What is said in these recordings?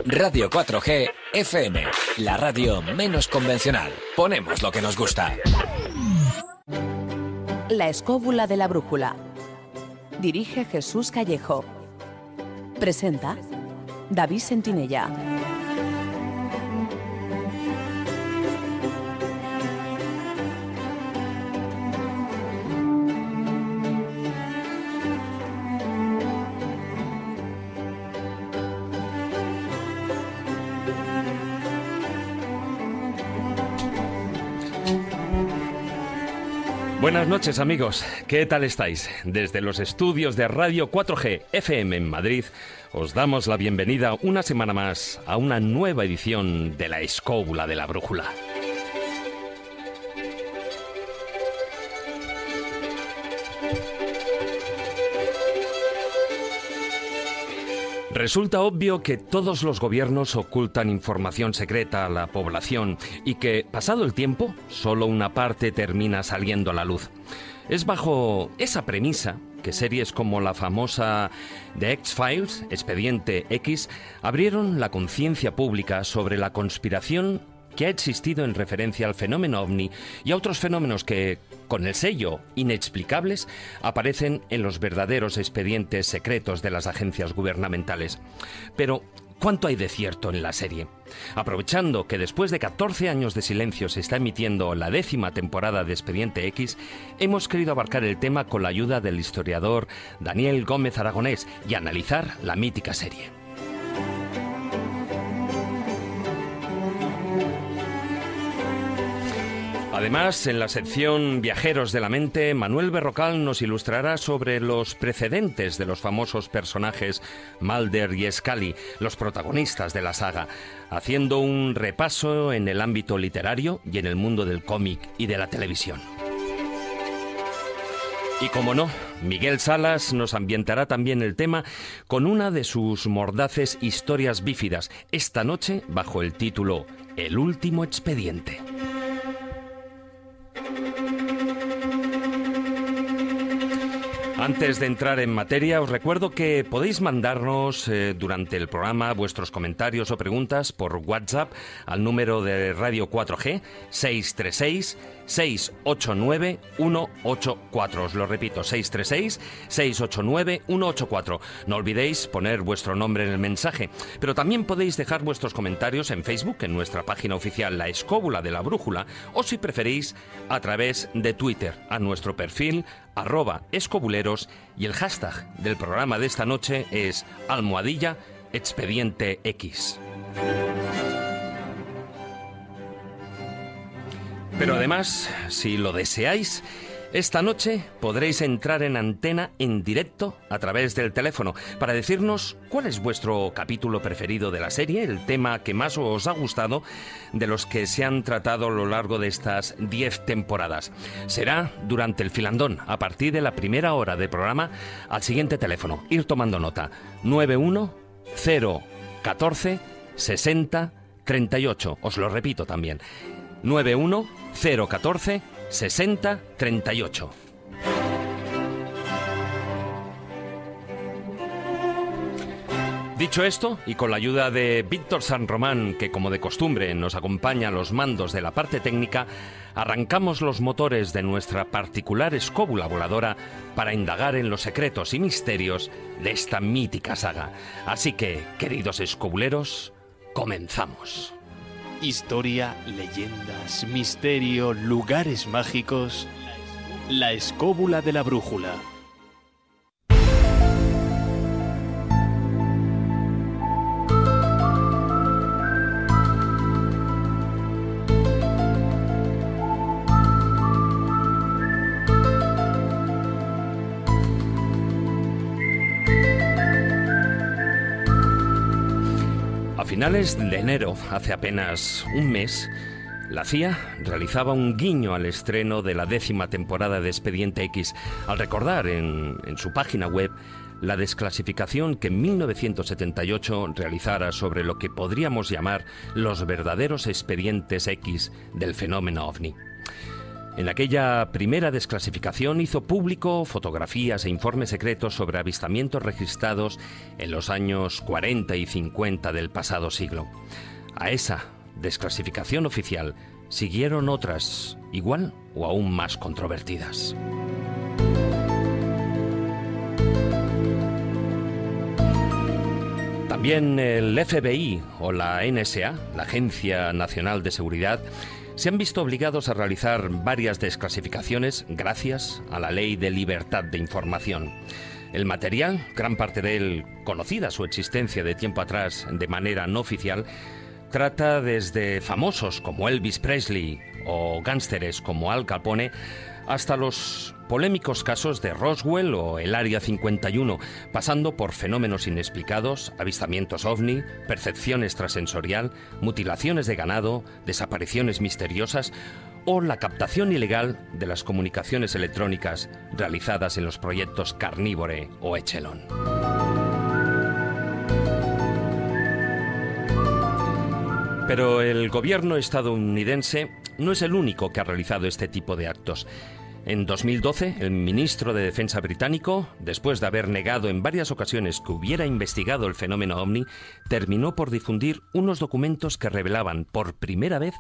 Radio 4G FM, la radio menos convencional. Ponemos lo que nos gusta. La escóbula de la brújula. Dirige Jesús Callejo. Presenta David Sentinella. Buenas noches, amigos. ¿Qué tal estáis? Desde los estudios de Radio 4G FM en Madrid, os damos la bienvenida una semana más a una nueva edición de La Escóbula de la Brújula. Resulta obvio que todos los gobiernos ocultan información secreta a la población y que, pasado el tiempo, solo una parte termina saliendo a la luz. Es bajo esa premisa que series como la famosa The X-Files, Expediente X, abrieron la conciencia pública sobre la conspiración que ha existido en referencia al fenómeno OVNI y a otros fenómenos que, con el sello inexplicables, aparecen en los verdaderos expedientes secretos de las agencias gubernamentales. Pero, ¿cuánto hay de cierto en la serie? Aprovechando que después de 14 años de silencio se está emitiendo la 10ª temporada de Expediente X, hemos querido abarcar el tema con la ayuda del historiador Daniel Gómez Aragonés y analizar la mítica serie. Además, en la sección Viajeros de la Mente, Manuel Berrocal nos ilustrará sobre los precedentes de los famosos personajes Mulder y Scully, los protagonistas de la saga, haciendo un repaso en el ámbito literario y en el mundo del cómic y de la televisión. Y como no, Miguel Salas nos ambientará también el tema con una de sus mordaces historias bífidas, esta noche bajo el título El último expediente. Antes de entrar en materia, os recuerdo que podéis mandarnos durante el programa vuestros comentarios o preguntas por WhatsApp al número de Radio 4G 636-689-184. Os lo repito, 636-689-184. No olvidéis poner vuestro nombre en el mensaje, pero también podéis dejar vuestros comentarios en Facebook, en nuestra página oficial La Escóbula de la Brújula, o si preferís, a través de Twitter, a nuestro perfil @escobuleros, y el hashtag del programa de esta noche es #Expediente X. Pero además, si lo deseáis, esta noche podréis entrar en antena en directo a través del teléfono para decirnos cuál es vuestro capítulo preferido de la serie, el tema que más os ha gustado de los que se han tratado a lo largo de estas 10 temporadas. Será durante el filandón, a partir de la primera hora de programa, al siguiente teléfono. Ir tomando nota: 91014 60 38. Os lo repito también: 91014 60 38. Dicho esto, y con la ayuda de Víctor San Román, que como de costumbre nos acompaña a los mandos de la parte técnica, arrancamos los motores de nuestra particular escóbula voladora para indagar en los secretos y misterios de esta mítica saga. Así que, queridos escobuleros, comenzamos. Historia, leyendas, misterio, lugares mágicos. La Escóbula de la Brújula. A finales de enero, hace apenas un mes, la CIA realizaba un guiño al estreno de la 10ª temporada de Expediente X, al recordar en su página web la desclasificación que en 1978 realizara sobre lo que podríamos llamar los verdaderos expedientes X del fenómeno OVNI. En aquella primera desclasificación hizo público fotografías e informes secretos sobre avistamientos registrados en los años 40 y 50 del pasado siglo. A esa desclasificación oficial siguieron otras, igual o aún más controvertidas. También el FBI o la NSA, la Agencia Nacional de Seguridad, se han visto obligados a realizar varias desclasificaciones gracias a la Ley de Libertad de Información. El material, gran parte de él conocida su existencia de tiempo atrás de manera no oficial, trata desde famosos como Elvis Presley o gánsteres como Al Capone hasta los polémicos casos de Roswell o el Área 51, pasando por fenómenos inexplicados, avistamientos ovni, percepción extrasensorial, mutilaciones de ganado, desapariciones misteriosas o la captación ilegal de las comunicaciones electrónicas realizadas en los proyectos Carnívore o Echelon. Pero el gobierno estadounidense no es el único que ha realizado este tipo de actos. En 2012, el ministro de Defensa británico, después de haber negado en varias ocasiones que hubiera investigado el fenómeno ovni, terminó por difundir unos documentos que revelaban por primera vez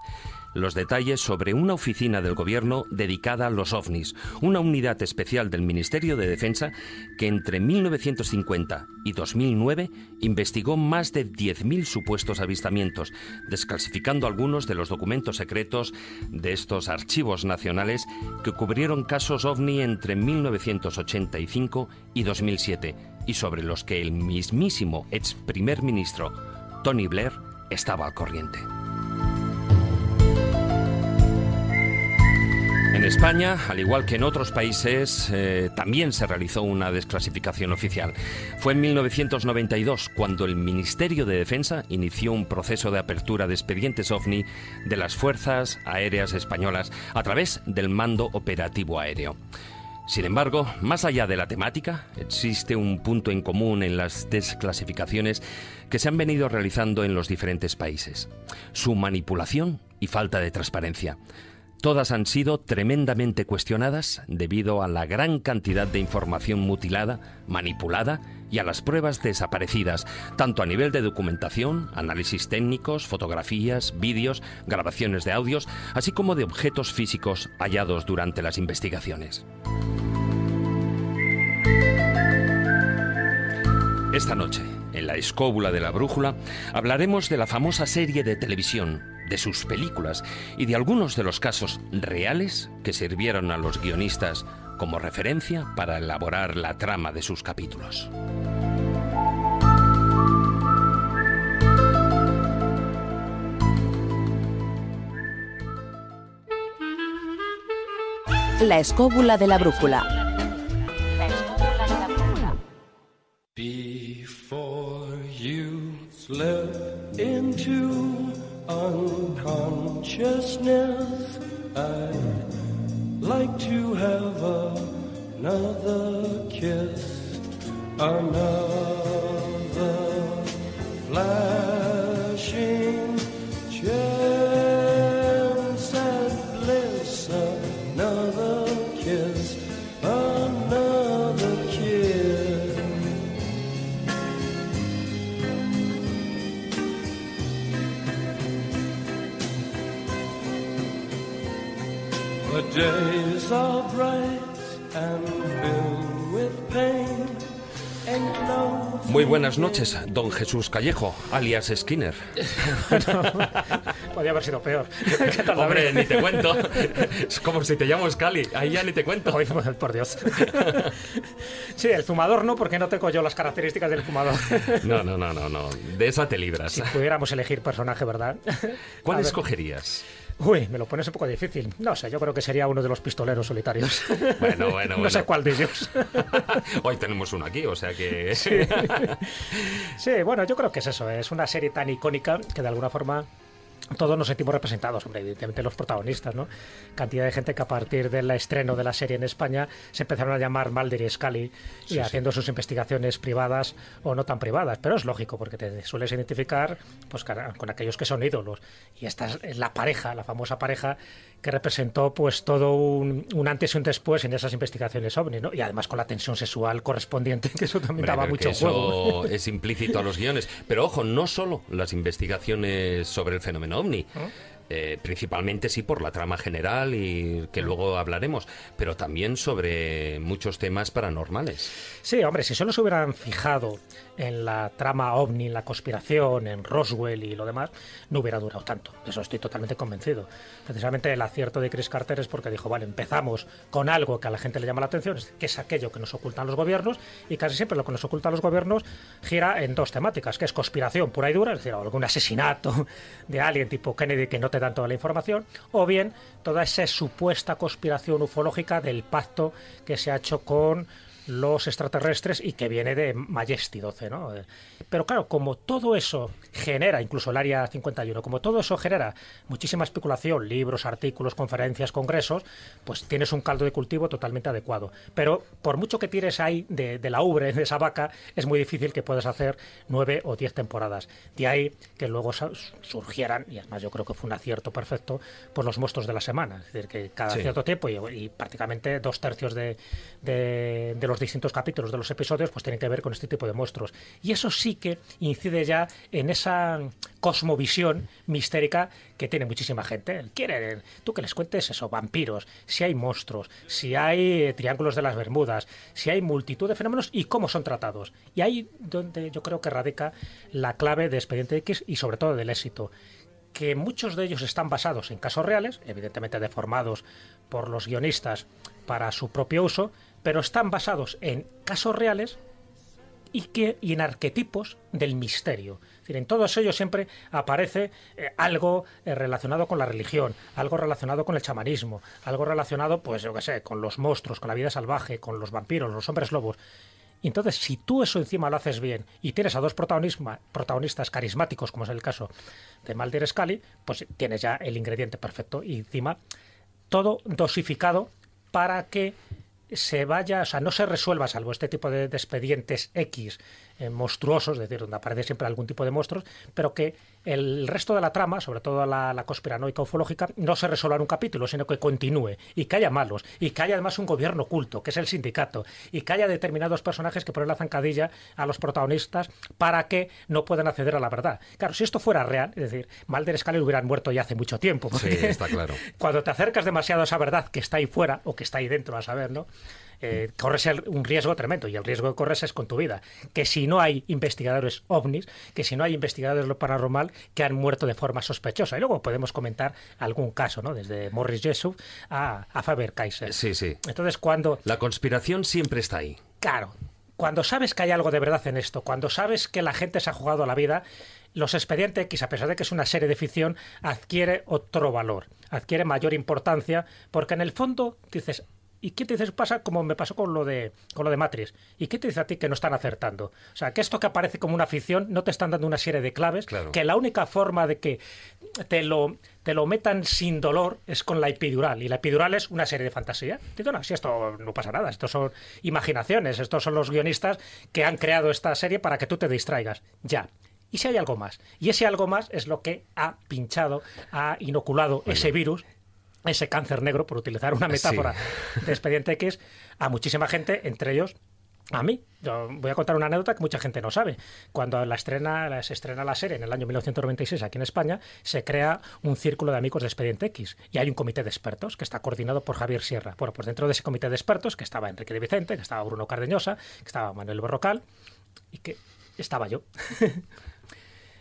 los detalles sobre una oficina del gobierno dedicada a los ovnis, una unidad especial del Ministerio de Defensa que entre 1950 y 2009 investigó más de 10.000 supuestos avistamientos, desclasificando algunos de los documentos secretos de estos archivos nacionales que cubrieron casos ovni entre 1985 y 2007 y sobre los que el mismísimo ex primer ministro Tony Blair estaba al corriente. En España, al igual que en otros países, también se realizó una desclasificación oficial. Fue en 1992 cuando el Ministerio de Defensa inició un proceso de apertura de expedientes OVNI de las Fuerzas Aéreas Españolas a través del Mando Operativo Aéreo. Sin embargo, más allá de la temática, existe un punto en común en las desclasificaciones que se han venido realizando en los diferentes países: su manipulación y falta de transparencia. Todas han sido tremendamente cuestionadas debido a la gran cantidad de información mutilada, manipulada y a las pruebas desaparecidas, tanto a nivel de documentación, análisis técnicos, fotografías, vídeos, grabaciones de audios, así como de objetos físicos hallados durante las investigaciones. Esta noche, en la Escóbula de la Brújula, hablaremos de la famosa serie de televisión, de sus películas y de algunos de los casos reales que sirvieron a los guionistas como referencia para elaborar la trama de sus capítulos. La Escóbula de la Brújula. Before you slip into unconsciousness, I'd like to have another kiss, another flashing chance at bliss, another kiss, another kiss. The days are bright and filled with pain. Muy buenas noches, don Jesús Callejo, alias Skinner. Podría haber sido peor. ¿Qué tal, hombre? Ni te cuento. Es como si te llamo Scali. Ahí ya ni te cuento. Ay, por Dios. Sí, el fumador no, porque no tengo yo las características del fumador. No. De esa te libras. Si pudiéramos elegir personaje, ¿verdad? ¿Cuál escogerías? Uy, me lo pones un poco difícil. No sé, yo creo que sería uno de los pistoleros solitarios. Bueno. No sé cuál de ellos. Hoy tenemos uno aquí, o sea que... Sí, bueno, yo creo que es eso. Es una serie tan icónica que de alguna forma todos nos sentimos representados, hombre, evidentemente los protagonistas, ¿no? Cantidad de gente que a partir del estreno de la serie en España se empezaron a llamar Mulder y Scully y haciendo sus investigaciones privadas o no tan privadas, pero es lógico porque te sueles identificar pues con aquellos que son ídolos, y esta es la pareja, la famosa pareja que representó pues todo un antes y un después en esas investigaciones ovnis, ¿no? Y además con la tensión sexual correspondiente, que eso también daba mucho juego. Eso es implícito a los guiones, pero ojo, no solo las investigaciones sobre el fenómeno ovni. Principalmente sí por la trama general y que luego hablaremos, pero también sobre muchos temas paranormales. Sí, hombre, si solo se hubieran fijado en la trama ovni, en la conspiración, en Roswell y lo demás, no hubiera durado tanto. De eso estoy totalmente convencido. Precisamente el acierto de Chris Carter es porque dijo, vale, empezamos con algo que a la gente le llama la atención, que es aquello que nos ocultan los gobiernos, y casi siempre lo que nos ocultan los gobiernos gira en dos temáticas, que es conspiración pura y dura, es decir, algún asesinato de alguien tipo Kennedy que no te dan toda la información, o bien toda esa supuesta conspiración ufológica del pacto que se ha hecho con los extraterrestres y que viene de Majesty 12, ¿no? Pero claro, como todo eso genera, incluso el Área 51, como todo eso genera muchísima especulación, libros, artículos, conferencias, congresos, pues tienes un caldo de cultivo totalmente adecuado. Pero por mucho que tires ahí de la ubre, de esa vaca, es muy difícil que puedas hacer 9 o 10 temporadas. De ahí que luego surgieran, y además yo creo que fue un acierto perfecto, pues los monstruos de la semana. Es decir, que cada cierto tiempo y prácticamente 2/3 de los distintos capítulos de los episodios pues tienen que ver con este tipo de monstruos, y eso sí que incide ya en esa cosmovisión mistérica que tiene muchísima gente. Quieren tú que les cuentes eso, vampiros, si hay monstruos, si hay triángulos de las Bermudas, si hay multitud de fenómenos y cómo son tratados, y ahí donde yo creo que radica la clave de Expediente X y sobre todo del éxito, que muchos de ellos están basados en casos reales, evidentemente deformados por los guionistas para su propio uso, pero están basados en casos reales y en arquetipos del misterio. Es decir, en todos ellos siempre aparece algo relacionado con la religión, algo relacionado con el chamanismo, algo relacionado, pues yo qué sé, con los monstruos, con la vida salvaje, con los vampiros, los hombres lobos. Y entonces, si tú eso encima lo haces bien y tienes a dos protagonistas carismáticos, como es el caso de Mulder y Scully, pues tienes ya el ingrediente perfecto y encima todo dosificado para que se vaya, o sea, no se resuelva, salvo este tipo de expedientes X monstruosos, es decir, donde aparece siempre algún tipo de monstruos, pero que el resto de la trama, sobre todo la conspiranoica ufológica, no se resuelva en un capítulo, sino que continúe, y que haya malos, y que haya además un gobierno oculto, que es el sindicato, y que haya determinados personajes que ponen la zancadilla a los protagonistas para que no puedan acceder a la verdad. Claro, si esto fuera real, es decir, Mulder y Scully hubieran muerto ya hace mucho tiempo. Sí, está claro. Cuando te acercas demasiado a esa verdad que está ahí fuera, o que está ahí dentro, a saber, ¿no? Corres un riesgo tremendo, y el riesgo que corres es con tu vida. Que si no hay investigadores ovnis, que si no hay investigadores de lo paranormal que han muerto de forma sospechosa. Y luego podemos comentar algún caso, ¿no? Desde Morris Jessup a Faber-Kaiser. Sí, sí. Entonces, cuando... La conspiración siempre está ahí. Claro. Cuando sabes que hay algo de verdad en esto, cuando sabes que la gente se ha jugado la vida, los Expedientes X, a pesar de que es una serie de ficción, adquiere otro valor, adquiere mayor importancia, porque en el fondo dices... ¿Y qué te dices? Pasa como me pasó con lo de Matrix. ¿Y qué te dice a ti que no están acertando? O sea, que esto que aparece como una ficción no te están dando una serie de claves, claro, que la única forma de que te lo metan sin dolor es con la epidural. Y la epidural es una serie de fantasía. Digo, no, si esto no pasa nada, estos son imaginaciones, estos son los guionistas que han creado esta serie para que tú te distraigas. Ya. ¿Y si hay algo más? Y ese algo más es lo que ha pinchado, ha inoculado ese virus, ese cáncer negro, por utilizar una metáfora de Expediente X, a muchísima gente, entre ellos a mí. Yo voy a contar una anécdota que mucha gente no sabe. Cuando se estrena la serie en el año 1996 aquí en España, se crea un círculo de amigos de Expediente X y hay un comité de expertos que está coordinado por Javier Sierra. Bueno, pues dentro de ese comité de expertos, que estaba Enrique de Vicente, que estaba Bruno Cardeñosa, que estaba Manuel Berrocal y que estaba yo.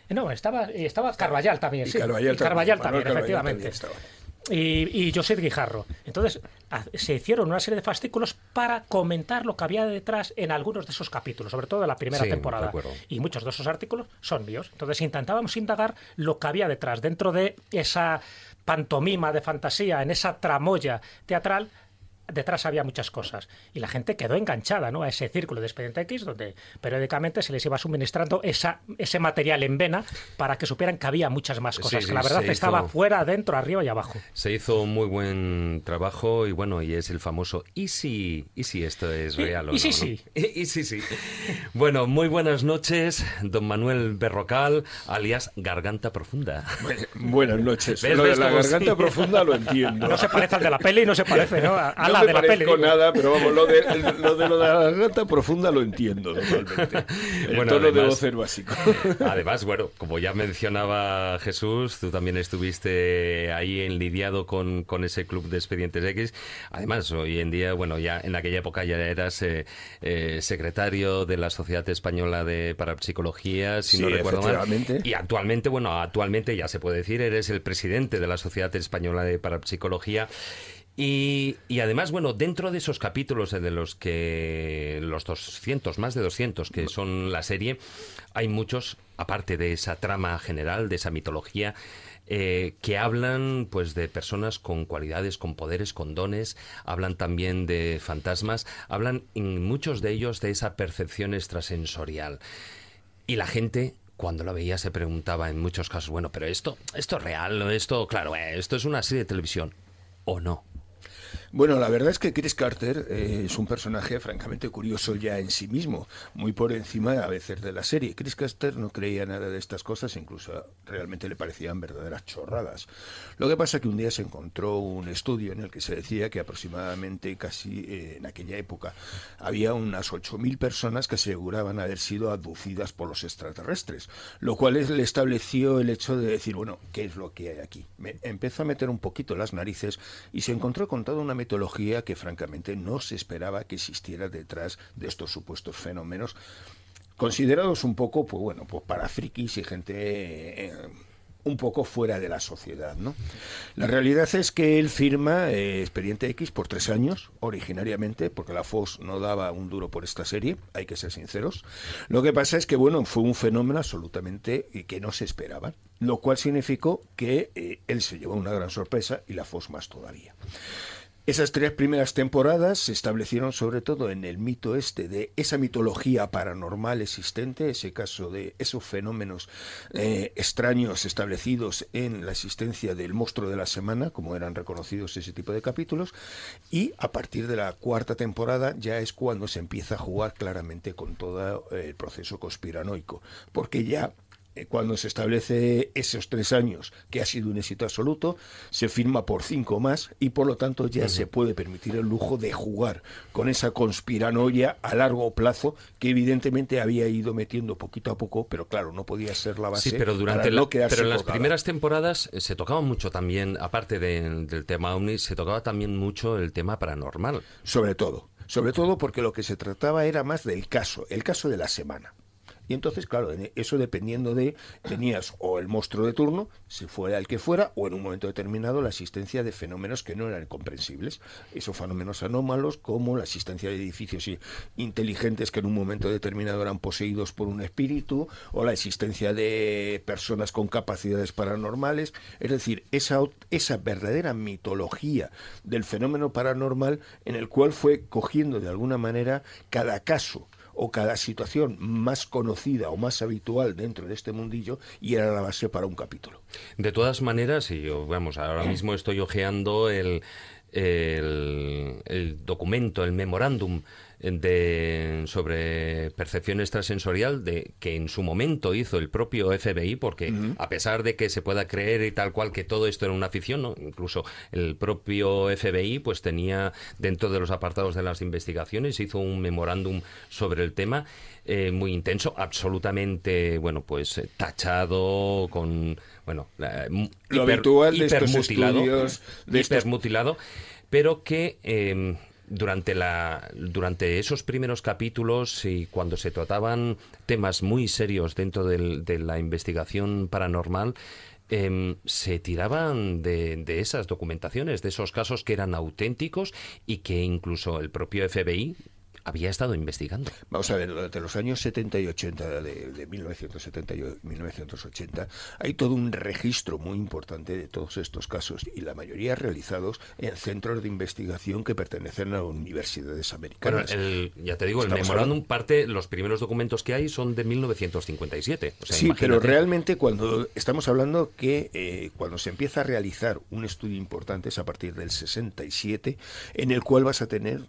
No, estaba Carballal también, sí. Carballal también, efectivamente. Y José Guijarro. Entonces, se hicieron una serie de fascículos para comentar lo que había detrás en algunos de esos capítulos, sobre todo de la primera temporada. Y muchos de esos artículos son míos. Entonces, intentábamos indagar lo que había detrás, dentro de esa pantomima de fantasía, en esa tramoya teatral, detrás había muchas cosas. Y la gente quedó enganchada, ¿no?, a ese círculo de Expediente X, donde periódicamente se les iba suministrando ese material en vena para que supieran que había muchas más cosas, que la verdad estaba fuera, dentro, arriba y abajo. Se hizo un muy buen trabajo y bueno, y es el famoso ¿y si esto es real o no? Sí. Y sí. Bueno, muy buenas noches, don Manuel Berrocal, alias Garganta Profunda. Buenas noches. ¿Ves? Lo de la ¿Ves? garganta profunda lo entiendo. No se parece al de la peli, no se parece, ¿no? A No la me de la peli. parezco nada, pero vamos, lo de la garganta profunda lo entiendo totalmente. El Bueno, tono además, de voz es básico. Además, bueno, como ya mencionaba Jesús, tú también estuviste ahí enlidiado con ese club de Expedientes X. Además, hoy en día, bueno, ya en aquella época ya eras secretario de la Sociedad Española de Parapsicología, si no recuerdo mal. Y actualmente ya se puede decir, eres el presidente de la Sociedad Española de Parapsicología. Y además, bueno, dentro de esos capítulos de los que los 200, más de 200 que son la serie, hay muchos, aparte de esa trama general, de esa mitología, que hablan pues de personas con cualidades, con poderes, con dones, hablan también de fantasmas, hablan en muchos de ellos de esa percepción extrasensorial. Y la gente, cuando lo veía, se preguntaba en muchos casos, bueno, pero esto es real, esto es una serie de televisión, ¿o no? Bueno, la verdad es que Chris Carter es un personaje francamente curioso ya en sí mismo, muy por encima a veces de la serie. Chris Carter no creía nada de estas cosas, incluso realmente le parecían verdaderas chorradas. Lo que pasa es que un día se encontró un estudio en el que se decía que aproximadamente casi en aquella época había unas 8.000 personas que aseguraban haber sido abducidas por los extraterrestres, lo cual le estableció el hecho de decir, bueno, ¿qué es lo que hay aquí? Empezó a meter un poquito las narices y se encontró con toda una mitología que francamente no se esperaba que existiera detrás de estos supuestos fenómenos, considerados un poco, pues bueno, pues para frikis y gente un poco fuera de la sociedad, ¿no? La realidad es que él firma Expediente X por 3 años, originariamente, porque la Fox no daba un duro por esta serie, hay que ser sinceros. Lo que pasa es que, bueno, fue un fenómeno absolutamente que no se esperaba, lo cual significó que él se llevó una gran sorpresa y la Fox más todavía. Esas 3 primeras temporadas se establecieron sobre todo en el mito de esa mitología paranormal existente, ese caso de esos fenómenos extraños establecidos en la existencia del monstruo de la semana, como eran reconocidos ese tipo de capítulos, y a partir de la 4ª temporada ya es cuando se empieza a jugar claramente con todo el proceso conspiranoico, porque ya cuando se establece esos 3 años, que ha sido un éxito absoluto, se firma por 5 más y por lo tanto ya se puede permitir el lujo de jugar con esa conspiranoia a largo plazo que evidentemente había ido metiendo poquito a poco, pero claro, no podía ser la base. Sí, pero pero en las primeras temporadas se tocaba mucho también, aparte del tema ovni, se tocaba también mucho el tema paranormal. Sobre todo porque lo que se trataba era más del caso, el caso de la semana. Y entonces, claro, eso dependiendo tenías o el monstruo de turno, si fuera el que fuera, o en un momento determinado la existencia de fenómenos que no eran comprensibles. Esos fenómenos anómalos como la existencia de edificios inteligentes que en un momento determinado eran poseídos por un espíritu, o la existencia de personas con capacidades paranormales. Es decir, esa verdadera mitología del fenómeno paranormal en el cual fue cogiendo de alguna manera cada caso o cada situación más conocida o más habitual dentro de este mundillo y era la base para un capítulo. De todas maneras, y vamos, ahora mismo estoy hojeando el documento, el memorándum sobre percepción extrasensorial que en su momento hizo el propio FBI, porque a pesar de que se pueda creer y tal cual que todo esto era una ficción, ¿no? Incluso el propio FBI pues tenía dentro de los apartados de las investigaciones, hizo un memorándum sobre el tema muy intenso, absolutamente, bueno, pues tachado con, bueno, lo habitual de estos estudios, hipermutilado, pero que durante esos primeros capítulos y cuando se trataban temas muy serios dentro de la investigación paranormal, se tiraban de esas documentaciones, de esos casos que eran auténticos y que incluso el propio FBI había estado investigando. Vamos a ver, durante los años 70 y 80 de 1970 y 1980 hay todo un registro muy importante de todos estos casos y la mayoría realizados en centros de investigación que pertenecen a universidades americanas. Bueno, ya te digo, el memorándum los primeros documentos que hay son de 1957. O sea, sí, imagínate. pero realmente cuando estamos hablando que cuando se empieza a realizar un estudio importante es a partir del 67, en el cual vas a tener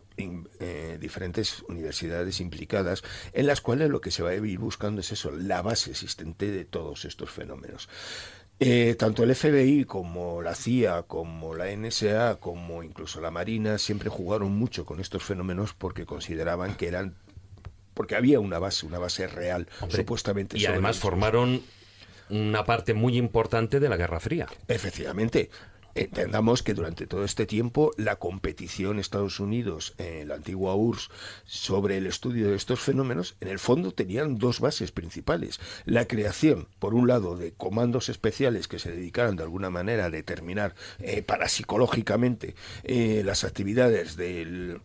diferentes universidades implicadas, en las cuales lo que se va a ir buscando es eso, la base existente de todos estos fenómenos. Tanto el FBI como la CIA, como la NSA, como incluso la Marina, siempre jugaron mucho con estos fenómenos porque consideraban que eran... porque había una base real, supuestamente. Y además formaron una parte muy importante de la Guerra Fría. Efectivamente. Entendamos que durante todo este tiempo la competición Estados Unidos, la antigua URSS, sobre el estudio de estos fenómenos, en el fondo tenían dos bases principales. La creación, por un lado, de comandos especiales que se dedicaran de alguna manera a determinar parapsicológicamente las actividades del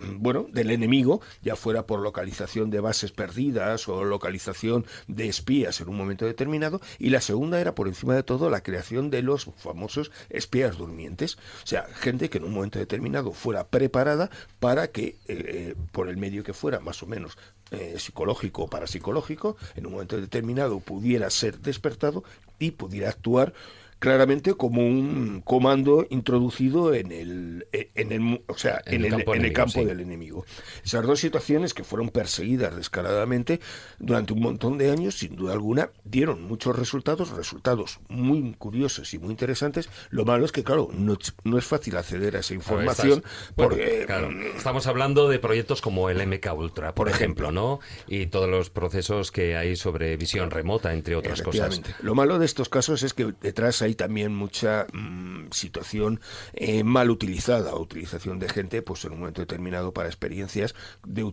enemigo, ya fuera por localización de bases perdidas o localización de espías en un momento determinado, y la segunda era, por encima de todo, la creación de los famosos espías durmientes. O sea, gente que en un momento determinado fuera preparada para que, por el medio que fuera, más o menos psicológico o parapsicológico, en un momento determinado pudiera ser despertado y pudiera actuar claramente como un comando introducido en el campo del enemigo. Esas dos situaciones, que fueron perseguidas descaradamente durante un montón de años, sin duda alguna, dieron muchos resultados muy curiosos y muy interesantes. Lo malo es que, claro, no es fácil acceder a esa información. Estamos hablando de proyectos como el MK Ultra, por ejemplo, ¿no? Y todos los procesos que hay sobre visión remota, entre otras cosas. Lo malo de estos casos es que detrás hay también mucha situación mal utilizada, o utilización de gente pues en un momento determinado para experiencias de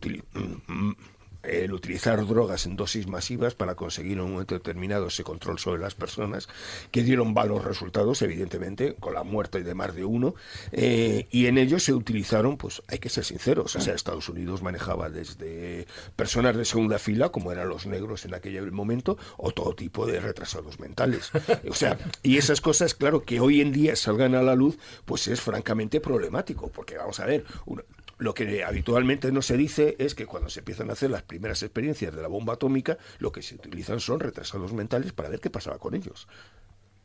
el utilizar drogas en dosis masivas para conseguir en un momento determinado ese control sobre las personas, que dieron malos resultados, evidentemente, con la muerte de más de uno, y en ellos se utilizaron, pues hay que ser sinceros, o sea, Estados Unidos manejaba desde personas de segunda fila, como eran los negros en aquel momento, o todo tipo de retrasados mentales. O sea, y esas cosas, claro, que hoy en día salgan a la luz, pues es francamente problemático, porque vamos a ver, lo que habitualmente no se dice es que cuando se empiezan a hacer las primeras experiencias de la bomba atómica, lo que se utilizan son retrasados mentales para ver qué pasaba con ellos.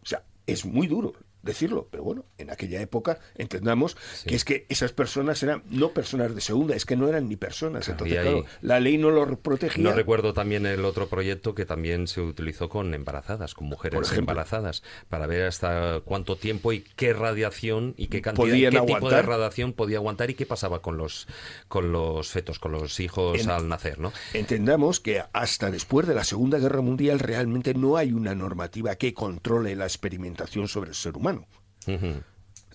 O sea, es muy duro decirlo, pero bueno, en aquella época entendamos que es que esas personas eran no personas de segunda, es que no eran ni personas. Entonces, claro, la ley no los protegía. No recuerdo también el otro proyecto que también se utilizó con embarazadas, con mujeres embarazadas, para ver hasta cuánto tiempo y qué radiación y qué cantidad y qué tipo de radiación podía aguantar y qué pasaba con los fetos, con los hijos al nacer, ¿no? Entendamos que hasta después de la Segunda Guerra Mundial realmente no hay una normativa que controle la experimentación sobre el ser humano.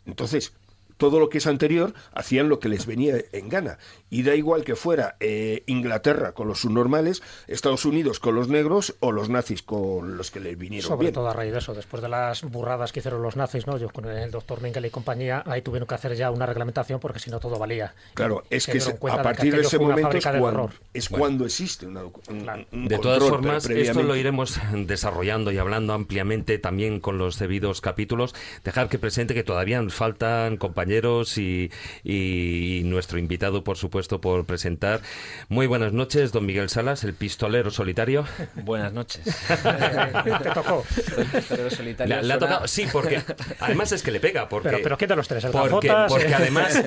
Entonces, todo lo que es anterior hacían lo que les venía en gana, y da igual que fuera Inglaterra con los subnormales, Estados Unidos con los negros o los nazis con los que les vinieron sobre bien. todo a raíz de eso, después de las burradas que hicieron los nazis, ¿no? Yo con el doctor Mengele y compañía, ahí tuvieron que hacer ya una reglamentación porque si no todo valía. Claro, es que a partir de ese momento es cuando existe un de todas formas, esto lo iremos desarrollando y hablando ampliamente también con los debidos capítulos. Dejar que presente que todavía nos faltan compañeros y nuestro invitado, por supuesto, por presentar. Muy buenas noches, don Miguel Salas, el pistolero solitario. Buenas noches. Te tocó. El pistolero solitario. Le ha tocado, sí, porque además es que le pega. Porque, pero ¿qué de los tres? Porque además,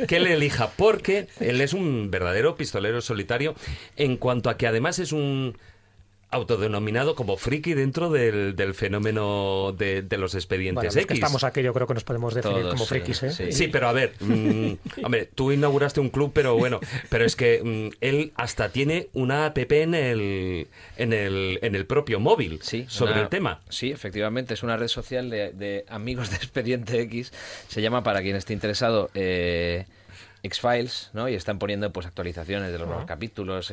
que le elija, porque él es un verdadero pistolero solitario, en cuanto a que además es un autodenominado como friki dentro del fenómeno de los expedientes X. Que estamos aquí, yo creo que nos podemos definir como frikis, ¿eh? Sí, pero a ver, hombre, tú inauguraste un club, pero es que él hasta tiene una app en el propio móvil sobre el tema. Sí, efectivamente, es una red social de amigos de Expediente X. Se llama, para quien esté interesado, X-Files, ¿no? Y están poniendo pues actualizaciones de los nuevos capítulos,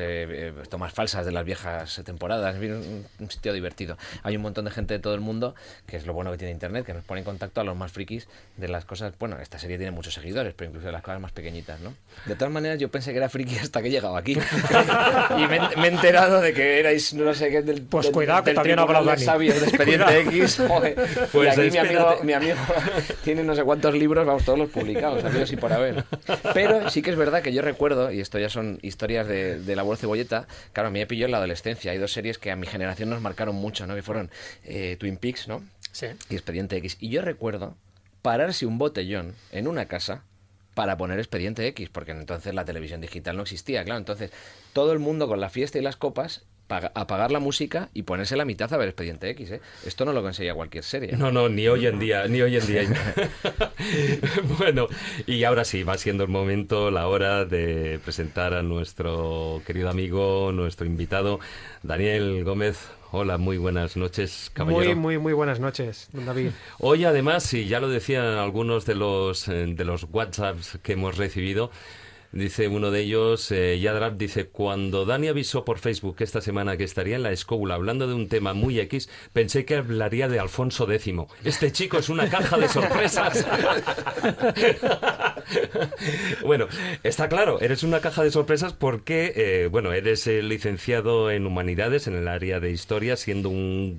tomas falsas de las viejas temporadas, en fin, un sitio divertido. Hay un montón de gente de todo el mundo, que es lo bueno que tiene Internet, que nos pone en contacto a los más frikis de las cosas. Bueno, esta serie tiene muchos seguidores, pero incluso de las cosas más pequeñitas, ¿no? De todas maneras, yo pensé que era friki hasta que he llegado aquí. Y me he enterado de que erais, no sé qué, del Pues cuidado, que todavía no ha hablado Dani. Sabios de Expediente X. Joder. Pues y aquí mi amigo tiene no sé cuántos libros, vamos, todos los publicados, habidos y por haber. Pero sí que es verdad que yo recuerdo, y esto ya son historias de la abuelo Cebolleta, claro, a mí me pilló en la adolescencia. Hay dos series que a mi generación nos marcaron mucho, ¿no? Que fueron Twin Peaks, ¿no? Sí. Y Expediente X. Y yo recuerdo pararse un botellón en una casa para poner Expediente X, porque entonces la televisión digital no existía, claro. Entonces, todo el mundo con la fiesta y las copas, apagar la música y ponerse la mitad a ver Expediente X, ¿eh? Esto no lo conseguía cualquier serie. No, ni hoy en día. Bueno, y ahora sí, va siendo el momento, la hora de presentar a nuestro querido amigo, nuestro invitado, Daniel Gómez. Hola, muy buenas noches, caballero. Muy buenas noches, don David. Hoy además, y ya lo decían algunos de los WhatsApps que hemos recibido, dice uno de ellos, Yadrap, dice: cuando Dani avisó por Facebook esta semana que estaría en la escóbula hablando de un tema muy X, pensé que hablaría de Alfonso X. Este chico es una caja de sorpresas. Bueno, está claro, eres una caja de sorpresas porque, eres licenciado en Humanidades en el área de Historia, siendo un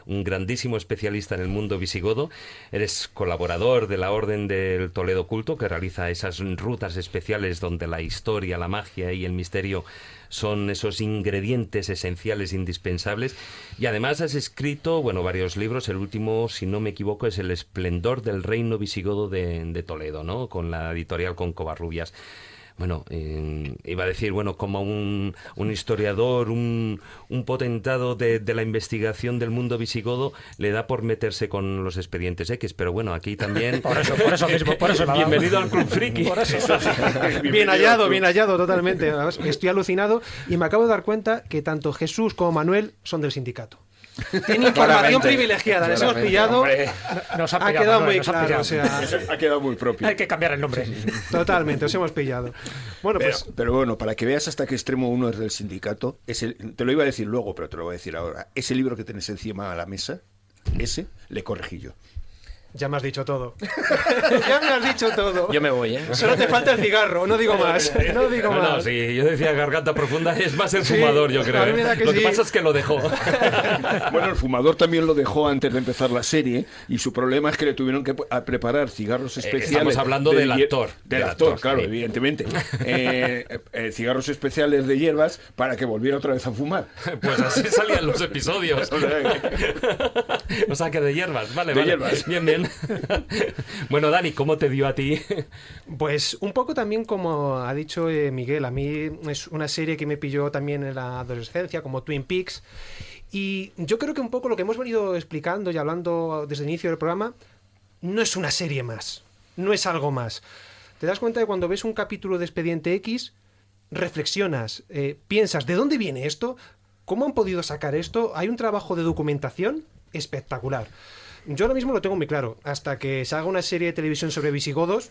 grandísimo especialista en el mundo visigodo. Eres colaborador de la Orden del Toledo Culto, que realiza esas rutas especiales donde la historia, la magia y el misterio son esos ingredientes esenciales, indispensables. Y además has escrito, varios libros. El último, si no me equivoco, es El esplendor del reino visigodo de Toledo, ¿no? Con la editorial con Covarrubias. Iba a decir, como un historiador, un potentado de la investigación del mundo visigodo, le da por meterse con los Expedientes X, pero aquí también... Por eso mismo. Bienvenido al Club Friki. Por eso. Bien hallado, totalmente. Estoy alucinado y me acabo de dar cuenta que tanto Jesús como Manuel son del sindicato. Tiene información privilegiada, les hemos pillado. Nos ha quedado muy claro, o sea, ha quedado muy propio. Hay que cambiar el nombre. Totalmente, os hemos pillado. Pero para que veas hasta qué extremo uno es del sindicato, te lo iba a decir luego, pero te lo voy a decir ahora. Ese libro que tenés encima de la mesa, ese le corregí yo. Ya me has dicho todo. Ya me has dicho todo. Yo me voy, ¿eh? Solo te falta el cigarro, no digo más. No, sí, yo decía garganta profunda, es más el fumador, yo creo. Lo que pasa es que lo dejó. Bueno, el fumador también lo dejó antes de empezar la serie, y su problema es que le tuvieron que preparar cigarros especiales. Estamos hablando del actor. Del actor, claro, sí. Evidentemente. Cigarros especiales de hierbas para que volviera otra vez a fumar. Pues así salían los episodios. O sea que de hierbas, vale. Hierbas. Bien. Bueno, Dani, ¿cómo te dio a ti? Pues un poco también como ha dicho Miguel, a mí es una serie que me pilló también en la adolescencia, como Twin Peaks, y yo creo que un poco lo que hemos venido explicando y hablando desde el inicio del programa, no es una serie más, no es algo más. Te das cuenta de cuando ves un capítulo de Expediente X, reflexionas, piensas, ¿de dónde viene esto? ¿Cómo han podido sacar esto? Hay un trabajo de documentación espectacular. Yo ahora mismo lo tengo muy claro. Hasta que se haga una serie de televisión sobre visigodos,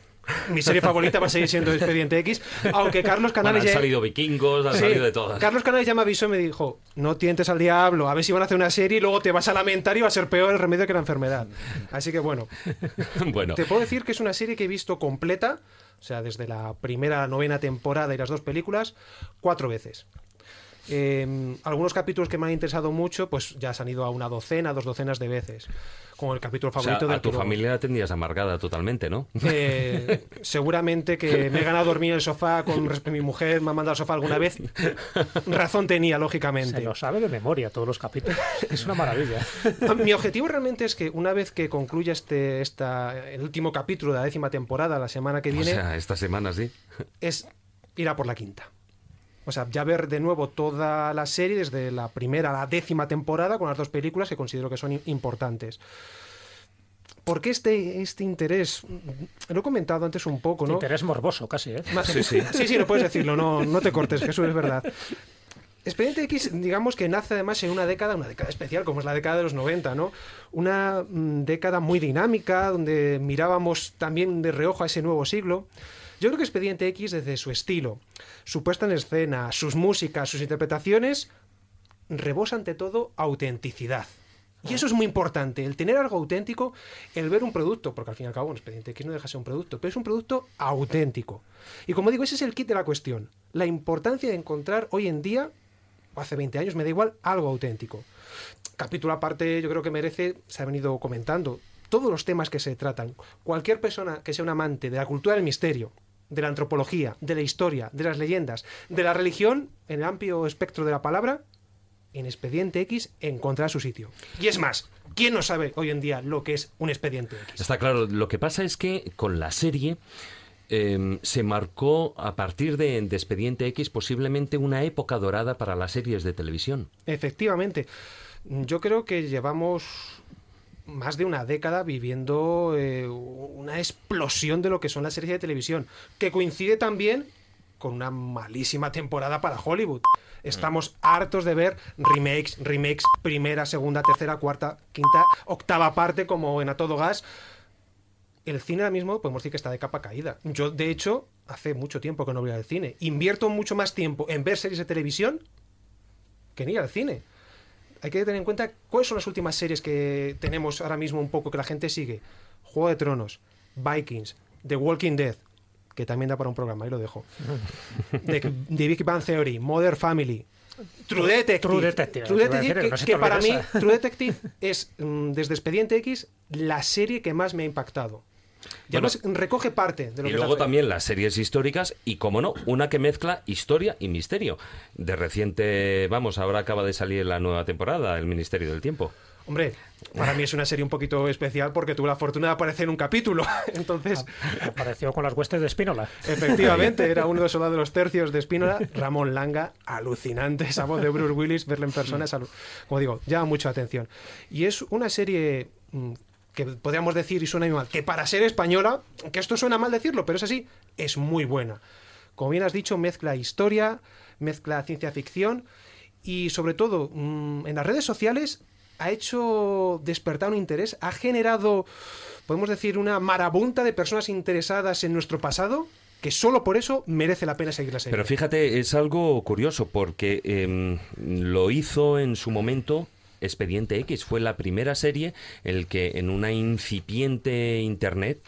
mi serie favorita va a seguir siendo Expediente X, aunque Carlos Canales han salido vikingos, han salido de todas. Carlos Canales ya me avisó y me dijo: no tientes al diablo, a ver si van a hacer una serie y luego te vas a lamentar y va a ser peor el remedio que la enfermedad. Así que bueno. Te puedo decir que es una serie que he visto completa, o sea, desde la primera a la 9ª temporada y las 2 películas, 4 veces. Algunos capítulos que me han interesado mucho, pues ya se han ido a 1 docena, 2 docenas de veces. Como el capítulo favorito del a tu familia la tendrías amargada totalmente, ¿no? Seguramente que me he ganado dormir en el sofá con mi mujer, me ha mandado al sofá alguna vez. Razón tenía, lógicamente. Se lo sabe de memoria todos los capítulos. Es una maravilla. Mi objetivo realmente es que una vez que concluya el último capítulo de la 10ª temporada, la semana que viene... O sea, esta semana sí. Es ir a por la 5ª. O sea, ya ver de nuevo toda la serie desde la primera a la 10ª temporada con las 2 películas que considero que son importantes. ¿Por qué este interés? Lo he comentado antes un poco, ¿no? Interés morboso, casi, ¿eh? Sí, no puedes decirlo, no te cortes, Jesús, es verdad. Expediente X, digamos que nace además en una década especial, como es la década de los 90, ¿no? Una década muy dinámica, donde mirábamos también de reojo a ese nuevo siglo. Yo creo que Expediente X, desde su estilo, su puesta en escena, sus músicas, sus interpretaciones, rebosa ante todo autenticidad. Y eso es muy importante, el tener algo auténtico, el ver un producto, porque al fin y al cabo un Expediente X no deja de ser un producto, pero es un producto auténtico. Y como digo, ese es el kit de la cuestión, la importancia de encontrar hoy en día, o hace 20 años, me da igual, algo auténtico. Capítulo aparte, yo creo que merece, se ha venido comentando, todos los temas que se tratan. Cualquier persona que sea un amante de la cultura del misterio, de la antropología, de la historia, de las leyendas, de la religión, en el amplio espectro de la palabra, en Expediente X encontrará su sitio. Y es más, ¿quién no sabe hoy en día lo que es un Expediente X? Está claro, lo que pasa es que con la serie se marcó a partir de Expediente X posiblemente una época dorada para las series de televisión. Efectivamente. Yo creo que llevamos más de una década viviendo una explosión de lo que son las series de televisión, que coincide también con una malísima temporada para Hollywood. Estamos hartos de ver remakes, primera, segunda, tercera, cuarta, quinta, octava parte, como en A Todo Gas. El cine ahora mismo podemos decir que está de capa caída. Yo, de hecho, hace mucho tiempo que no voy al cine. Invierto mucho más tiempo en ver series de televisión que en ir al cine. Hay que tener en cuenta cuáles son las últimas series que tenemos ahora mismo un poco que la gente sigue. Juego de Tronos, Vikings, The Walking Dead, que también da para un programa, ahí lo dejo. The Big Bang Theory, Modern Family, True Detective, que para mí True Detective es, desde Expediente X, la serie que más me ha impactado. Y además recoge parte de lo que... Y luego también las series históricas y, como no, una que mezcla historia y misterio. De reciente, ahora acaba de salir la nueva temporada, El Ministerio del Tiempo. Hombre, para mí es una serie un poquito especial porque tuve la fortuna de aparecer en un capítulo. Entonces, apareció con las huestes de Spínola. Efectivamente, era uno de los soldados de los tercios de Spínola. Ramón Langa, alucinante. Esa voz de Bruce Willis, verla en persona, como digo, llama mucha atención. Y es una serie que podríamos decir, y suena muy mal, que para ser española, que esto suena mal decirlo, pero es así, es muy buena. Como bien has dicho, mezcla historia, mezcla ciencia ficción y, sobre todo, en las redes sociales ha hecho despertar un interés, ha generado, podemos decir, una marabunta de personas interesadas en nuestro pasado, que solo por eso merece la pena seguir la serie. Pero fíjate, es algo curioso, porque lo hizo en su momento Expediente X. Fue la primera serie el que en una incipiente Internet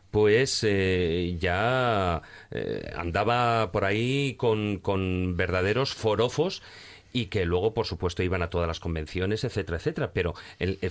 pues ya andaba por ahí con verdaderos forofos y que luego, por supuesto, iban a todas las convenciones, etcétera, etcétera. Pero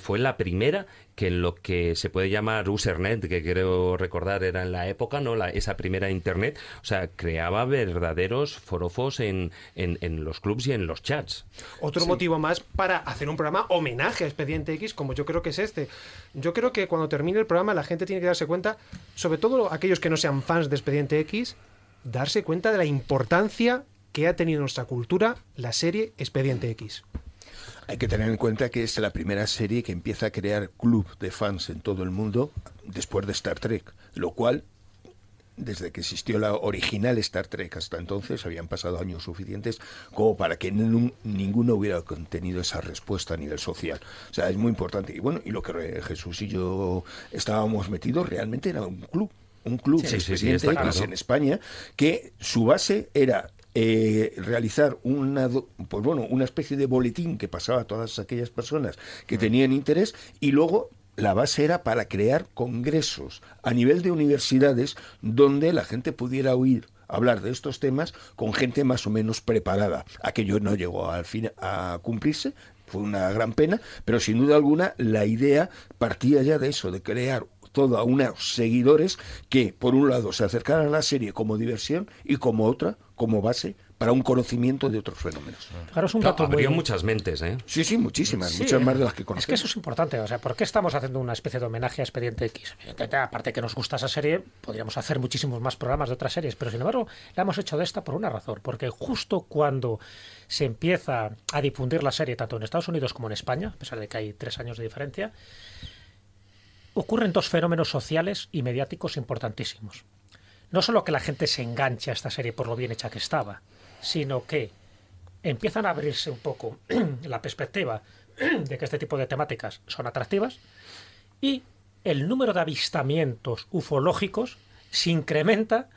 fue la primera que en lo que se puede llamar Usernet, que creo recordar era en la época, ¿no? Esa primera Internet, o sea, creaba verdaderos forofos en los clubs y en los chats. Otro motivo más para hacer un programa homenaje a Expediente X, como yo creo que es este. Yo creo que cuando termine el programa la gente tiene que darse cuenta, sobre todo aquellos que no sean fans de Expediente X, darse cuenta de la importancia que ha tenido en nuestra cultura la serie Expediente X. Hay que tener en cuenta que es la primera serie que empieza a crear club de fans en todo el mundo después de Star Trek, lo cual, desde que existió la original Star Trek hasta entonces, habían pasado años suficientes como para que ninguno hubiera tenido esa respuesta a nivel social. O sea, es muy importante. Y bueno, y lo que Jesús y yo estábamos metidos realmente era un club de Expediente X en España, que su base era realizar una especie de boletín que pasaba a todas aquellas personas que tenían interés, y luego la base era para crear congresos a nivel de universidades donde la gente pudiera oír hablar de estos temas con gente más o menos preparada. Aquello no llegó al fin a cumplirse, fue una gran pena, pero sin duda alguna la idea partía ya de eso, de crear todos unos seguidores que, por un lado, se acercaran a la serie como diversión y como otra, como base para un conocimiento de otros fenómenos. Claro, es un dato abrió muchas mentes, ¿eh? Sí, muchísimas, muchas más de las que conocemos. Es que eso es importante, o sea, ¿por qué estamos haciendo una especie de homenaje a Expediente X? Aparte que nos gusta esa serie, podríamos hacer muchísimos más programas de otras series, pero sin embargo la hemos hecho de esta por una razón, porque justo cuando se empieza a difundir la serie, tanto en Estados Unidos como en España, a pesar de que hay 3 años de diferencia, ocurren 2 fenómenos sociales y mediáticos importantísimos. No solo que la gente se enganche a esta serie por lo bien hecha que estaba, sino que empiezan a abrirse un poco la perspectiva de que este tipo de temáticas son atractivas, y el número de avistamientos ufológicos se incrementa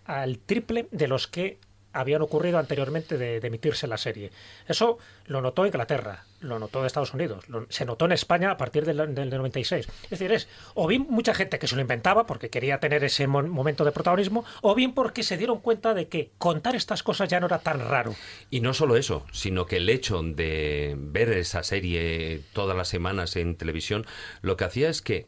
al triple de los que habían ocurrido anteriormente de emitirse la serie. Eso lo notó Inglaterra, lo notó Estados Unidos, se notó en España a partir del 96. Es decir, o bien mucha gente que se lo inventaba porque quería tener ese momento de protagonismo, o bien porque se dieron cuenta de que contar estas cosas ya no era tan raro. Y no solo eso, sino que el hecho de ver esa serie todas las semanas en televisión, lo que hacía es que,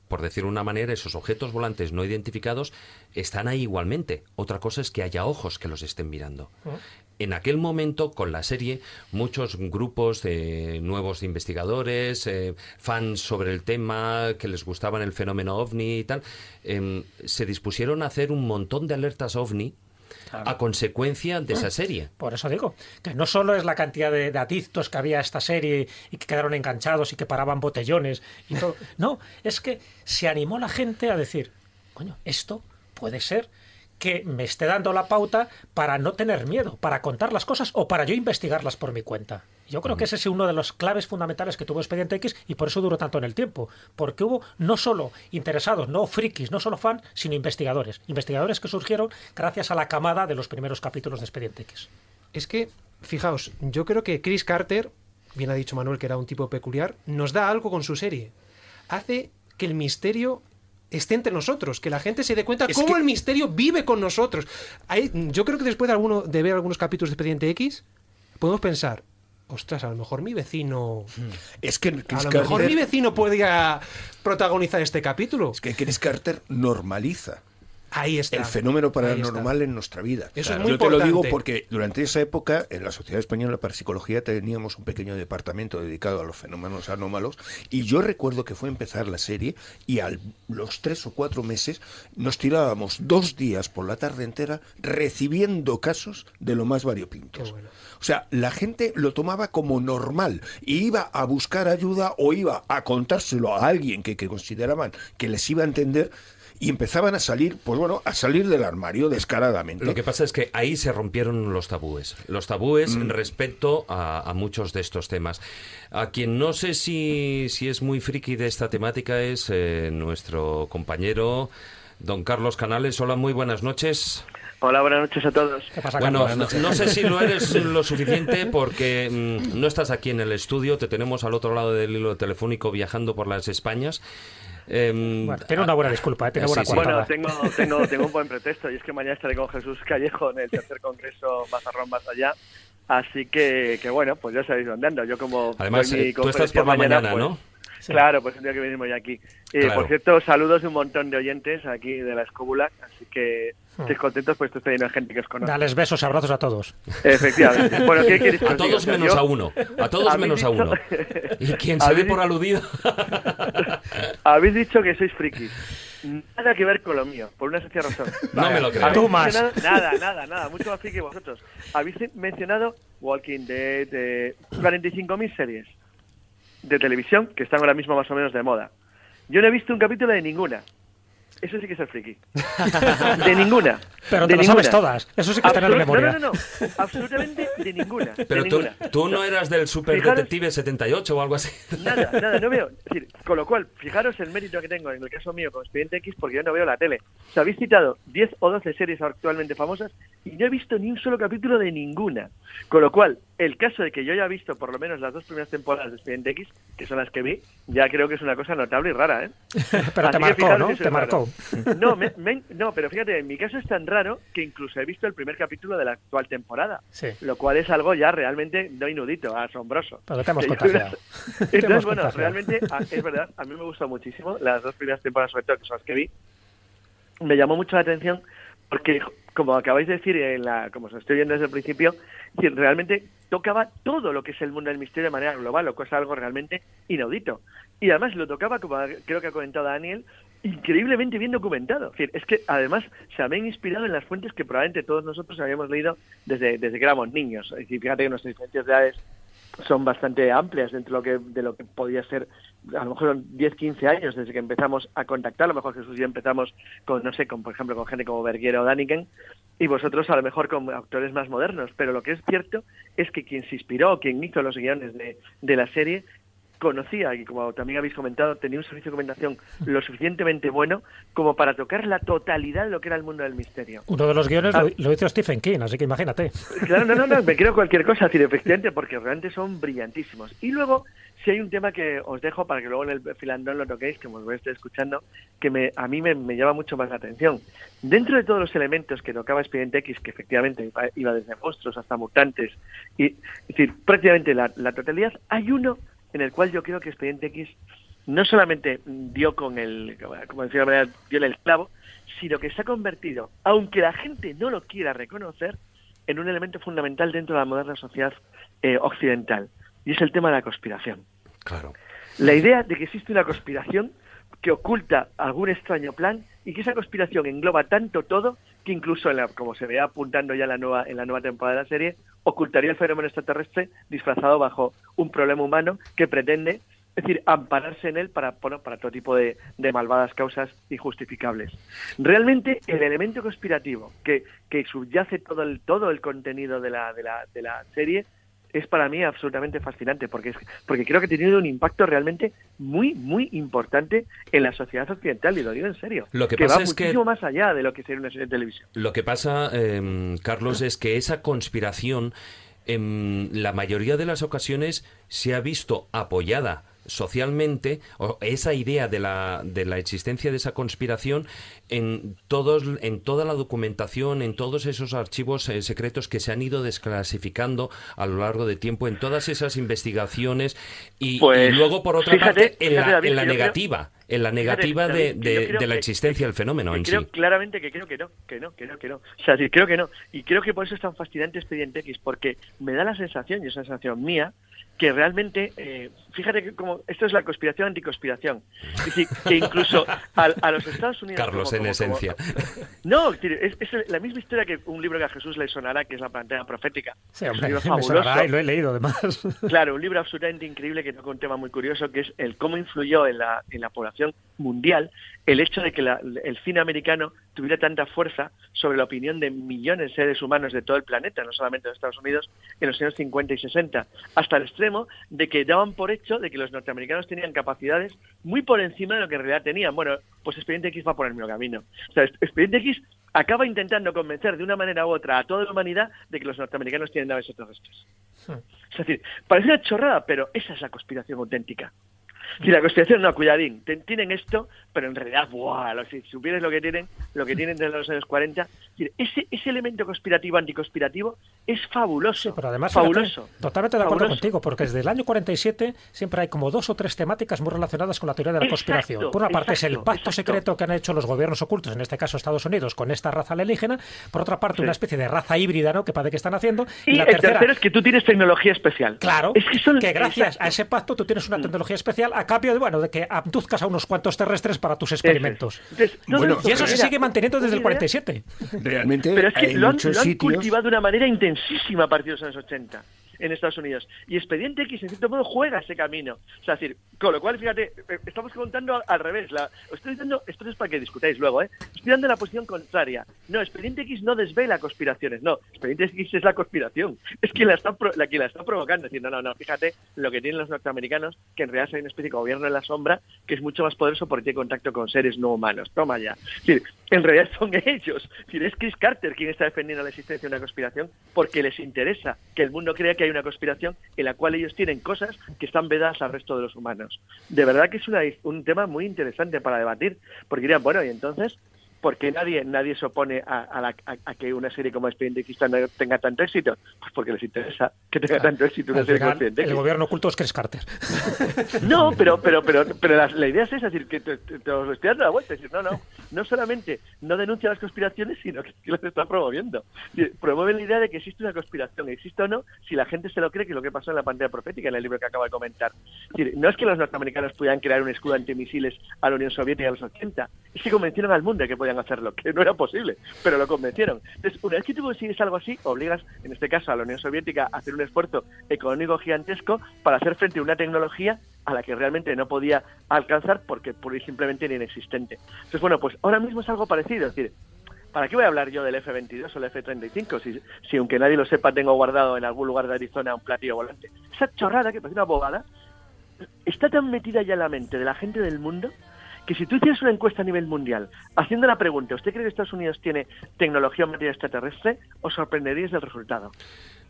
por decirlo de una manera, esos objetos volantes no identificados están ahí igualmente. Otra cosa es que haya ojos que los estén mirando. En aquel momento, con la serie, muchos grupos de nuevos investigadores, fans sobre el tema, que les gustaban el fenómeno OVNI y tal, se dispusieron a hacer un montón de alertas OVNI. Claro. A consecuencia de esa serie. Por eso digo, que no solo es la cantidad de adictos que había a esta serie y que quedaron enganchados y que paraban botellones y todo. No, es que se animó la gente a decir, coño, esto puede ser que me esté dando la pauta para no tener miedo, para contar las cosas o para yo investigarlas por mi cuenta. Yo creo que ese es uno de los claves fundamentales que tuvo Expediente X y por eso duró tanto en el tiempo. Porque hubo no solo interesados, no frikis, no solo fans, sino investigadores. Investigadores que surgieron gracias a la camada de los primeros capítulos de Expediente X. Es que, fijaos, yo creo que Chris Carter, bien ha dicho Manuel que era un tipo peculiar, nos da algo con su serie. Hace que el misterio esté entre nosotros, que la gente se dé cuenta cómo el misterio vive con nosotros. Yo creo que después de ver algunos capítulos de Expediente X, podemos pensar, ostras, a lo mejor mi vecino... Es que a lo mejor mi vecino podría protagonizar este capítulo. Es que Chris Carter normaliza Ahí está. el fenómeno paranormal en nuestra vida. Eso es muy Yo te importante. lo digo porque durante esa época en la Sociedad Española de Parapsicología teníamos un pequeño departamento dedicado a los fenómenos anómalos y yo recuerdo que fue empezar la serie y a los 3 o 4 meses nos tirábamos 2 días por la tarde entera recibiendo casos de lo más variopintos. Bueno. O sea, la gente lo tomaba como normal y iba a buscar ayuda o iba a contárselo a alguien que consideraban que les iba a entender. Y empezaban a salir, pues bueno, a salir del armario descaradamente. Lo que pasa es que ahí se rompieron los tabúes. Los tabúes respecto a muchos de estos temas. A quien no sé si es muy friki de esta temática es nuestro compañero don Carlos Canales. Hola, muy buenas noches. Hola, buenas noches a todos. ¿Qué pasa, Bueno, Carlos? no sé si lo eres lo suficiente porque no estás aquí en el estudio. Te tenemos al otro lado del hilo telefónico viajando por las Españas. Bueno, tiene una buena disculpa, tiene buena Bueno, coartada. tengo un buen pretexto y es que mañana estaré con Jesús Callejo en el tercer congreso Mazarrón Más Allá. Así que bueno, pues ya sabéis dónde ando. Yo como además, doy mi tú estás por la conferencia mañana, pues, ¿no? Sí. Claro, pues un día que venimos ya aquí. Claro. Por cierto, saludos de un montón de oyentes aquí de la Escóbula, así que estéis contentos, pues estoy lleno de gente que os conoce. Dales besos, abrazos a todos. Efectivamente. Bueno, ¿qué queréis que A os diga? todos O sea, menos yo- a uno. A todos ¿Habéis menos a dicho- uno. Y quien se dé ¿Habéis por dicho- aludido. Habéis dicho que sois frikis. Nada que ver con lo mío, por una sencilla razón. No me lo creo. Tú más. Nada, mucho más friki que vosotros. Habéis mencionado Walking Dead, 45.000 series de televisión que están ahora mismo más o menos de moda. Yo no he visto un capítulo de ninguna. Eso sí que es el friki. De ninguna. Pero de te lo ninguna. sabes todas. Eso sí que es tener memoria. No. Absolutamente de ninguna. Pero de tú, ninguna. tú no eras del Super Fijaros- Detective 78 o algo así. Nada, no veo. Es decir, con lo cual, fijaros el mérito que tengo en el caso mío con Expediente X porque yo no veo la tele. O sea, habéis citado 10 o 12 series actualmente famosas y no he visto ni un solo capítulo de ninguna. Con lo cual, el caso de que yo haya visto por lo menos las 2 primeras temporadas de Expediente X, que son las que vi, ya creo que es una cosa notable y rara, ¿eh? Pero Así te que marcó, fijaros ¿no? si eso Te es raro. marcó. No, pero fíjate, en mi caso es tan raro que incluso he visto el primer capítulo de la actual temporada. Sí. Lo cual es algo ya realmente no inaudito, asombroso. Pero te hemos Que yo- contagiado. Te Entonces, hemos bueno, contagiado. realmente es verdad, a mí me gustó muchísimo las 2 primeras temporadas, sobre todo, que son las que vi. Me llamó mucho la atención porque, como acabáis de decir, como os estoy viendo desde el principio, es decir, realmente tocaba todo lo que es el mundo del misterio de manera global, lo cual es algo realmente inaudito. Y además lo tocaba, como creo que ha comentado Daniel, increíblemente bien documentado. Es decir, es que además se habían inspirado en las fuentes que probablemente todos nosotros habíamos leído desde que éramos niños. Es decir, fíjate que nuestras diferencias de edades son bastante amplias dentro de lo que podía ser, a lo mejor 10, 15 años desde que empezamos a contactar. A lo mejor Jesús y yo empezamos con, no sé, por ejemplo, con gente como Berguero o Daniken, y vosotros a lo mejor con autores más modernos. Pero lo que es cierto es que quien se inspiró, quien hizo los guiones de la serie, conocía, y como también habéis comentado, tenía un servicio de documentación lo suficientemente bueno como para tocar la totalidad de lo que era el mundo del misterio. Uno de los guiones lo hizo Stephen King, así que imagínate. Claro, no, me creo cualquier cosa, es decir, efectivamente, porque realmente son brillantísimos. Y luego, si hay un tema que os dejo para que luego en el filandrón lo toquéis, que me lo estéis escuchando, que a mí me llama mucho más la atención. Dentro de todos los elementos que tocaba Expediente X, que efectivamente iba desde monstruos hasta mutantes, y es decir, prácticamente la totalidad, hay uno en el cual yo creo que Expediente X no solamente dio con como decía la manera, dio el clavo, sino que se ha convertido, aunque la gente no lo quiera reconocer, en un elemento fundamental dentro de la moderna sociedad occidental, y es el tema de la conspiración. Claro. La idea de que existe una conspiración que oculta algún extraño plan y que esa conspiración engloba tanto todo que incluso, como se ve apuntando ya en la nueva temporada de la serie, ocultaría el fenómeno extraterrestre disfrazado bajo un problema humano que pretende, es decir, ampararse en él para todo tipo de malvadas causas injustificables. Realmente el elemento conspirativo que subyace todo el contenido de la serie es para mí absolutamente fascinante, porque creo que ha tenido un impacto realmente muy, muy importante en la sociedad occidental, y lo digo en serio. Lo que pasa va es muchísimo más allá de lo que sería una serie de televisión. Lo que pasa, Carlos, es que esa conspiración, en la mayoría de las ocasiones, se ha visto apoyada socialmente, o esa idea de la existencia de esa conspiración en toda la documentación, en todos esos archivos secretos que se han ido desclasificando a lo largo de tiempo, en todas esas investigaciones, y luego, por otra parte, en la negativa de la existencia del fenómeno en sí. Creo claramente que creo que no. O sea, sí, creo que no. Y creo que por eso es tan fascinante Expediente X, porque me da la sensación, y es una sensación mía, que realmente, fíjate que como esto es la conspiración anticonspiración. Es decir, que incluso a los Estados Unidos... Carlos, en esencia. No, es la misma historia que un libro que a Jesús le sonará, que es La Pantera Profética. Sí, hombre, me sonará y lo he leído además. Claro, un libro absolutamente increíble que toca un tema muy curioso, que es el cómo influyó en la población mundial el hecho de que el cine americano tuviera tanta fuerza sobre la opinión de millones de seres humanos de todo el planeta, no solamente de Estados Unidos, en los años 50 y 60, hasta el extremo de que daban por hecho de que los norteamericanos tenían capacidades muy por encima de lo que en realidad tenían. Bueno, pues Expediente X va por el mismo camino. O sea, Expediente X acaba intentando convencer de una manera u otra a toda la humanidad de que los norteamericanos tienen naves extraterrestres. Es decir, parece una chorrada, pero esa es la conspiración auténtica. Si la conspiración, no, cuidadín, tienen esto, pero en realidad, si supieras lo que tienen desde los años 40, ese elemento conspirativo, anticonspirativo, es fabuloso. Sí, pero además, fabuloso. Fíjate, totalmente de acuerdo contigo, porque desde el año 47 siempre hay como 2 o 3 temáticas muy relacionadas con la teoría de la conspiración. Por una parte es el pacto secreto que han hecho los gobiernos ocultos, en este caso Estados Unidos, con esta raza alienígena. Por otra parte, una especie de raza híbrida, ¿no?, que parece que están haciendo. Y la tercera es que tú tienes tecnología especial. Claro, que gracias a ese pacto tú tienes una tecnología especial a cambio de que abduzcas a unos cuantos terrestres para tus experimentos. Y eso se sigue manteniendo desde el 47. Realmente, pero es que lo han sitios... cultivado de una manera intensísima a partir de los años 80 en Estados Unidos. Y Expediente X, en cierto modo, juega ese camino. O sea, es decir, con lo cual, fíjate, estamos contando al revés. Estoy dando, esto es para que discutáis luego, estoy dando la posición contraria. No, Expediente X no desvela conspiraciones, no. Expediente X es la conspiración. Es quien la está provocando. Es decir, no, fíjate lo que tienen los norteamericanos, que en realidad hay una especie de gobierno en la sombra que es mucho más poderoso porque tiene contacto con seres no humanos. Toma ya. Es decir, en realidad son ellos. Es decir, es Chris Carter quien está defendiendo la existencia de una conspiración porque les interesa que el mundo crea que hay una conspiración en la cual ellos tienen cosas que están vedadas al resto de los humanos. De verdad que es un tema muy interesante para debatir, porque dirían, bueno, y entonces, ¿por qué nadie se opone a que una serie como Expediente X tenga tanto éxito? Pues porque les interesa que tenga tanto éxito una serie como Expediente X. El gobierno oculto es Chris Carter. No, pero la idea es esa, es decir, que te lo estoy dando la vuelta, es decir, no solamente no denuncia las conspiraciones, sino que las está promoviendo. Promueve la idea de que existe una conspiración, existe o no, si la gente se lo cree, que es lo que pasó en La Pantera Profética, en el libro que acabo de comentar. Es decir, no es que los norteamericanos pudieran crear un escudo antimisiles a la Unión Soviética en los 80, es que convencieron al mundo de que podían hacerlo, que no era posible, pero lo convencieron. Entonces, una vez que tú consigues algo así, obligas, en este caso a la Unión Soviética, a hacer un esfuerzo económico gigantesco para hacer frente a una tecnología a la que realmente no podía alcanzar porque pura y simplemente era inexistente. Entonces, bueno, pues ahora mismo es algo parecido, es decir, ¿para qué voy a hablar yo del F-22 o el F-35 si aunque nadie lo sepa tengo guardado en algún lugar de Arizona un platillo volante? Esa chorrada que parece una bobada está tan metida ya en la mente de la gente del mundo que si tú hicieras una encuesta a nivel mundial haciendo la pregunta, ¿usted cree que Estados Unidos tiene tecnología en materia extraterrestre? Os sorprenderíais del resultado.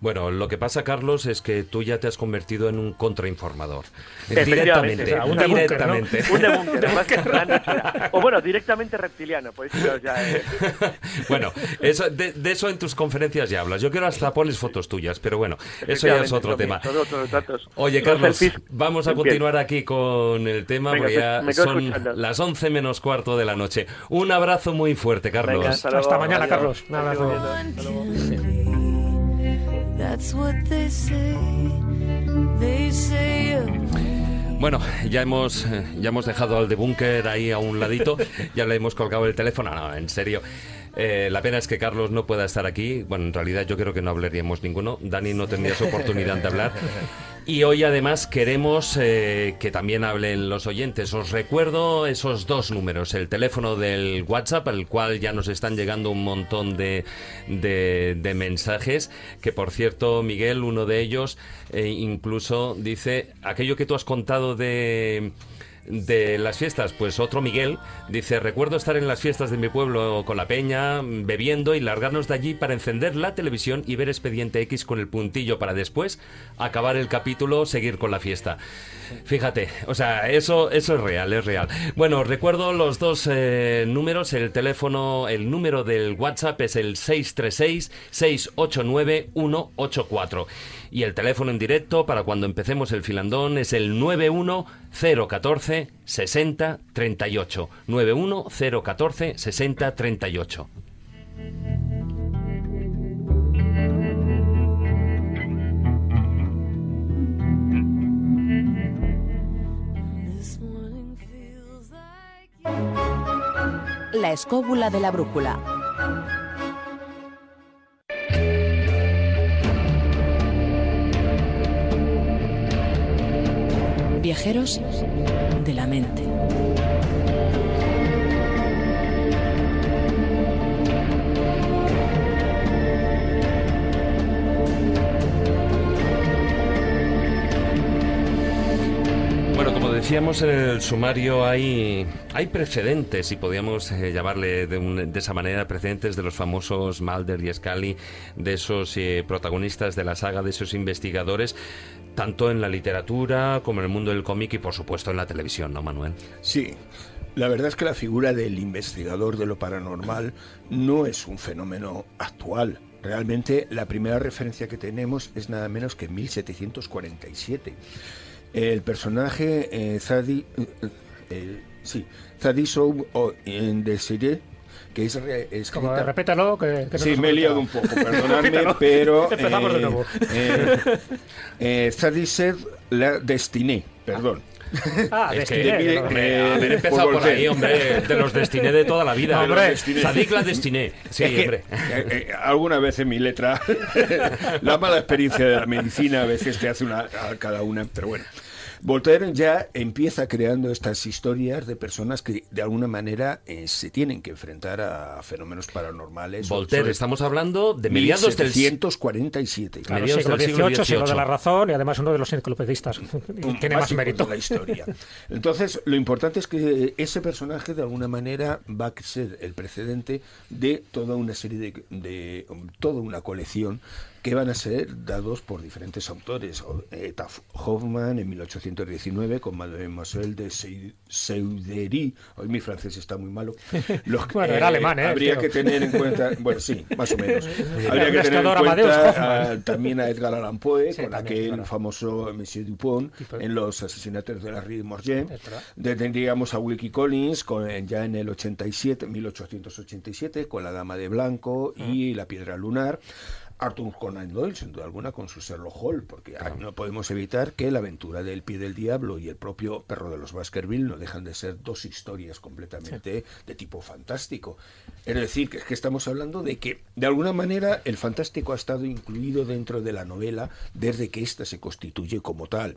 Bueno, lo que pasa, Carlos, es que tú ya te has convertido en un contrainformador. Directamente. O sea, un directamente. ¿No? Un debunker, además, o bueno, directamente reptiliano, pues ya. Bueno, de eso en tus conferencias ya hablas. Yo quiero hasta pones fotos tuyas, pero bueno, eso ya es otro tema. Oye, Carlos, vamos a continuar aquí con el tema. Venga, porque ya son las 11 menos cuarto de la noche. Un abrazo muy fuerte, Carlos. Venga, hasta mañana, Carlos. Un abrazo. Bueno, ya hemos dejado al debunker ahí a un ladito, ya le hemos colgado el teléfono, no, en serio. La pena es que Carlos no pueda estar aquí. Bueno, en realidad yo creo que no hablaríamos ninguno. Dani no tendría su oportunidad de hablar. Y hoy además queremos que también hablen los oyentes. Os recuerdo esos dos números. El teléfono del WhatsApp, al cual ya nos están llegando un montón de mensajes. Que por cierto, Miguel, uno de ellos, incluso dice, aquello que tú has contado de las fiestas, pues otro Miguel dice: recuerdo estar en las fiestas de mi pueblo con la peña, bebiendo y largarnos de allí para encender la televisión y ver Expediente X con el puntillo para después acabar el capítulo, seguir con la fiesta. Fíjate, o sea, eso es real, es real. Bueno, recuerdo los dos números. El número del WhatsApp es el 636-689-184. Y el teléfono en directo para cuando empecemos el filandón es el 91014-6038. 91014-6038. La escóbula de la brújula. Viajeros de la mente. Bueno, como decíamos en el sumario, hay precedentes, y podríamos llamarle de esa manera, precedentes de los famosos Mulder y Scully, de esos protagonistas de la saga, de esos investigadores, tanto en la literatura como en el mundo del cómic y por supuesto en la televisión, ¿no, Manuel? Sí. La verdad es que la figura del investigador de lo paranormal no es un fenómeno actual. Realmente la primera referencia que tenemos es nada menos que en 1747. El personaje Zadie Soub en Desiree, que es escrita... Repétalo, que sí, me he liado un poco, perdonadme, pero... Empezamos de nuevo. Zadie Soub la Destinée, perdón. Destiné. Haber empezado por ahí, hombre, de los Destiné de toda la vida. Hombre, Zadig la Destiné. Sí, es que, hombre. Alguna vez en mi letra, la mala experiencia de la medicina a veces te hace a cada una, pero bueno. Voltaire ya empieza creando estas historias de personas que de alguna manera se tienen que enfrentar a fenómenos paranormales. Voltaire, estamos hablando de mediados del 1747. Claro, siglo XVIII, siglo de la razón, y además uno de los enciclopedistas. Tiene más mérito. De la historia. Entonces, lo importante es que ese personaje de alguna manera va a ser el precedente de toda una serie de toda una colección que van a ser dados por diferentes autores. Taft Hoffman en 1819 con Mademoiselle de Seudery. Hoy mi francés está muy malo. Bueno, era alemán, habría que tener en cuenta, bueno, sí, más o menos. Habría que tener en cuenta también a Edgar Allan Poe, sí, con aquel famoso Monsieur Dupont en los asesinatos de la Rue de Morges. Tendríamos a Wilkie Collins ya en el 1887 con La Dama de Blanco y La Piedra Lunar. Arthur Conan Doyle, sin duda alguna, con su Sherlock Holmes, porque no podemos evitar que La aventura del pie del diablo y El propio perro de los Baskerville no dejan de ser dos historias completamente de tipo fantástico. Es decir, que estamos hablando de que, de alguna manera, el fantástico ha estado incluido dentro de la novela desde que ésta se constituye como tal.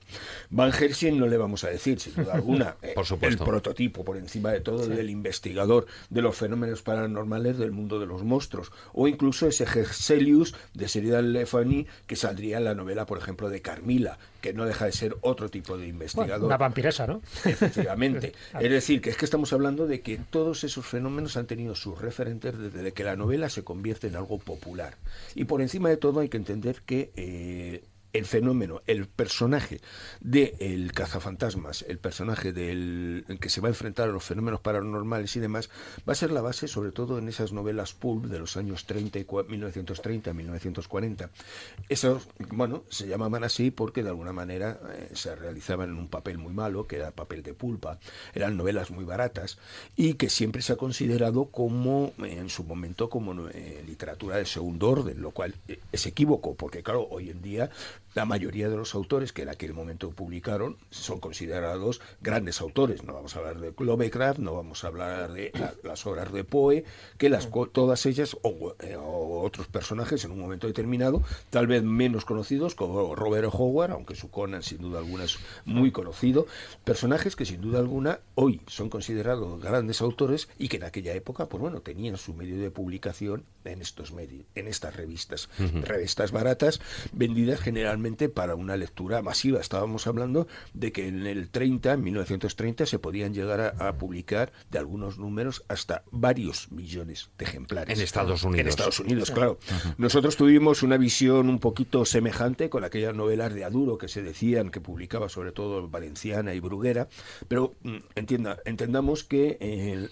Van Helsing no le vamos a decir, sin duda alguna, por supuesto, el prototipo, por encima de todo, del investigador de los fenómenos paranormales del mundo de los monstruos, o incluso ese Gerselius de Sheridan Le Fanu, que saldría en la novela, por ejemplo, de Carmila, que no deja de ser otro tipo de investigador. Bueno, una vampiresa, ¿no? Efectivamente. Es decir, que estamos hablando de que todos esos fenómenos han tenido sus referentes desde que la novela se convierte en algo popular. Y por encima de todo hay que entender que el fenómeno, el personaje del cazafantasmas, el personaje del que se va a enfrentar a los fenómenos paranormales y demás, va a ser la base sobre todo en esas novelas pulp de los años 1930, 1940. Esos, bueno, se llamaban así porque de alguna manera se realizaban en un papel muy malo, que era papel de pulpa, eran novelas muy baratas y que siempre se ha considerado como, en su momento, como literatura de segundo orden, lo cual es equívoco, porque claro, hoy en día la mayoría de los autores que en aquel momento publicaron son considerados grandes autores. No vamos a hablar de Lovecraft, no vamos a hablar de las obras de Poe, que todas ellas, o otros personajes en un momento determinado, tal vez menos conocidos, como Robert Howard, aunque su Conan sin duda alguna es muy conocido, personajes que sin duda alguna hoy son considerados grandes autores y que en aquella época, pues bueno, tenían su medio de publicación en estos medios, en estas revistas, revistas baratas, vendidas generalmente para una lectura masiva. Estábamos hablando de que en el 30, en 1930, se podían llegar a publicar de algunos números hasta varios millones de ejemplares. En Estados Unidos. En Estados Unidos, claro. Nosotros tuvimos una visión un poquito semejante con aquellas novelas de Aduro que se decían que publicaba sobre todo Valenciana y Bruguera, pero entendamos que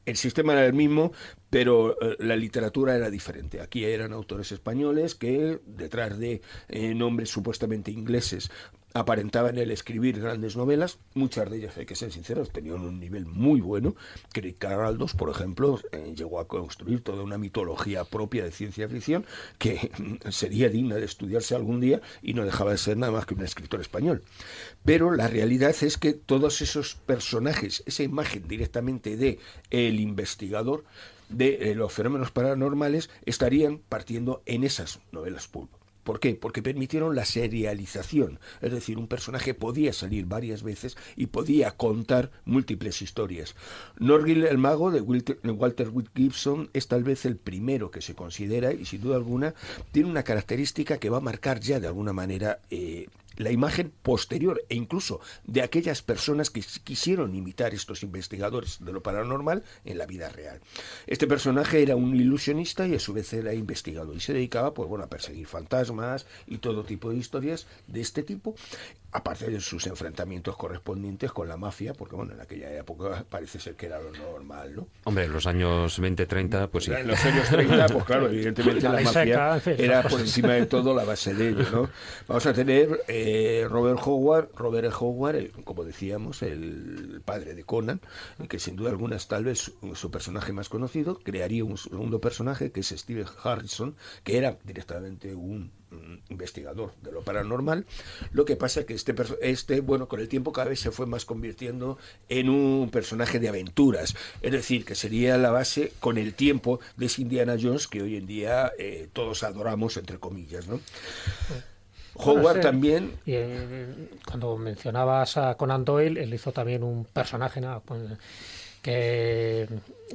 el sistema era el mismo, pero la literatura era diferente. Aquí eran autores españoles que, detrás de nombres supuestamente ingleses, aparentaban el escribir grandes novelas. Muchas de ellas, hay que ser sinceros, tenían un nivel muy bueno. Craig Carraldos, por ejemplo, llegó a construir toda una mitología propia de ciencia ficción que sería digna de estudiarse algún día y no dejaba de ser nada más que un escritor español. Pero la realidad es que todos esos personajes, esa imagen directamente de el investigador de los fenómenos paranormales, estarían partiendo en esas novelas pulp. ¿Por qué? Porque permitieron la serialización, es decir, un personaje podía salir varias veces y podía contar múltiples historias. Norgil el mago de Walter Wood Gibson es tal vez el primero que se considera y sin duda alguna tiene una característica que va a marcar ya de alguna manera la imagen posterior e incluso de aquellas personas que quisieron imitar estos investigadores de lo paranormal en la vida real. Este personaje era un ilusionista y a su vez era investigador y se dedicaba, pues bueno, a perseguir fantasmas y todo tipo de historias de este tipo, aparte de sus enfrentamientos correspondientes con la mafia, porque bueno, en aquella época parece ser que era lo normal, ¿no? Hombre, en los años 20-30, pues sí. En los años 30, pues claro, evidentemente la mafia era por encima de todo la base de ello, ¿no? Vamos a tener Robert Howard, como decíamos, el padre de Conan, que sin duda alguna es tal vez su personaje más conocido. Crearía un segundo personaje que es Stephen Harrison, que era directamente un investigador de lo paranormal. Lo que pasa es que bueno, con el tiempo cada vez se fue más convirtiendo en un personaje de aventuras, es decir, que sería la base con el tiempo de ese Indiana Jones que hoy en día todos adoramos, entre comillas, ¿no? Howard también. Y cuando mencionabas a Conan Doyle, él hizo también un personaje, ¿no? que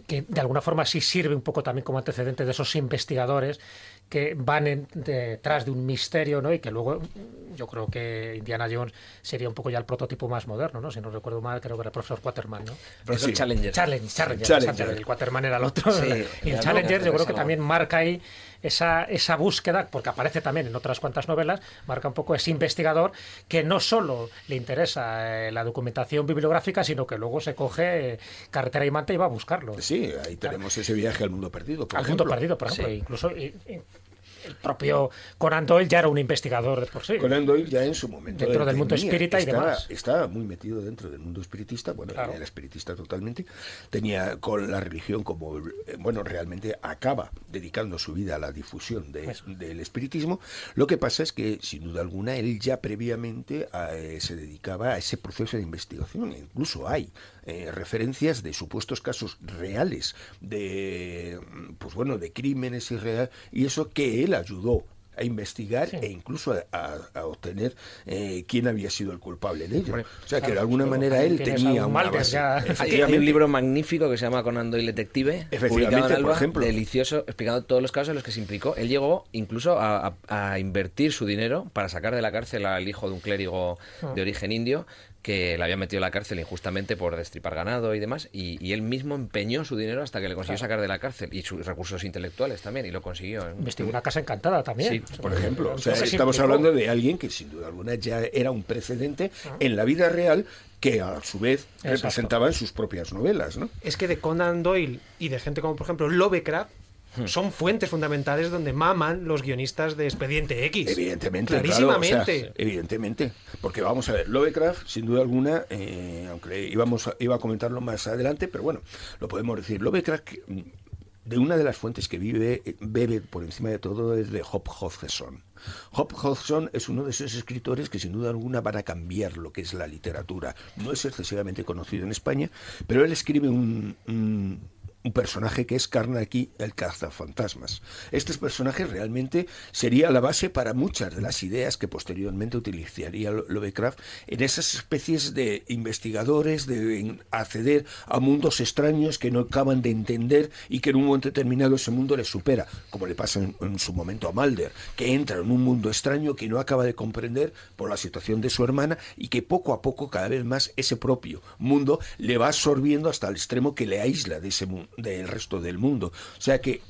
de alguna forma sí sirve un poco también como antecedente de esos investigadores que van detrás de un misterio, ¿no? Y que luego yo creo que Indiana Jones sería un poco ya el prototipo más moderno, ¿no? Si no recuerdo mal, creo que era el profesor Quaterman, ¿no? Profesor Challenger. Challenger. El Quaterman era el otro. Sí, y el Challenger yo creo que también marca ahí esa búsqueda, porque aparece también en otras cuantas novelas, marca un poco ese investigador que no solo le interesa la documentación bibliográfica, sino que luego se coge carretera y manta y va a buscarlo. Sí, ahí tenemos ese viaje al mundo perdido, por ejemplo. Mundo perdido, por ejemplo. Sí. Incluso el propio Conan Doyle ya era un investigador de por sí. Conan Doyle ya en su momento dentro del mundo espírita y demás. Estaba muy metido dentro del mundo espiritista, bueno, claro. Era espiritista totalmente. Tenía con la religión como, bueno, realmente acaba dedicando su vida a la difusión del espiritismo. Lo que pasa es que, sin duda alguna, él ya previamente se dedicaba a ese proceso de investigación. Incluso hay referencias de supuestos casos reales de, pues bueno, de crímenes y eso que él ayudó a investigar Sí. e incluso a obtener quién había sido el culpable de ello. Bueno, O sea, que de claro, alguna luego manera también él tienes tenía a un una Mulder base. ya. Hay un Efectivamente. libro magnífico que se llama Conan Doyle Detective, Efectivamente, publicado en por Alba, ejemplo. delicioso, explicando todos los casos en los que se implicó. Él llegó incluso a invertir su dinero para sacar de la cárcel al hijo de un clérigo de origen indio que le había metido a la cárcel injustamente por destripar ganado y demás, y él mismo empeñó su dinero hasta que le consiguió sacar de la cárcel, y sus recursos intelectuales también, y lo consiguió. Investigó una casa encantada también. Sí, Por ejemplo, o sea, Entonces, estamos implicó- hablando de alguien que sin duda alguna ya era un precedente en la vida real que a su vez Exacto. representaba en sus propias novelas, ¿no? Es que de Conan Doyle y de gente como, por ejemplo, Lovecraft, son fuentes fundamentales donde maman los guionistas de Expediente X. Evidentemente, Clarísimamente. claro, o sea, evidentemente, porque vamos a ver, Lovecraft, sin duda alguna, aunque iba a comentarlo más adelante, pero bueno, lo podemos decir. Lovecraft, de una de las fuentes que bebe por encima de todo es de Hop Hodgson. Hop Hodgson es uno de esos escritores que sin duda alguna van a cambiar lo que es la literatura. No es excesivamente conocido en España, pero él escribe un personaje que es Carnacki, el cazafantasmas. Este personaje realmente sería la base para muchas de las ideas que posteriormente utilizaría Lovecraft en esas especies de investigadores, de acceder a mundos extraños que no acaban de entender y que en un momento determinado ese mundo les supera, como le pasa en su momento a Mulder, que entra en un mundo extraño que no acaba de comprender por la situación de su hermana y que poco a poco, cada vez más, ese propio mundo le va absorbiendo hasta el extremo que le aísla de ese mundo, del resto del mundo. O sea que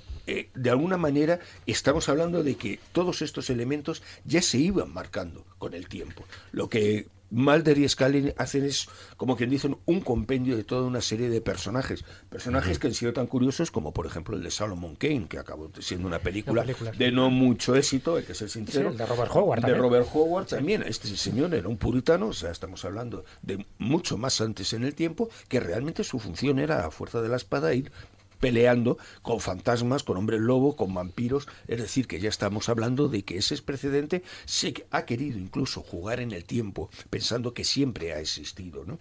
de alguna manera estamos hablando de que todos estos elementos ya se iban marcando con el tiempo. Lo que Mulder y Scully hacen es, como quien dicen, un compendio de toda una serie de personajes que han sido tan curiosos como por ejemplo el de Solomon Kane, que acabó siendo una película de no mucho éxito, hay que ser sincero. Sí, el de Robert Howard De también. Robert Howard también. Este señor era un puritano, o sea, estamos hablando de mucho más antes en el tiempo, que realmente su función era, a fuerza de la espada, ir peleando con fantasmas, con hombres lobo, con vampiros. Es decir, que ya estamos hablando de que ese precedente se ha querido incluso jugar en el tiempo, pensando que siempre ha existido, ¿no?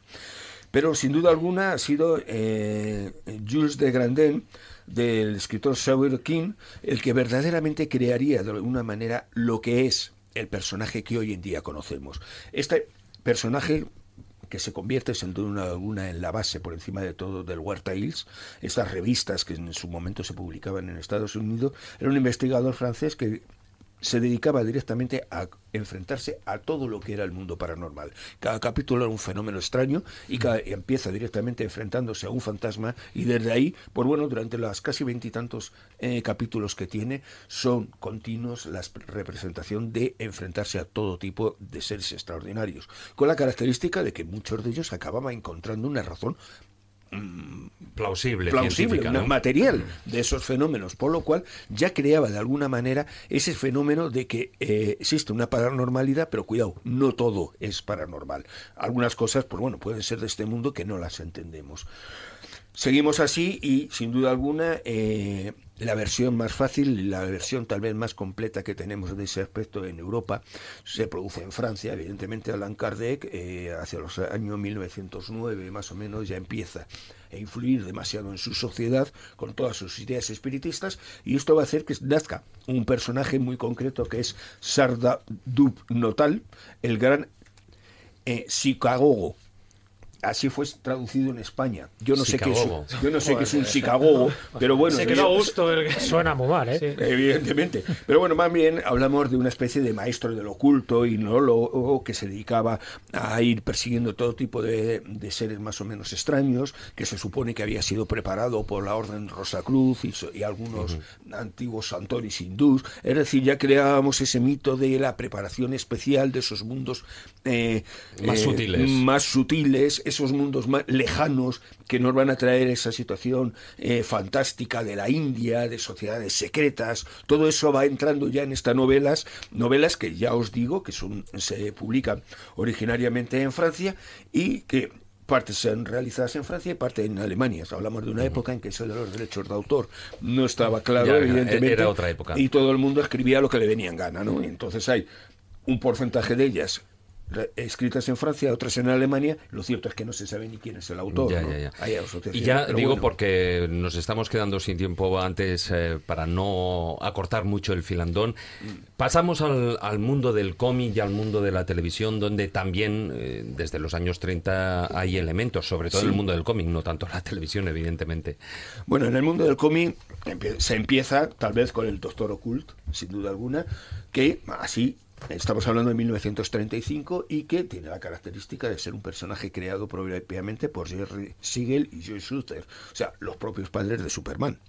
Pero sin duda alguna ha sido Jules de Grandin, del escritor Sawyer King, el que verdaderamente crearía de alguna manera lo que es el personaje que hoy en día conocemos. Este personaje que se convierte sin duda alguna en la base por encima de todo del Weird Tales, estas revistas que en su momento se publicaban en Estados Unidos, era un investigador francés que se dedicaba directamente a enfrentarse a todo lo que era el mundo paranormal. Cada capítulo era un fenómeno extraño y empieza directamente enfrentándose a un fantasma, y desde ahí, pues bueno, durante las casi 20 y tantos capítulos que tiene, son continuos la representación de enfrentarse a todo tipo de seres extraordinarios, con la característica de que muchos de ellos acababan encontrando una razón plausible, una material de esos fenómenos, por lo cual ya creaba de alguna manera ese fenómeno de que existe una paranormalidad, pero cuidado, no todo es paranormal. Algunas cosas, pues bueno, pueden ser de este mundo que no las entendemos. Seguimos así y sin duda alguna la versión más fácil, la versión tal vez más completa que tenemos de ese aspecto en Europa se produce en Francia. Evidentemente Allan Kardec hacia los años 1909 más o menos ya empieza a influir demasiado en su sociedad con todas sus ideas espiritistas, y esto va a hacer que nazca un personaje muy concreto que es Sarda Dub Notal, el gran psicagogo. Así fue traducido en España. Yo no sé qué es un psicagogo, pero bueno. Se quedó a gusto. Suena muy mal, ¿eh? Sí. Evidentemente. Pero bueno, más bien hablamos de una especie de maestro del oculto y no que se dedicaba a ir persiguiendo todo tipo de seres más o menos extraños, que se supone que había sido preparado por la Orden Rosacruz y algunos antiguos santoris hindús. Es decir, ya creábamos ese mito de la preparación especial de esos mundos más sutiles, esos mundos más lejanos que nos van a traer esa situación fantástica de la India, de sociedades secretas. Todo eso va entrando ya en estas novelas que ya os digo que se publican originariamente en Francia y que partes sean realizadas en Francia y parte en Alemania. Hablamos de una época en que eso de los derechos de autor no estaba claro, evidentemente. Era otra época. Y todo el mundo escribía lo que le venía en gana, ¿no? Y entonces hay un porcentaje de ellas escritas en Francia, otras en Alemania. Lo cierto es que no se sabe ni quién es el autor. Ya, ¿no? ya, ya. Hay asociaciones, Y ya pero digo bueno. porque nos estamos quedando sin tiempo antes para no acortar mucho el filandón. Pasamos al mundo del cómic y al mundo de la televisión, donde también desde los años 30 hay elementos, sobre todo en el mundo del cómic, no tanto la televisión, evidentemente. Bueno, en el mundo del cómic se empieza tal vez con el Doctor Occult, sin duda alguna, que así estamos hablando de 1935 y que tiene la característica de ser un personaje creado propiamente por Jerry Siegel y Joe Shuster, o sea, los propios padres de Superman.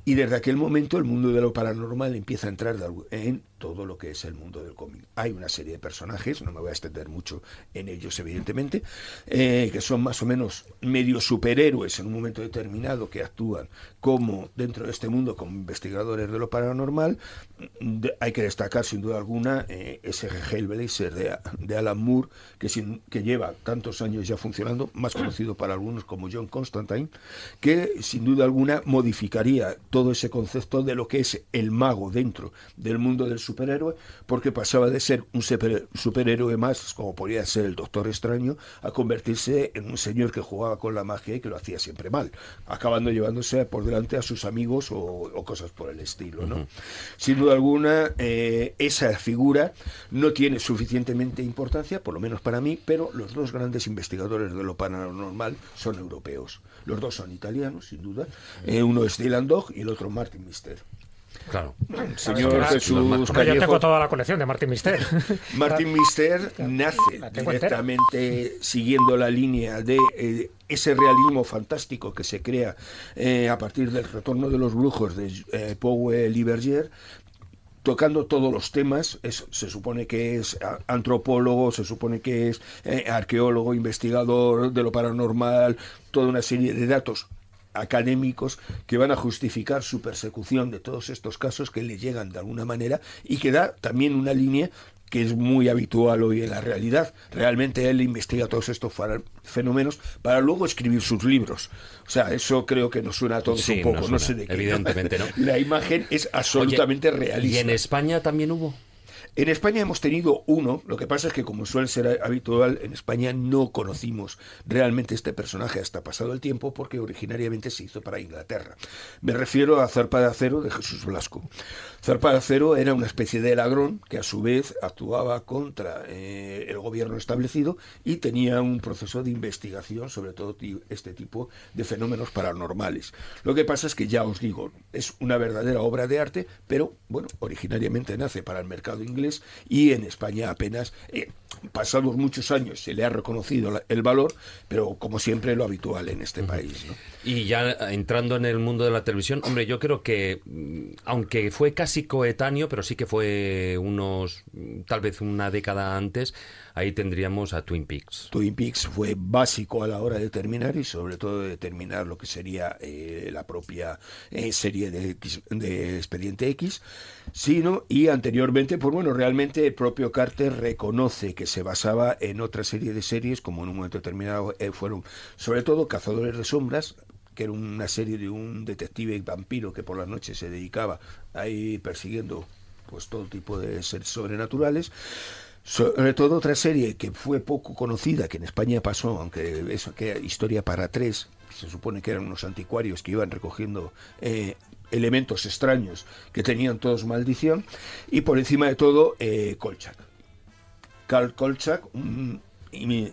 Y desde aquel momento el mundo de lo paranormal empieza a entrar en todo lo que es el mundo del cómic. Hay una serie de personajes, no me voy a extender mucho en ellos evidentemente, que son más o menos medio superhéroes en un momento determinado, que actúan como dentro de este mundo como investigadores de lo paranormal. Hay que destacar sin duda alguna ese Hellblazer de Alan Moore, que lleva tantos años ya funcionando, más conocido para algunos como John Constantine, que sin duda alguna modificaría todo ese concepto de lo que es el mago dentro del mundo del superhéroe, porque pasaba de ser un superhéroe más, como podría ser el Doctor Extraño, a convertirse en un señor que jugaba con la magia y que lo hacía siempre mal, acabando llevándose por delante a sus amigos o cosas por el estilo, ¿no? Sin duda alguna, esa figura no tiene suficientemente importancia, por lo menos para mí, pero los dos grandes investigadores de lo paranormal son europeos. Los dos son italianos, sin duda. Uno es Dylan Dog y el otro Martin Mister. Claro. Señor Jesús Yo Callejo. tengo toda la colección de Martin Mister. Martin Mister nace directamente siguiendo la línea de ese realismo fantástico que se crea a partir del Retorno de los Brujos de Powell y Berger, tocando todos los temas. Se supone que es antropólogo, se supone que es arqueólogo, investigador de lo paranormal, toda una serie de datos académicos que van a justificar su persecución de todos estos casos que le llegan de alguna manera, y que da también una línea que es muy habitual hoy en la realidad. Realmente él investiga todos estos fenómenos para luego escribir sus libros. O sea, eso creo que nos suena a todos un poco, no sé de qué. Evidentemente, ¿no? La imagen es absolutamente realista. ¿Y en España también hubo? En España hemos tenido uno, lo que pasa es que, como suele ser habitual, en España no conocimos realmente este personaje hasta pasado el tiempo, porque originariamente se hizo para Inglaterra. Me refiero a Zarpa de Acero de Jesús Blasco. Zarpa de Acero era una especie de ladrón que a su vez actuaba contra el gobierno establecido y tenía un proceso de investigación sobre todo este tipo de fenómenos paranormales. Lo que pasa es que, ya os digo, es una verdadera obra de arte, pero bueno, originariamente nace para el mercado inglés, y en España apenas, pasados muchos años, se le ha reconocido el valor, pero como siempre lo habitual en este país, ¿no? Y ya entrando en el mundo de la televisión, hombre, yo creo que, aunque fue casi coetáneo, pero sí que fue tal vez una década antes, ahí tendríamos a Twin Peaks. Twin Peaks fue básico a la hora de terminar, y sobre todo de determinar lo que sería la propia serie de Expediente X, sino, y anteriormente, pues bueno, realmente el propio Carter reconoce que se basaba en otra serie de series, como en un momento determinado fueron sobre todo Cazadores de Sombras, que era una serie de un detective vampiro que por las noches se dedicaba a ir persiguiendo pues todo tipo de seres sobrenaturales. Sobre todo otra serie que fue poco conocida, que en España pasó, aunque eso, que Historia para tres, se supone que eran unos anticuarios que iban recogiendo elementos extraños que tenían todos maldición, y por encima de todo Kolchak. Karl Kolchak, una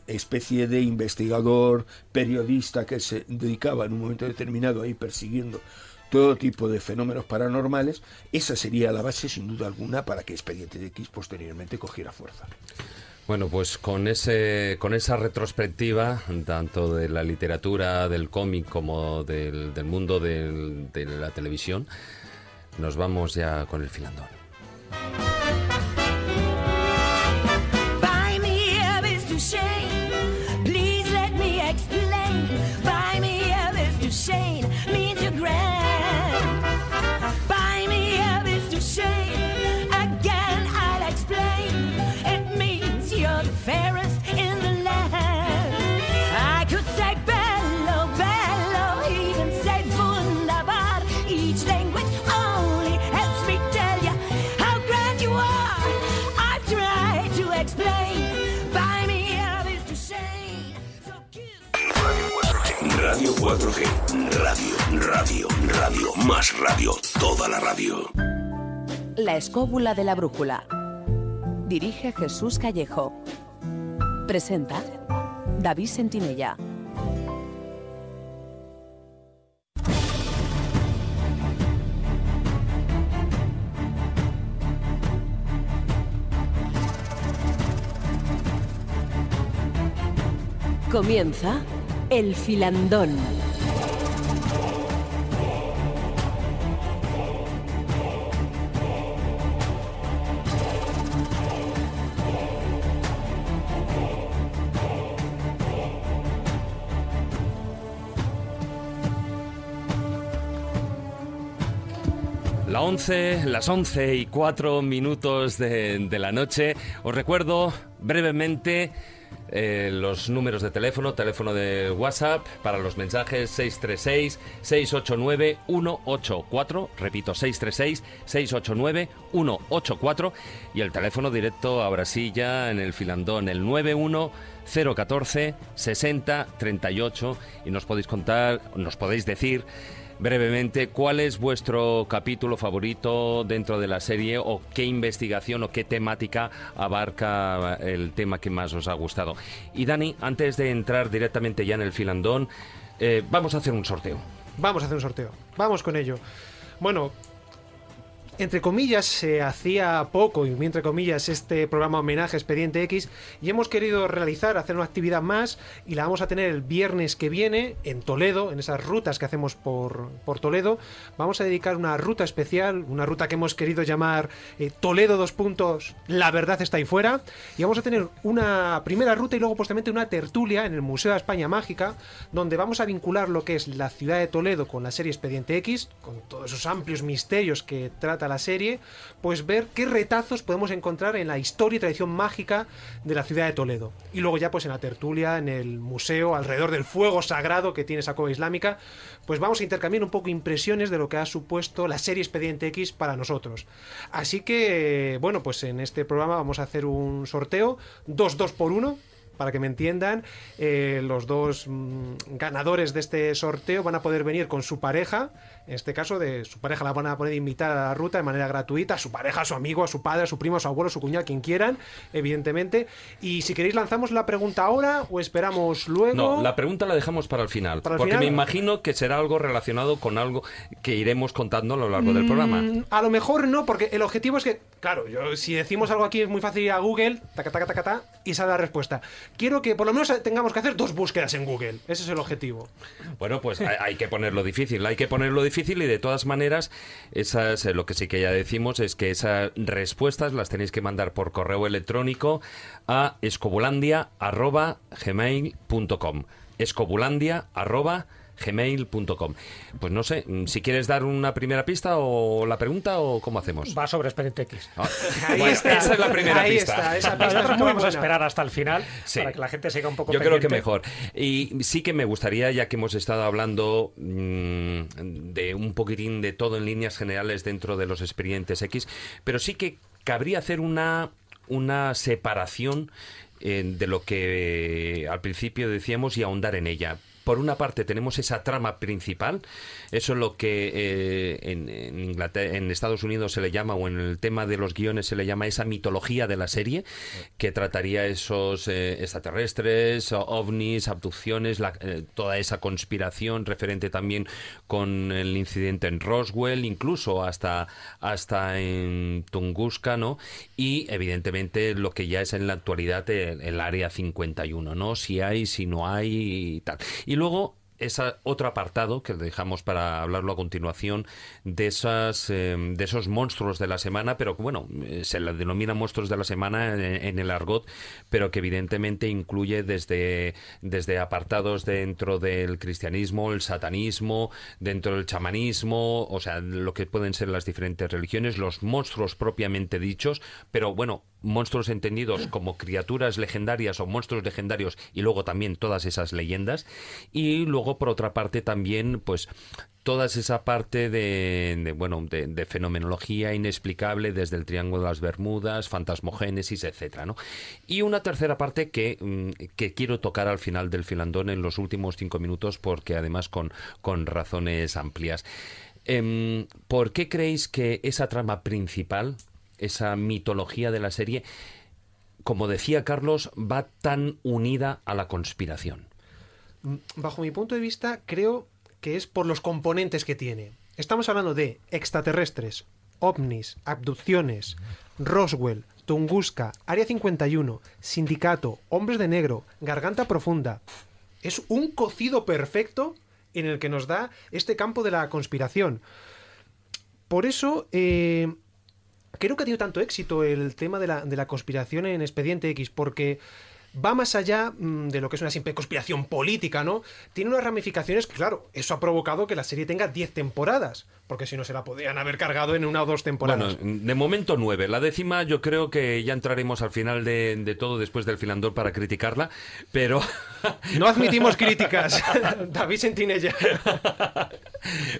especie de investigador, periodista que se dedicaba en un momento determinado a ir persiguiendo todo tipo de fenómenos paranormales. Esa sería la base, sin duda alguna, para que Expediente X posteriormente cogiera fuerza. Bueno, pues con esa retrospectiva, tanto de la literatura, del cómic, como del mundo de la televisión, nos vamos ya con el filandón. Radio 4G. Radio. Más radio. Toda la radio. La escóbula de la brújula. Dirige Jesús Callejo. Presenta David Sentinella. Comienza El Filandón. Las 11:04 de la noche. Os recuerdo brevemente los números de teléfono de WhatsApp para los mensajes: 636-689-184, repito, 636-689-184, y el teléfono directo ahora sí ya en el Filandón, el 91-014-60-38, y nos podéis decir brevemente cuál es vuestro capítulo favorito dentro de la serie, o qué investigación o qué temática abarca el tema que más os ha gustado. Y Dani, antes de entrar directamente ya en el Filandón, vamos a hacer un sorteo. Vamos con ello. Bueno, entre comillas, se hacía poco, y entre comillas, este programa homenaje a Expediente X, y hemos querido hacer una actividad más, y la vamos a tener el viernes que viene en Toledo, en esas rutas que hacemos por Toledo. Vamos a dedicar una ruta especial, una ruta que hemos querido llamar Toledo : La verdad está ahí fuera, y vamos a tener una primera ruta y luego posteriormente una tertulia en el Museo de España Mágica, donde vamos a vincular lo que es la ciudad de Toledo con la serie Expediente X, con todos esos amplios misterios que trata la serie, pues ver qué retazos podemos encontrar en la historia y tradición mágica de la ciudad de Toledo. Y luego ya pues en la tertulia, en el museo, alrededor del fuego sagrado que tiene esa cueva islámica, pues vamos a intercambiar un poco impresiones de lo que ha supuesto la serie Expediente X para nosotros. Así que, bueno, pues en este programa vamos a hacer un sorteo 2 por 1. Para que me entiendan, los dos ganadores de este sorteo van a poder venir con su pareja. En este caso, de su pareja la van a poder invitar a la ruta de manera gratuita, a su pareja, a su amigo, a su padre, a su primo, a su abuelo, a su cuñado, quien quieran, evidentemente. Y si queréis, lanzamos la pregunta ahora o esperamos luego. No, la pregunta la dejamos para el final, porque me imagino que será algo relacionado con algo que iremos contando a lo largo del programa. A lo mejor no, porque el objetivo es que, claro, si decimos algo aquí es muy fácil ir a Google, y sale la respuesta. Quiero que por lo menos tengamos que hacer 2 búsquedas en Google. Ese es el objetivo. Bueno, pues hay que ponerlo difícil, y de todas maneras, lo que sí que ya decimos es que esas respuestas las tenéis que mandar por correo electrónico a escobulandia@gmail.com. escobulandia@gmail.com. Pues no sé, si quieres dar una primera pista o la pregunta, o cómo hacemos. Va sobre Expediente X. Bueno, esa es la primera pista. Esa pista Nosotros vamos a esperar hasta el final, sí, para que la gente siga un poco pendiente. Yo creo que mejor. Y sí que me gustaría, ya que hemos estado hablando de un poquitín de todo en líneas generales dentro de los Expedientes X, pero sí que cabría hacer una separación de lo que al principio decíamos y ahondar en ella. Por una parte tenemos esa trama principal, eso es lo que en Inglaterra, en Estados Unidos se le llama, o en el tema de los guiones se le llama esa mitología de la serie, que trataría esos extraterrestres, ovnis, abducciones, toda esa conspiración referente también con el incidente en Roswell, incluso hasta en Tunguska, ¿no? Y evidentemente lo que ya es en la actualidad el Área 51, ¿no? Si hay, si no hay y tal. Y luego ese otro apartado que dejamos para hablarlo a continuación de esos monstruos de la semana, pero que bueno, se la denomina monstruos de la semana en el argot, pero que evidentemente incluye desde apartados dentro del cristianismo, el satanismo, dentro del chamanismo, o sea, lo que pueden ser las diferentes religiones, los monstruos propiamente dichos, pero bueno, monstruos entendidos como criaturas legendarias o monstruos legendarios, y luego también todas esas leyendas, y luego por otra parte también pues toda esa parte de fenomenología inexplicable desde el Triángulo de las Bermudas, fantasmogénesis, etcétera, ¿no? Y una tercera parte que quiero tocar al final del filandón en los últimos 5 minutos, porque además con razones amplias. ¿Por qué creéis que esa trama principal, esa mitología de la serie, como decía Carlos, va tan unida a la conspiración? Bajo mi punto de vista, creo que es por los componentes que tiene. Estamos hablando de extraterrestres, ovnis, abducciones, Roswell, Tunguska, Área 51, Sindicato, Hombres de Negro, Garganta Profunda. Es un cocido perfecto en el que nos da este campo de la conspiración. Por eso creo que ha tenido tanto éxito el tema de la conspiración en Expediente X, porque va más allá de lo que es una simple conspiración política, ¿no? Tiene unas ramificaciones que, claro, eso ha provocado que la serie tenga 10 temporadas, porque si no se la podrían haber cargado en 1 o 2 temporadas. Bueno, de momento 9. La 10ª yo creo que ya entraremos al final de todo después del filandón para criticarla, pero... No admitimos críticas, David Sentinella.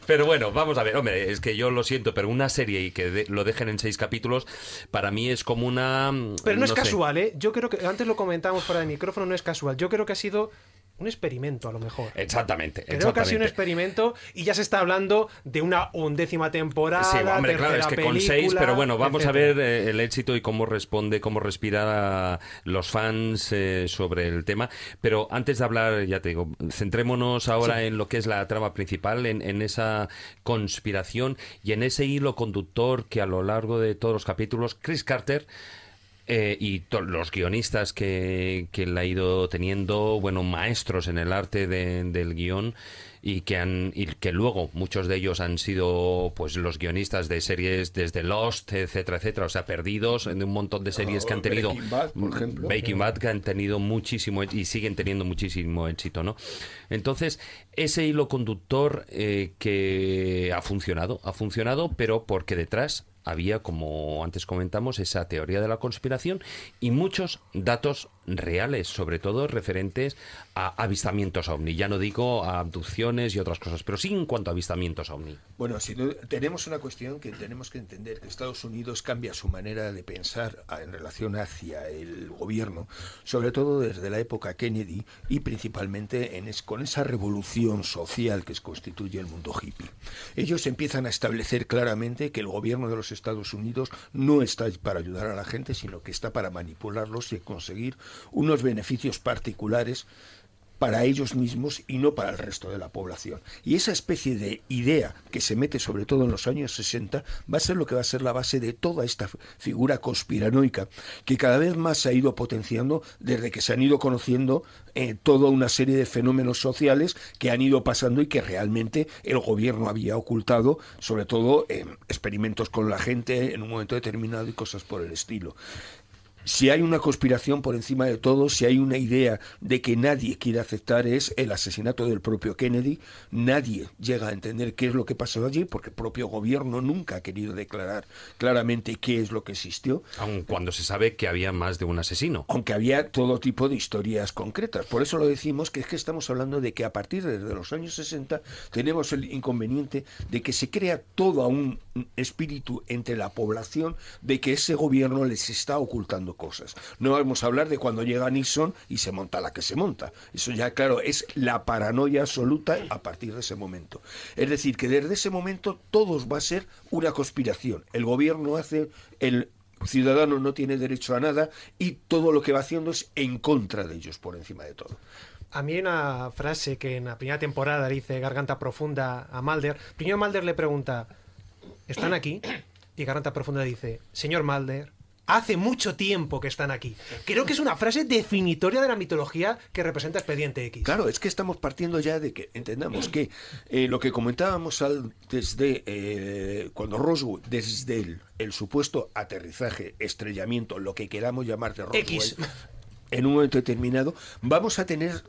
Pero bueno, vamos a ver, hombre, es que yo lo siento, pero una serie y que lo dejen en 6 capítulos, para mí es como una... Pero no es sé. casual, ¿eh? Yo creo que, antes lo comentábamos fuera de micrófono, no es casual. Yo creo que ha sido un experimento, a lo mejor. Exactamente. Creo que ha sido un experimento y ya se está hablando de una 11ª temporada. Sí, hombre, claro, es que con 6, pero bueno, vamos etcétera. a ver el éxito y cómo responde, cómo respira los fans sobre el tema. Pero antes de hablar, ya te digo, centrémonos ahora en lo que es la trama principal, en esa conspiración y en ese hilo conductor que a lo largo de todos los capítulos Chris Carter y los guionistas que él ha ido teniendo, bueno, maestros en el arte del guión, y que luego muchos de ellos han sido pues los guionistas de series desde Lost, etcétera, etcétera, o sea, perdidos en un montón de series que han tenido Breaking Bad, por ejemplo. Breaking Bad, que han tenido muchísimo y siguen teniendo muchísimo éxito, ¿no? Entonces, ese hilo conductor que ha funcionado, pero porque detrás había, como antes comentamos, esa teoría de la conspiración y muchos datos reales, sobre todo referentes a avistamientos ovni. Ya no digo a abducciones y otras cosas, pero sí en cuanto a avistamientos ovni. Bueno, si no, tenemos una cuestión que tenemos que entender, que Estados Unidos cambia su manera de pensar en relación hacia el gobierno, sobre todo desde la época Kennedy y principalmente con esa revolución social que constituye el mundo hippie. Ellos empiezan a establecer claramente que el gobierno de los Estados Unidos no está para ayudar a la gente, sino que está para manipularlos y conseguir unos beneficios particulares para ellos mismos y no para el resto de la población. Y esa especie de idea que se mete sobre todo en los años 60 va a ser lo que va a ser la base de toda esta figura conspiranoica que cada vez más se ha ido potenciando desde que se han ido conociendo toda una serie de fenómenos sociales que han ido pasando y que realmente el gobierno había ocultado, sobre todo experimentos con la gente en un momento determinado y cosas por el estilo. Si hay una conspiración por encima de todo, si hay una idea de que nadie quiere aceptar, es el asesinato del propio Kennedy. Nadie llega a entender qué es lo que pasó allí, porque el propio gobierno nunca ha querido declarar claramente qué es lo que existió. Aun cuando se sabe que había más de un asesino. Aunque había todo tipo de historias concretas. Por eso lo decimos, que es que estamos hablando de que a partir de los años 60 tenemos el inconveniente de que se crea todo un espíritu entre la población de que ese gobierno les está ocultando cosas. No vamos a hablar de cuando llega Nixon y se monta la que se monta. Eso ya, claro, es la paranoia absoluta a partir de ese momento. Es decir, que desde ese momento todo va a ser una conspiración. El gobierno hace, el ciudadano no tiene derecho a nada y todo lo que va haciendo es en contra de ellos por encima de todo. A mí hay una frase que en la primera temporada dice Garganta Profunda a Mulder. Primero Mulder le pregunta, ¿están aquí? Y Garganta Profunda dice, señor Mulder, hace mucho tiempo que están aquí. Creo que es una frase definitoria de la mitología que representa Expediente X. Claro, es que estamos partiendo ya de que entendamos que lo que comentábamos desde cuando Roswell, desde el supuesto aterrizaje, estrellamiento, lo que queramos llamar de Roswell, X. en un momento determinado, vamos a tener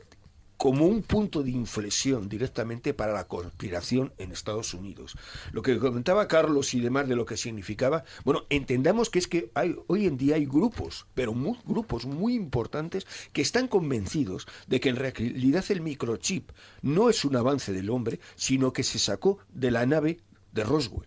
como un punto de inflexión directamente para la conspiración en Estados Unidos. Lo que comentaba Carlos y demás de lo que significaba, bueno, entendamos que es que hoy en día hay grupos, pero grupos muy importantes que están convencidos de que en realidad el microchip no es un avance del hombre, sino que se sacó de la nave de Roswell.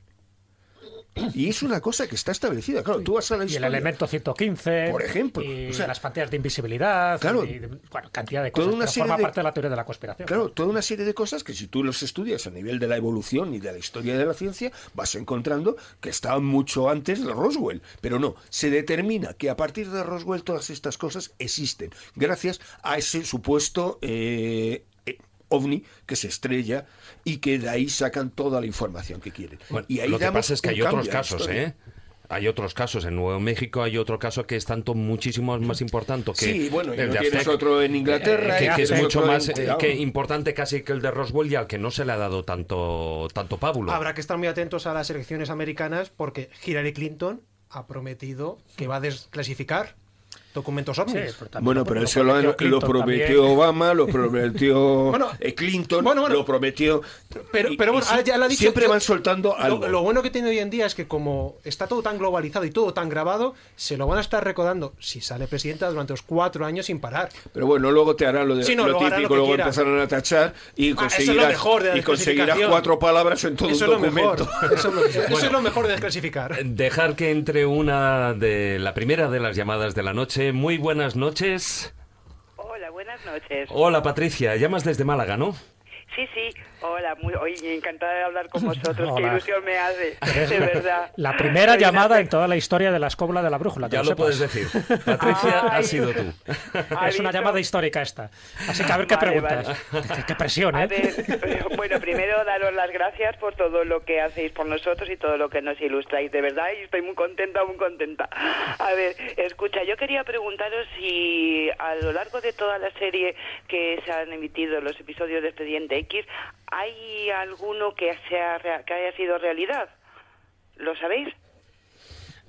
Y es una cosa que está establecida. Claro, tú vas a la historia. Y el elemento 115, por ejemplo, y las pantallas de invisibilidad, claro, y, bueno, cantidad de cosas. Pero forma parte de la teoría de la conspiración. Claro, toda una serie de cosas que si tú los estudias a nivel de la evolución y de la historia de la ciencia, vas encontrando que estaban mucho antes de Roswell. Pero no, se determina que a partir de Roswell todas estas cosas existen, gracias a ese supuesto ovni que se estrella y que de ahí sacan toda la información que quieren. Bueno, y ahí lo que pasa es que hay otros casos, ¿eh? Hay otros casos. En Nuevo México hay otro caso que es tanto muchísimo más importante que sí, bueno, y el no de tienes Aztec, otro en Inglaterra, que es mucho más que importante casi que el de Roswell y al que no se le ha dado tanto pábulo. Habrá que estar muy atentos a las elecciones americanas porque Hillary Clinton ha prometido que va a desclasificar documentos ovnis. Sí, bueno, pero eso lo prometió Obama, lo prometió Clinton, lo prometió. Pero bueno, ya lo ha dicho. Siempre van soltando algo. Lo bueno que tiene hoy en día es que como está todo tan globalizado y todo tan grabado, se lo van a estar recordando si sale presidenta durante los 4 años sin parar. Pero bueno, luego te harán lo típico, luego empezarán a tachar y conseguirás 4 palabras en todo un documento. Eso es lo mejor de desclasificar. Dejar que entre la primera de las llamadas de la noche. Muy buenas noches. Hola, buenas noches. Hola, Patricia. Llamas desde Málaga, ¿no? Sí. Hola, encantada de hablar con vosotros. Qué ilusión me hace, de verdad. La primera llamada en toda la historia de la escóbula de la brújula. Ya lo puedes decir. Patricia, has sido tú. Es una llamada histórica esta. Así que a ver qué preguntas. Vale. Qué presión, ¿eh? A ver, bueno, primero daros las gracias por todo lo que hacéis por nosotros y todo lo que nos ilustráis, de verdad, y estoy muy contenta. A ver, escucha, yo quería preguntaros si a lo largo de toda la serie que se han emitido, los episodios de Expediente X, ¿hay alguno que haya sido realidad? ¿Lo sabéis?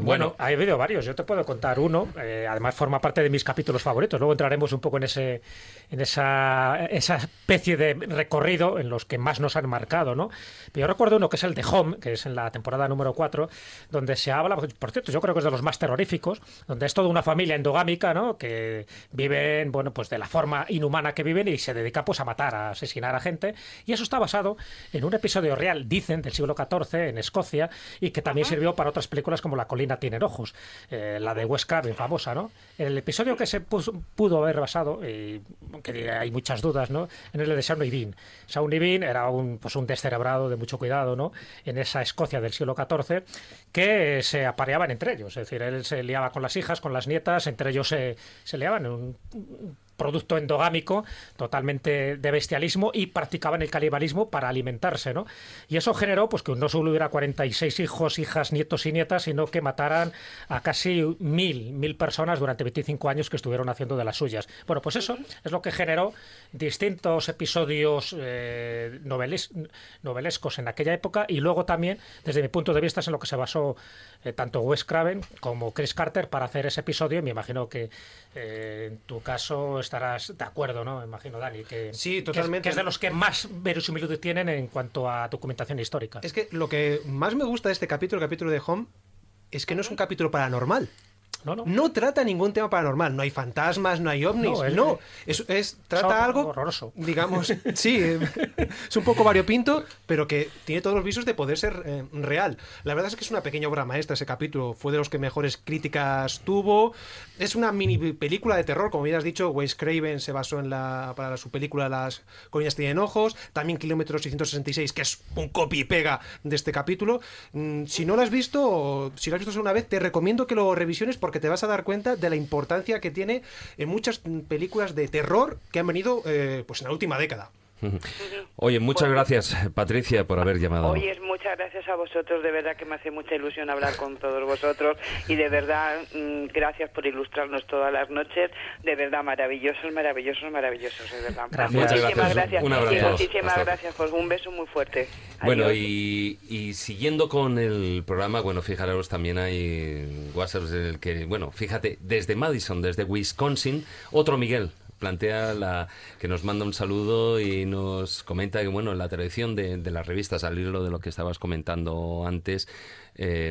Bueno, ha habido varios. Yo te puedo contar uno. Además forma parte de mis capítulos favoritos. Luego entraremos un poco en esa especie de recorrido en los que más nos han marcado, ¿no? Pero yo recuerdo uno que es el de Home, que es en la temporada número 4, donde se habla, por cierto, yo creo que es de los más terroríficos, donde es toda una familia endogámica, ¿no? Que viven, bueno, pues de la forma inhumana que viven y se dedica pues a matar, a asesinar a gente. Y eso está basado en un episodio real, dicen, del siglo XIV en Escocia, y que también sirvió para otras películas como La colina tiene ojos, la de Wes Craven, famosa, ¿no? El episodio que se pudo haber basado, que hay muchas dudas, ¿no? En el de Shawnee Bean. Shawnee Bean era un descerebrado de mucho cuidado, ¿no? En esa Escocia del siglo XIV, que se apareaban entre ellos, es decir, él se liaba con las hijas, con las nietas, entre ellos se liaban en un producto endogámico totalmente de bestialismo y practicaban el canibalismo para alimentarse, ¿no? Y eso generó pues que no solo hubiera 46 hijos, hijas, nietos y nietas, sino que mataran a casi 1.000 personas durante 25 años que estuvieron haciendo de las suyas. Bueno, pues eso es lo que generó distintos episodios novelescos en aquella época, y luego también, desde mi punto de vista, es en lo que se basó tanto Wes Craven como Chris Carter para hacer ese episodio, y me imagino que en tu caso estarás de acuerdo, ¿no? Me imagino, Dani, que sí, totalmente. Que es de los que más verosimilitud tienen en cuanto a documentación histórica. Es que lo que más me gusta de este capítulo, el capítulo de Home, es que no es un capítulo paranormal. No trata ningún tema paranormal. No hay fantasmas, no hay ovnis. Trata algo horroroso. Digamos, sí, es un poco variopinto, pero que tiene todos los visos de poder ser real. La verdad es que es una pequeña obra maestra ese capítulo. Fue de los que mejores críticas tuvo. Es una mini película de terror, como bien has dicho. Wes Craven se basó para su película Las colinas tienen ojos. También Kilómetro 666, que es un copy y pega de este capítulo. Si no lo has visto, o si lo has visto solo una vez, te recomiendo que lo revisiones, porque te vas a dar cuenta de la importancia que tiene en muchas películas de terror que han venido pues en la última década. Oye, muchas gracias, Patricia, por haber llamado. Oye, muchas gracias a vosotros, de verdad que me hace mucha ilusión hablar con todos vosotros, y de verdad gracias por ilustrarnos todas las noches, de verdad maravillosos, de verdad. Muchísimas gracias. Un abrazo. Y muchísimas gracias, pues un beso muy fuerte. Adiós. Bueno, y siguiendo con el programa, bueno, fijaros, también hay WhatsApp en el que, bueno, fíjate, desde Madison, desde Wisconsin, otro Miguel. plantea que nos manda un saludo y nos comenta que, bueno, la tradición de las revistas, al hilo de lo que estabas comentando antes,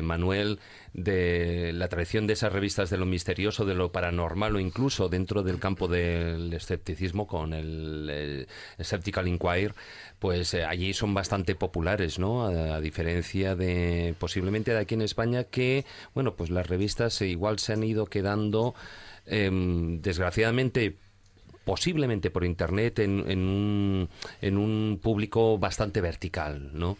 Manuel, de la tradición de esas revistas de lo misterioso, de lo paranormal, o incluso dentro del campo del escepticismo con el Skeptical Inquirer, pues allí son bastante populares, ¿no? A diferencia de posiblemente de aquí en España, que, bueno, pues las revistas igual se han ido quedando, desgraciadamente, posiblemente por internet, en un público bastante vertical, ¿no?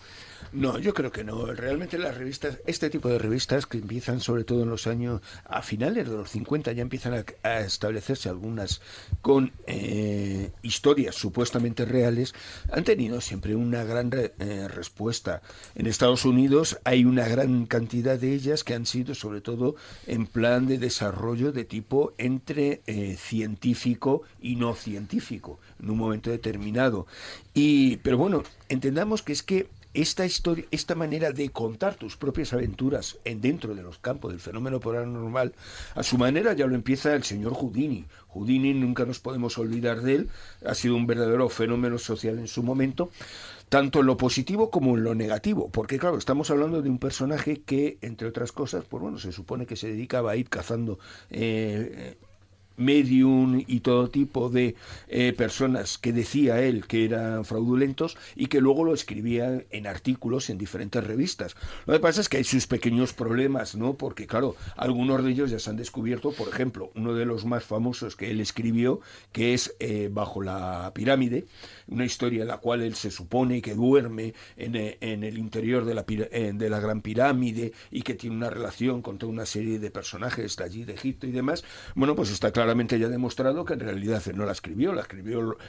No, yo creo que no. Realmente las revistas, este tipo de revistas que empiezan sobre todo en los años, a finales de los 50, ya empiezan a establecerse algunas con historias supuestamente reales, han tenido siempre una gran respuesta. En Estados Unidos hay una gran cantidad de ellas que han sido sobre todo en plan de desarrollo de tipo entre científico y no científico, en un momento determinado. Pero bueno, entendamos que es que esta historia, esta manera de contar tus propias aventuras dentro de los campos del fenómeno paranormal, a su manera ya lo empieza el señor Houdini. Houdini, nunca nos podemos olvidar de él, ha sido un verdadero fenómeno social en su momento, tanto en lo positivo como en lo negativo, porque claro, estamos hablando de un personaje que, entre otras cosas, pues bueno, se supone que se dedicaba a ir cazando medium y todo tipo de personas que decía él que eran fraudulentos y que luego lo escribía en artículos en diferentes revistas. Lo que pasa es que hay sus pequeños problemas, ¿no? Porque claro, algunos de ellos ya se han descubierto. Por ejemplo, uno de los más famosos que él escribió, que es Bajo la pirámide, una historia en la cual él se supone que duerme en el interior de la Gran Pirámide y que tiene una relación con toda una serie de personajes de allí, de Egipto y demás. Bueno, pues está claramente ya demostrado que en realidad él no la escribió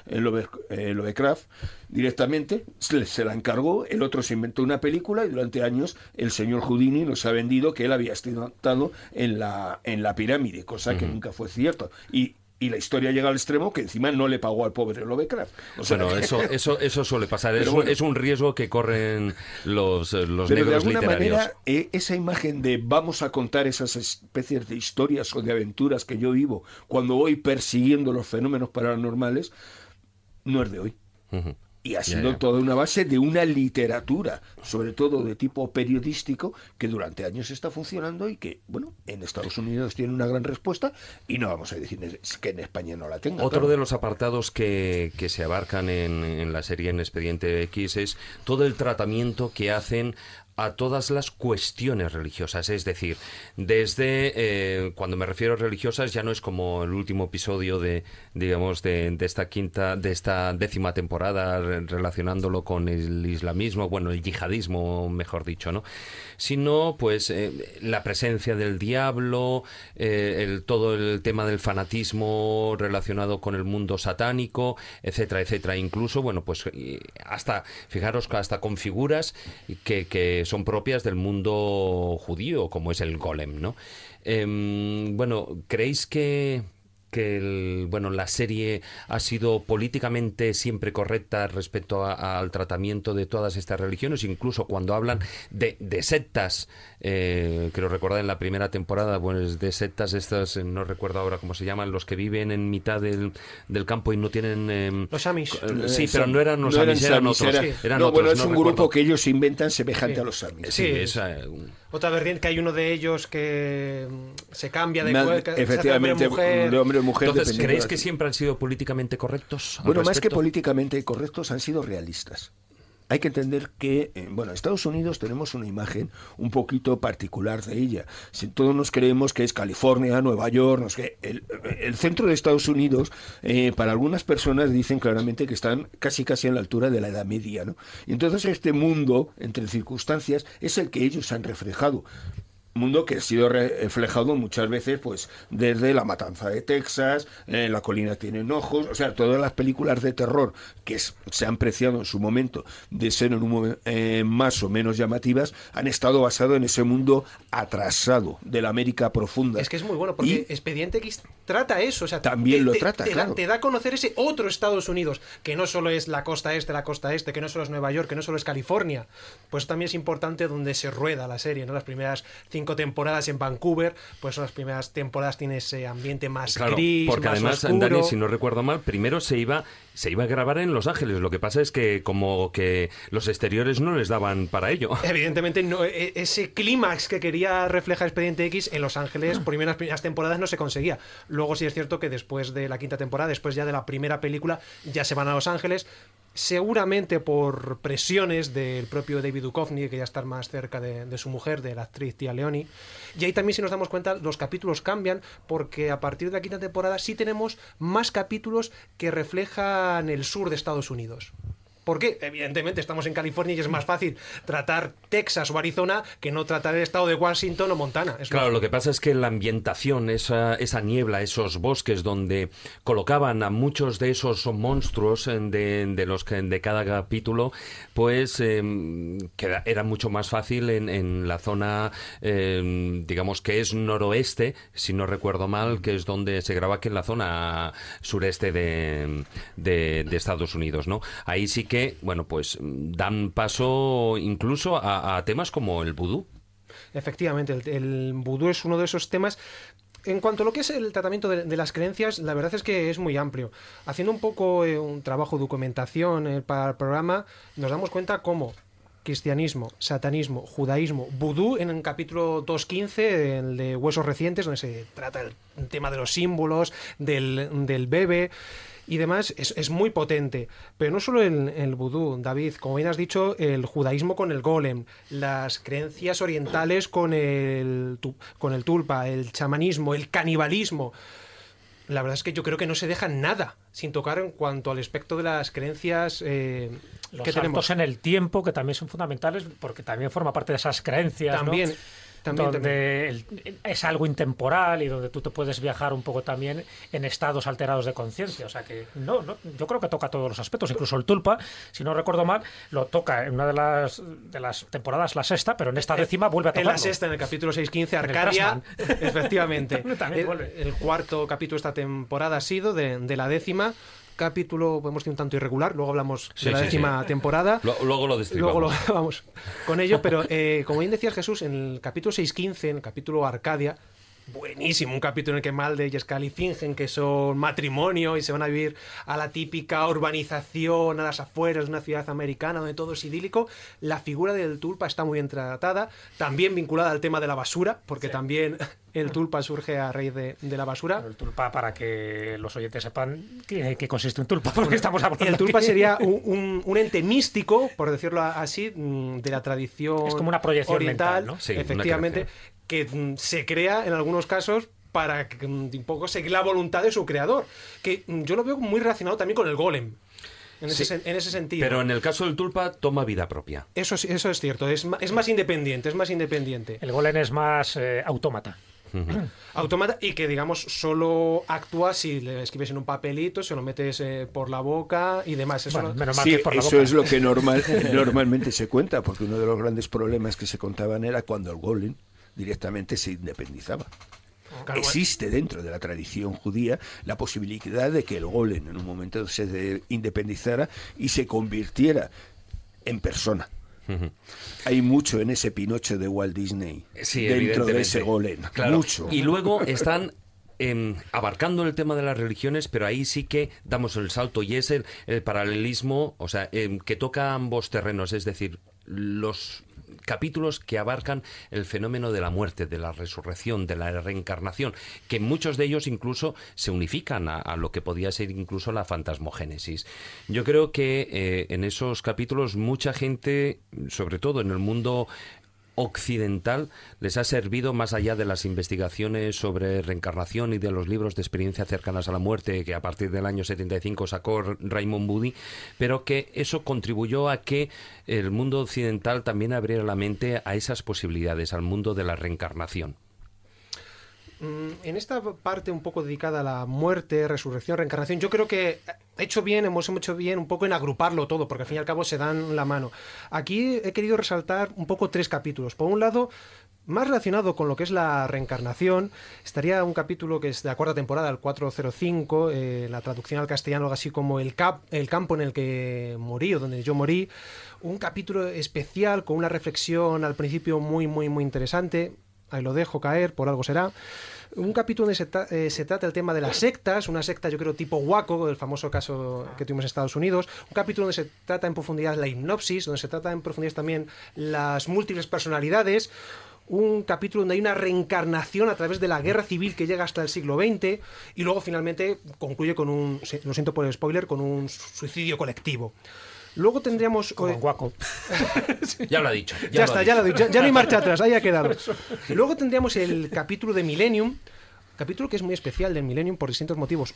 Lovecraft directamente, se la encargó, el otro se inventó una película y durante años el señor Houdini nos ha vendido que él había estado en la pirámide, cosa que nunca fue cierto. Y la historia llega al extremo que encima no le pagó al pobre Lovecraft. O sea, bueno, eso suele pasar. Es un riesgo que corren los negros de alguna literarios. Manera, esa imagen de vamos a contar esas especies de historias o de aventuras que yo vivo cuando voy persiguiendo los fenómenos paranormales, no es de hoy. Y ha sido toda una base de una literatura, sobre todo de tipo periodístico, que durante años está funcionando y que, bueno, en Estados Unidos tiene una gran respuesta y no vamos a decir que en España no la tenga. Otro de los apartados que se abarcan en la serie en Expediente X es todo el tratamiento que hacen a todas las cuestiones religiosas, es decir, desde cuando me refiero a religiosas ya no es como el último episodio de esta 10ª temporada relacionándolo con el islamismo, bueno, el yihadismo, mejor dicho, ¿no? Sino pues la presencia del diablo, todo el tema del fanatismo relacionado con el mundo satánico, etcétera, etcétera. Incluso, bueno, pues hasta, fijaros, hasta con figuras que son propias del mundo judío, como es el golem, ¿no? Bueno, ¿creéis que la serie ha sido políticamente siempre correcta respecto al tratamiento de todas estas religiones? Incluso cuando hablan de sectas, creo recordar en la primera temporada, pues de sectas estas, no recuerdo ahora cómo se llaman, los que viven en mitad del campo y no tienen... los Amis. Sí, pero no eran los Amis, eran otros. Bueno, es un grupo que ellos inventan semejante a los Amis. Sí, es... Otra vertiente, que hay uno de ellos que se cambia de cuerpo, efectivamente, de hombre o mujer. Entonces, ¿creéis que siempre han sido políticamente correctos? Bueno, más que políticamente correctos, han sido realistas. Hay que entender que, bueno, en Estados Unidos tenemos una imagen un poquito particular de ella. Si todos nos creemos que es California, Nueva York, no sé, el centro de Estados Unidos, para algunas personas dicen claramente que están casi en la altura de la Edad Media, ¿no? Y entonces este mundo, entre circunstancias, es el que ellos han reflejado. Mundo que ha sido reflejado muchas veces pues desde La Matanza de Texas, La colina tiene ojos, o sea, todas las películas de terror que se han preciado en su momento de ser más o menos llamativas, han estado basadas en ese mundo atrasado de la América profunda. Es que es muy bueno, porque Expediente X trata eso, o sea, también lo trata, claro. Te da a conocer ese otro Estados Unidos, que no solo es la costa este, que no solo es Nueva York, que no solo es California, pues también es importante donde se rueda la serie, ¿no? Las primeras 5 5 temporadas en Vancouver, pues son las primeras temporadas, tiene ese ambiente más Claro, gris, porque más además, oscuro. Dani, si no recuerdo mal, primero se iba a grabar en Los Ángeles. Lo que pasa es que como que los exteriores no les daban para ello. Evidentemente, no, ese clímax que quería reflejar Expediente X en Los Ángeles, por las primeras temporadas no se conseguía. Luego sí es cierto que después de la 5ª temporada, después ya de la primera película, ya se van a Los Ángeles, seguramente por presiones del propio David Duchovny, que ya está más cerca de su mujer, de la actriz Tia Leoni. Y ahí también, si nos damos cuenta, los capítulos cambian, porque a partir de la 5ª temporada sí tenemos más capítulos que reflejan el sur de Estados Unidos. ¿Por qué? Evidentemente estamos en California y es más fácil tratar Texas o Arizona que no tratar el estado de Washington o Montana. Claro, lo que pasa es que la ambientación, esa niebla, esos bosques donde colocaban a muchos de esos monstruos de cada capítulo, pues era mucho más fácil en la zona, digamos que es noroeste, si no recuerdo mal, que es donde se graba, que en la zona sureste de Estados Unidos, ¿no? Ahí sí que, bueno, pues dan paso incluso a temas como el vudú. Efectivamente, el vudú es uno de esos temas. En cuanto a lo que es el tratamiento de las creencias, la verdad es que es muy amplio. Haciendo un poco un trabajo de documentación para el programa, nos damos cuenta cómo cristianismo, satanismo, judaísmo, vudú, en el capítulo 2.15, el de Huesos Recientes, donde se trata el tema de los símbolos, del bebé y demás, es muy potente. Pero no solo el vudú, David, como bien has dicho, el judaísmo con el golem, las creencias orientales con el tulpa, el chamanismo, el canibalismo. La verdad es que yo creo que no se deja nada sin tocar en cuanto al aspecto de las creencias los que tenemos. saltos en el tiempo, que también son fundamentales, porque también forma parte de esas creencias, También, ¿no? también. Donde es algo intemporal y donde tú te puedes viajar un poco también en estados alterados de conciencia. O sea que yo creo que toca todos los aspectos. Incluso el tulpa, si no recuerdo mal, lo toca en una de las temporadas, la 6ª, pero en esta 10ª vuelve a tocarlo. En la 6ª, en el capítulo 6.15, Arcadia, efectivamente. También vuelve. El 4º capítulo de esta temporada ha sido de la 10ª. Capítulo, podemos decir, un tanto irregular, luego hablamos de la 10ª temporada. Luego lo destripamos. Luego vamos con ello, pero como bien decías, Jesús, en el capítulo 6.15, en el capítulo Arcadia, buenísimo, un capítulo en el que Mulder y Scully fingen que son matrimonio y se van a vivir a la típica urbanización a las afueras de una ciudad americana donde todo es idílico. La figura del tulpa está muy bien tratada, también vinculada al tema de la basura, porque también el tulpa surge a raíz de la basura. Pero el tulpa, para que los oyentes sepan qué consiste un tulpa, porque estamos hablando. El tulpa sería un ente místico, por decirlo así, de la tradición es como una proyección oriental, mental, ¿no? Sí, efectivamente, que se crea en algunos casos para un poco seguir la voluntad de su creador, que yo lo veo muy relacionado también con el golem. En ese sentido. Pero en el caso del tulpa toma vida propia. Eso es cierto, es más independiente, El golem es más autómata. Autómata, y que digamos solo actúa si le escribes en un papelito, se lo metes por la boca y demás. Eso, bueno, menos mal sí, que es por la eso boca. es lo que normalmente se cuenta, porque uno de los grandes problemas que se contaban era cuando el golem directamente se independizaba. Claro, existe dentro de la tradición judía la posibilidad de que el golem en un momento se independizara y se convirtiera en persona. Hay mucho en ese Pinocho de Walt Disney, sí, dentro de ese golem, claro. Mucho. Y luego están abarcando el tema de las religiones, pero ahí sí que damos el salto y es el paralelismo, o sea, que toca ambos terrenos, es decir, los capítulos que abarcan el fenómeno de la muerte, de la resurrección, de la reencarnación, que muchos de ellos incluso se unifican a lo que podía ser incluso la fantasmogénesis. Yo creo que en esos capítulos mucha gente, sobre todo en el mundo occidental, les ha servido, más allá de las investigaciones sobre reencarnación y de los libros de experiencia cercanas a la muerte que a partir del año 75 sacó Raymond Moody, pero que eso contribuyó a que el mundo occidental también abriera la mente a esas posibilidades, al mundo de la reencarnación. En esta parte un poco dedicada a la muerte, resurrección, reencarnación, yo creo que hemos hecho bien un poco en agruparlo todo, porque al fin y al cabo se dan la mano. Aquí he querido resaltar un poco 3 capítulos. Por un lado, más relacionado con lo que es la reencarnación, estaría un capítulo que es de la 4ª temporada, el 405, la traducción al castellano algo así como el campo en el que morí, o donde yo morí. Un capítulo especial con una reflexión al principio muy, muy, muy interesante. ahí lo dejo caer, por algo será. Un capítulo donde se trata el tema de las sectas, una secta yo creo tipo Waco, el famoso caso que tuvimos en Estados Unidos. Un capítulo donde se trata en profundidad la hipnosis, donde se trata en profundidad también las múltiples personalidades. Un capítulo donde hay una reencarnación a través de la guerra civil que llega hasta el siglo XX y luego finalmente concluye con un, lo siento por el spoiler, con un suicidio colectivo. Luego tendríamos... Como en Waco. Sí. Ya lo ha dicho. Ya está, ya lo he dicho. Ya no hay marcha atrás, ahí ha quedado. Luego tendríamos el capítulo de Millennium, capítulo que es muy especial del Millennium por distintos motivos.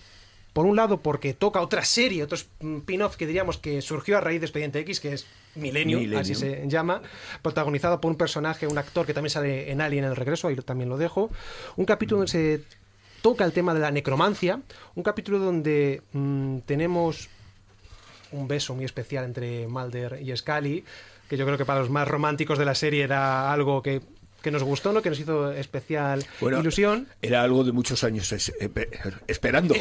Por un lado, porque toca otra serie, otro spin-off que diríamos que surgió a raíz de Expediente X, que es Millennium, así se llama, protagonizado por un personaje, un actor que también sale en Alien El Regreso, ahí también lo dejo. Un capítulo donde se toca el tema de la necromancia, un capítulo donde tenemos un beso muy especial entre Mulder y Scully, que yo creo que para los más románticos de la serie era algo que nos gustó, ¿no? Que nos hizo especial ilusión. Era algo de muchos años esperándolo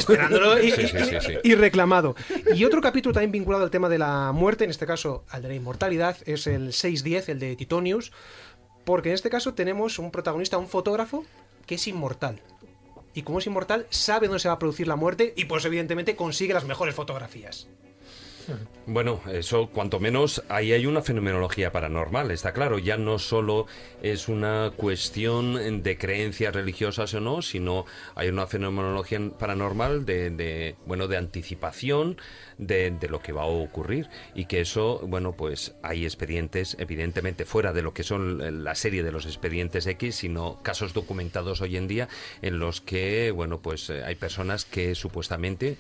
y reclamado. Y otro capítulo también vinculado al tema de la muerte, en este caso al de la inmortalidad, es el 610, el de Titonius, porque en este caso tenemos un protagonista, un fotógrafo, que es inmortal. Y como es inmortal, sabe dónde se va a producir la muerte y pues evidentemente consigue las mejores fotografías. Bueno, eso cuanto menos ahí hay una fenomenología paranormal, está claro, ya no solo es una cuestión de creencias religiosas o no, sino hay una fenomenología paranormal de anticipación de lo que va a ocurrir, y que eso, bueno, pues hay expedientes evidentemente fuera de lo que son la serie de los expedientes X, sino casos documentados hoy en día en los que, bueno, pues hay personas que supuestamente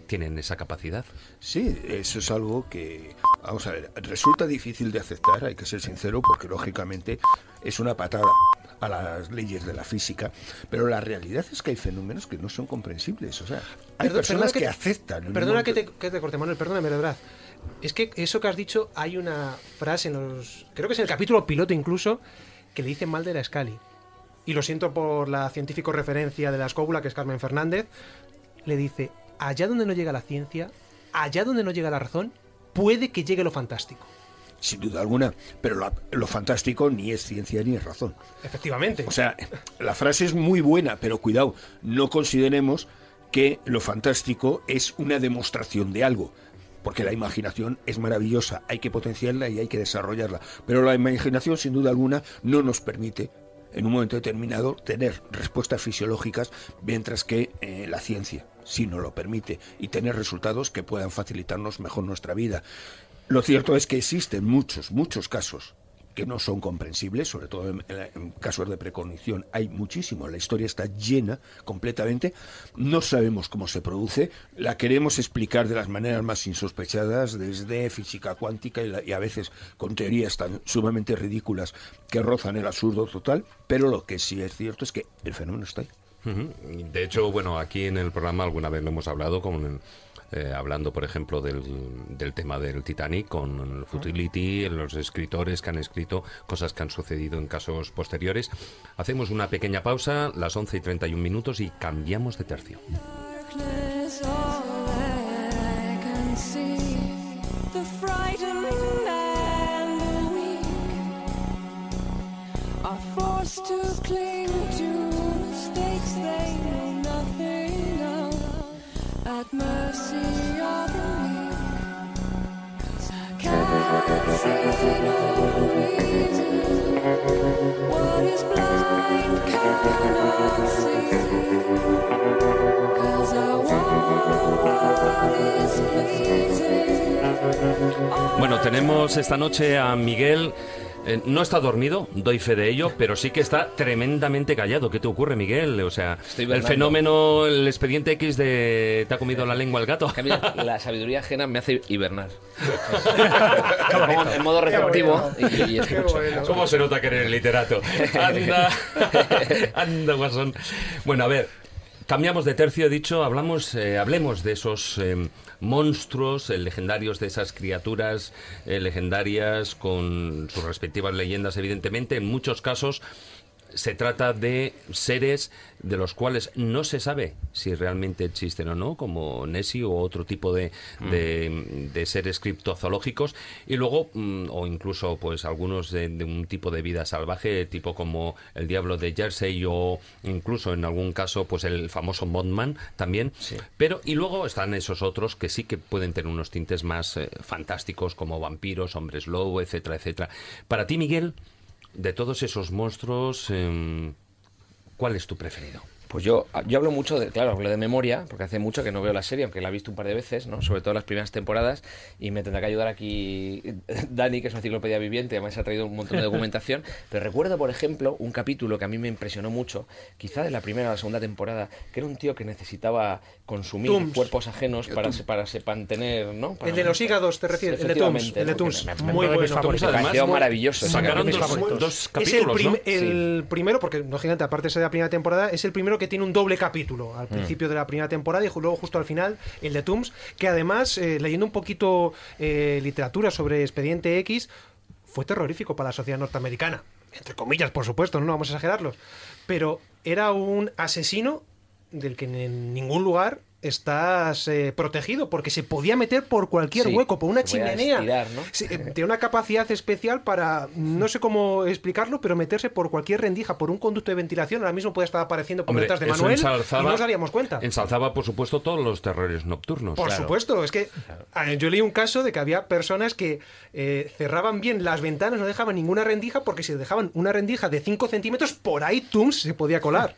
tienen esa capacidad. Sí, eso es algo que, vamos a ver, resulta difícil de aceptar, hay que ser sincero, porque lógicamente es una patada a las leyes de la física, pero la realidad es que hay fenómenos que no son comprensibles, o sea, hay personas que aceptan. Perdona que te corte, Manuel, perdóname, de verdad. Es que eso que has dicho, hay una frase creo que es en el capítulo piloto incluso, que le dice Mulder a Scully. Y lo siento por la científico referencia de la escóbula, que es Carmen Fernández, le dice: allá donde no llega la ciencia, allá donde no llega la razón, puede que llegue lo fantástico. Sin duda alguna, pero lo fantástico ni es ciencia ni es razón. Efectivamente. O sea, la frase es muy buena, pero cuidado, no consideremos que lo fantástico es una demostración de algo, porque la imaginación es maravillosa, hay que potenciarla y hay que desarrollarla, pero la imaginación sin duda alguna no nos permite en un momento determinado tener respuestas fisiológicas, mientras que la ciencia sí nos lo permite, y tener resultados que puedan facilitarnos mejor nuestra vida. Lo cierto es que existen muchos casos que no son comprensibles, sobre todo en casos de precognición hay muchísimo, la historia está llena completamente, no sabemos cómo se produce, la queremos explicar de las maneras más insospechadas, desde física cuántica y a veces con teorías tan sumamente ridículas que rozan el absurdo total, pero lo que sí es cierto es que el fenómeno está ahí. De hecho, bueno, aquí en el programa alguna vez lo hemos hablado hablando, por ejemplo, del tema del Titanic con el Futility, los escritores que han escrito cosas que han sucedido en casos posteriores. Hacemos una pequeña pausa, las 11:31 y cambiamos de tercio. At mercy of the weak, 'cause I can't see no reason. What is blind cannot see, 'cause I want what is pleasing. Bueno, tenemos esta noche a Miguel. No está dormido, doy fe de ello, pero sí que está tremendamente callado. ¿Qué te ocurre, Miguel? O sea, el fenómeno, el expediente X de ¿te ha comido la lengua el gato? Que mira, la sabiduría ajena me hace hibernar. En modo receptivo y escucho. ¿Cómo se nota que eres literato? Anda, guasón. Bueno, a ver, cambiamos de tercio, he dicho, hablemos de esos monstruos legendarios, de esas criaturas legendarias con sus respectivas leyendas, evidentemente. En muchos casos se trata de seres de los cuales no se sabe si realmente existen o no, como Nessie o otro tipo de seres criptozoológicos, y luego, o incluso pues algunos de un tipo de vida salvaje, tipo como el diablo de Jersey, o incluso en algún caso pues el famoso Mothman también. Sí. Pero y luego están esos otros que sí que pueden tener unos tintes más fantásticos, como vampiros, hombres lobo, etcétera, etcétera. Para ti, Miguel, de todos esos monstruos, ¿cuál es tu preferido? Pues yo hablo mucho hablo de memoria, porque hace mucho que no veo la serie, aunque la he visto un par de veces, ¿no? Sobre todo las primeras temporadas, y me tendrá que ayudar aquí Dani, que es una enciclopedia viviente, además ha traído un montón de documentación, pero recuerdo, por ejemplo, un capítulo que a mí me impresionó mucho, quizá de la primera o la segunda temporada, que era un tío que necesitaba consumir cuerpos ajenos para mantener, ¿no? El de los hígados, te refieres, el de Tooms. Muy bueno. Me pareció maravilloso. Sacaron dos capítulos, ¿no? El primero, porque lógicamente, aparte de ser de la primera temporada, es el primero que tiene un doble capítulo al principio de la primera temporada y luego justo al final el de Tooms, que además, leyendo un poquito literatura sobre Expediente X, fue terrorífico para la sociedad norteamericana, entre comillas, por supuesto, no vamos a exagerarlos, pero era un asesino del que en ningún lugar estás protegido, porque se podía meter por cualquier hueco, por una chimenea. Estirar, ¿no? Tiene una capacidad especial para, no sé cómo explicarlo, pero meterse por cualquier rendija, por un conducto de ventilación. Ahora mismo puede estar apareciendo por detrás de Manuel y no nos daríamos cuenta. Ensalzaba, por supuesto, todos los terrores nocturnos. Por supuesto, es que yo leí un caso de que había personas que cerraban bien las ventanas, no dejaban ninguna rendija, porque si dejaban una rendija de 5 centímetros, por ahí Tooms se podía colar.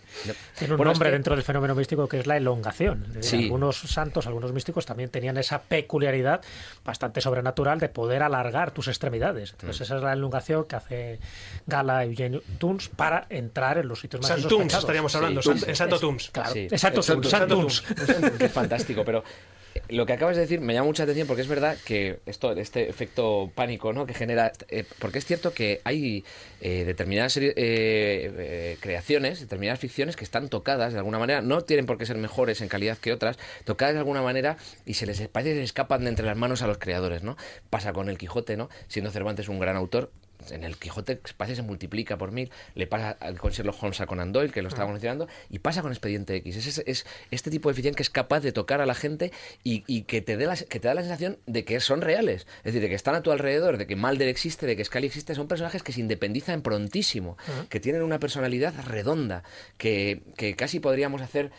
Tiene un nombre dentro del fenómeno místico que es la elongación. Algunos santos, algunos místicos también tenían esa peculiaridad bastante sobrenatural de poder alargar tus extremidades. Entonces esa es la elongación que hace gala Eugene Tooms para entrar en los sitios más sospechosos. Tooms estaríamos hablando, el Santo Tooms. Claro, sí. exacto, Tooms. Qué fantástico, pero lo que acabas de decir me llama mucha atención, porque es verdad que este efecto pánico, ¿no?, que genera, porque es cierto que hay determinadas creaciones, determinadas ficciones que están tocadas de alguna manera, no tienen por qué ser mejores en calidad que otras, tocadas de alguna manera, y parece que se escapan de entre las manos a los creadores, ¿no? Pasa con el Quijote, ¿no? Siendo Cervantes un gran autor, en el Quijote parece que se multiplica por 1000, le pasa con Sherlock Holmes a Conan Doyle, que lo estaba mencionando, y pasa con Expediente X. Es este tipo de ficción que es capaz de tocar a la gente y que te da la sensación de que son reales, es decir, de que están a tu alrededor, de que Mulder existe, de que Scully existe. Son personajes que se independizan prontísimo, que tienen una personalidad redonda, que casi podríamos hacer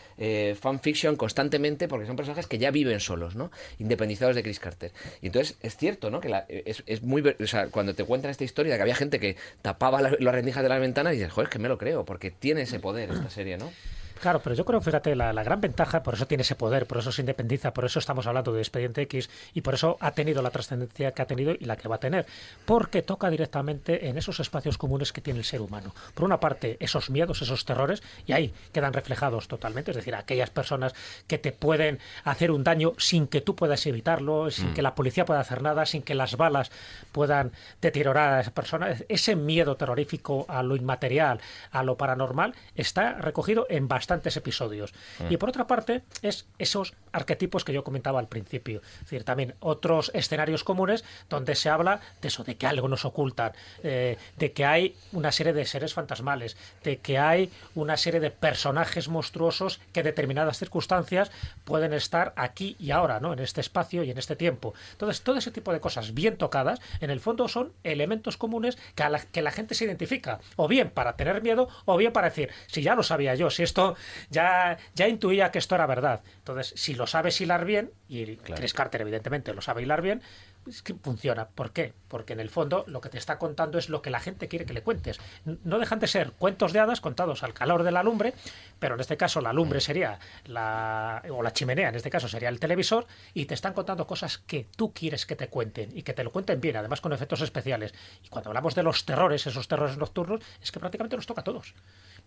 fanfiction constantemente, porque son personajes que ya viven solos, ¿no?, independizados de Chris Carter. Y entonces es cierto, ¿no?, que es muy, o sea, cuando te cuentan esta historia de que había gente que tapaba las rendijas de las ventanas, y dices, joder, es que me lo creo, porque tiene ese poder esta serie, ¿no? Claro, pero yo creo, fíjate, la gran ventaja, por eso tiene ese poder, por eso se independiza, por eso estamos hablando de Expediente X y por eso ha tenido la trascendencia que ha tenido y la que va a tener, porque toca directamente en esos espacios comunes que tiene el ser humano. Por una parte, esos miedos, esos terrores, y ahí quedan reflejados totalmente, es decir, aquellas personas que te pueden hacer un daño sin que tú puedas evitarlo, sin que la policía pueda hacer nada, sin que las balas puedan deteriorar a esa persona. Ese miedo terrorífico a lo inmaterial, a lo paranormal, está recogido en bastantes episodios. Y por otra parte, es esos arquetipos que yo comentaba al principio. Es decir, también otros escenarios comunes donde se habla de eso, de que algo nos ocultan, de que hay una serie de seres fantasmales, de que hay una serie de personajes monstruosos que en determinadas circunstancias pueden estar aquí y ahora, ¿no?, en este espacio y en este tiempo. Entonces, todo ese tipo de cosas bien tocadas, en el fondo son elementos comunes que la gente se identifica, o bien para tener miedo, o bien para decir, si ya lo sabía yo, si esto ya intuía que esto era verdad. Entonces, si lo sabes hilar bien, y Chris Carter evidentemente lo sabe hilar bien, es que funciona. ¿Por qué? Porque en el fondo lo que te está contando es lo que la gente quiere que le cuentes. No dejan de ser cuentos de hadas contados al calor de la lumbre, pero en este caso la lumbre sería o la chimenea, en este caso sería el televisor, y te están contando cosas que tú quieres que te cuenten y que te lo cuenten bien, además con efectos especiales. Y cuando hablamos de los terrores, esos terrores nocturnos, es que prácticamente nos toca a todos.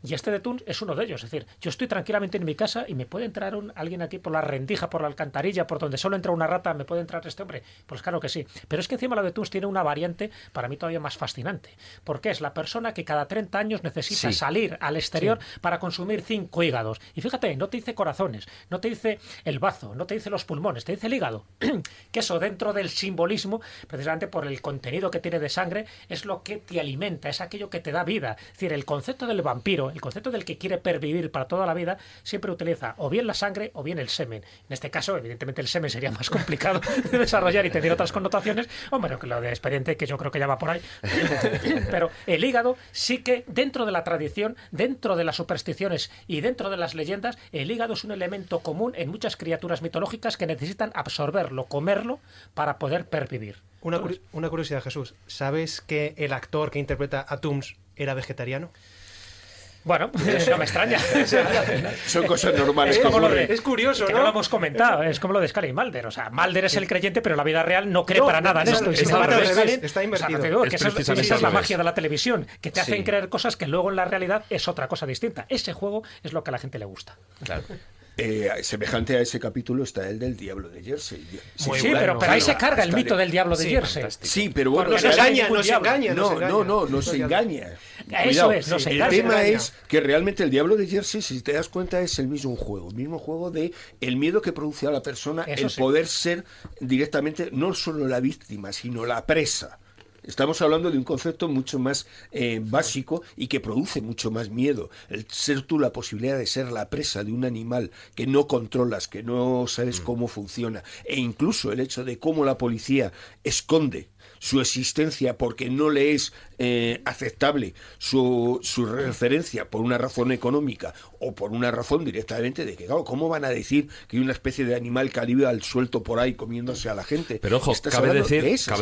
Y este de Toons es uno de ellos. Es decir, yo estoy tranquilamente en mi casa y me puede entrar alguien aquí por la rendija, por la alcantarilla, por donde solo entra una rata, ¿me puede entrar este hombre? Pues claro que sí. Pero es que encima lo de Toons tiene una variante para mí todavía más fascinante. Porque es la persona que cada 30 años necesita salir al exterior para consumir 5 hígados. Y fíjate, no te dice corazones, no te dice el bazo, no te dice los pulmones, te dice el hígado. Que eso dentro del simbolismo, precisamente por el contenido que tiene de sangre, es lo que te alimenta, es aquello que te da vida. Es decir, el concepto del vampiro, el concepto del que quiere pervivir para toda la vida, siempre utiliza o bien la sangre o bien el semen. En este caso, evidentemente, el semen sería más complicado de desarrollar y tener otras connotaciones. Hombre, que lo de expediente, que yo creo que ya va por ahí. Pero el hígado sí que dentro de la tradición, dentro de las supersticiones y dentro de las leyendas, el hígado es un elemento común en muchas criaturas mitológicas que necesitan absorberlo, comerlo, para poder pervivir. Una curiosidad, Jesús. ¿Sabes que el actor que interpreta a Toons era vegetariano? Bueno, no me extraña. Son cosas normales. Es curioso, que ¿no? no lo hemos comentado. Es como lo de Scully y Mulder. O sea, Mulder es el creyente, pero en la vida real no cree para nada en esto. Y sin embargo, está invertido. Esa es la magia de la televisión, que te hacen creer cosas que luego en la realidad es otra cosa distinta. Ese juego es lo que a la gente le gusta. Claro. Semejante a ese capítulo está el del Diablo de Jersey. Sí, pero ahí se carga el mito del Diablo de Jersey. Sí, pero bueno, nos engaña. No se engaña. Eso es, nos engaña. El tema es que realmente el Diablo de Jersey, si te das cuenta, es el mismo juego de el miedo que produce a la persona el poder ser directamente no solo la víctima, sino la presa. Estamos hablando de un concepto mucho más básico y que produce mucho más miedo. El ser tú la posibilidad de ser la presa de un animal que no controlas, que no sabes cómo funciona, e incluso el hecho de cómo la policía esconde su existencia porque no le es aceptable su referencia por una razón económica o por una razón directamente de que, claro, ¿cómo van a decir que hay una especie de animal caníbal suelto por ahí comiéndose a la gente? Pero ojo, cabe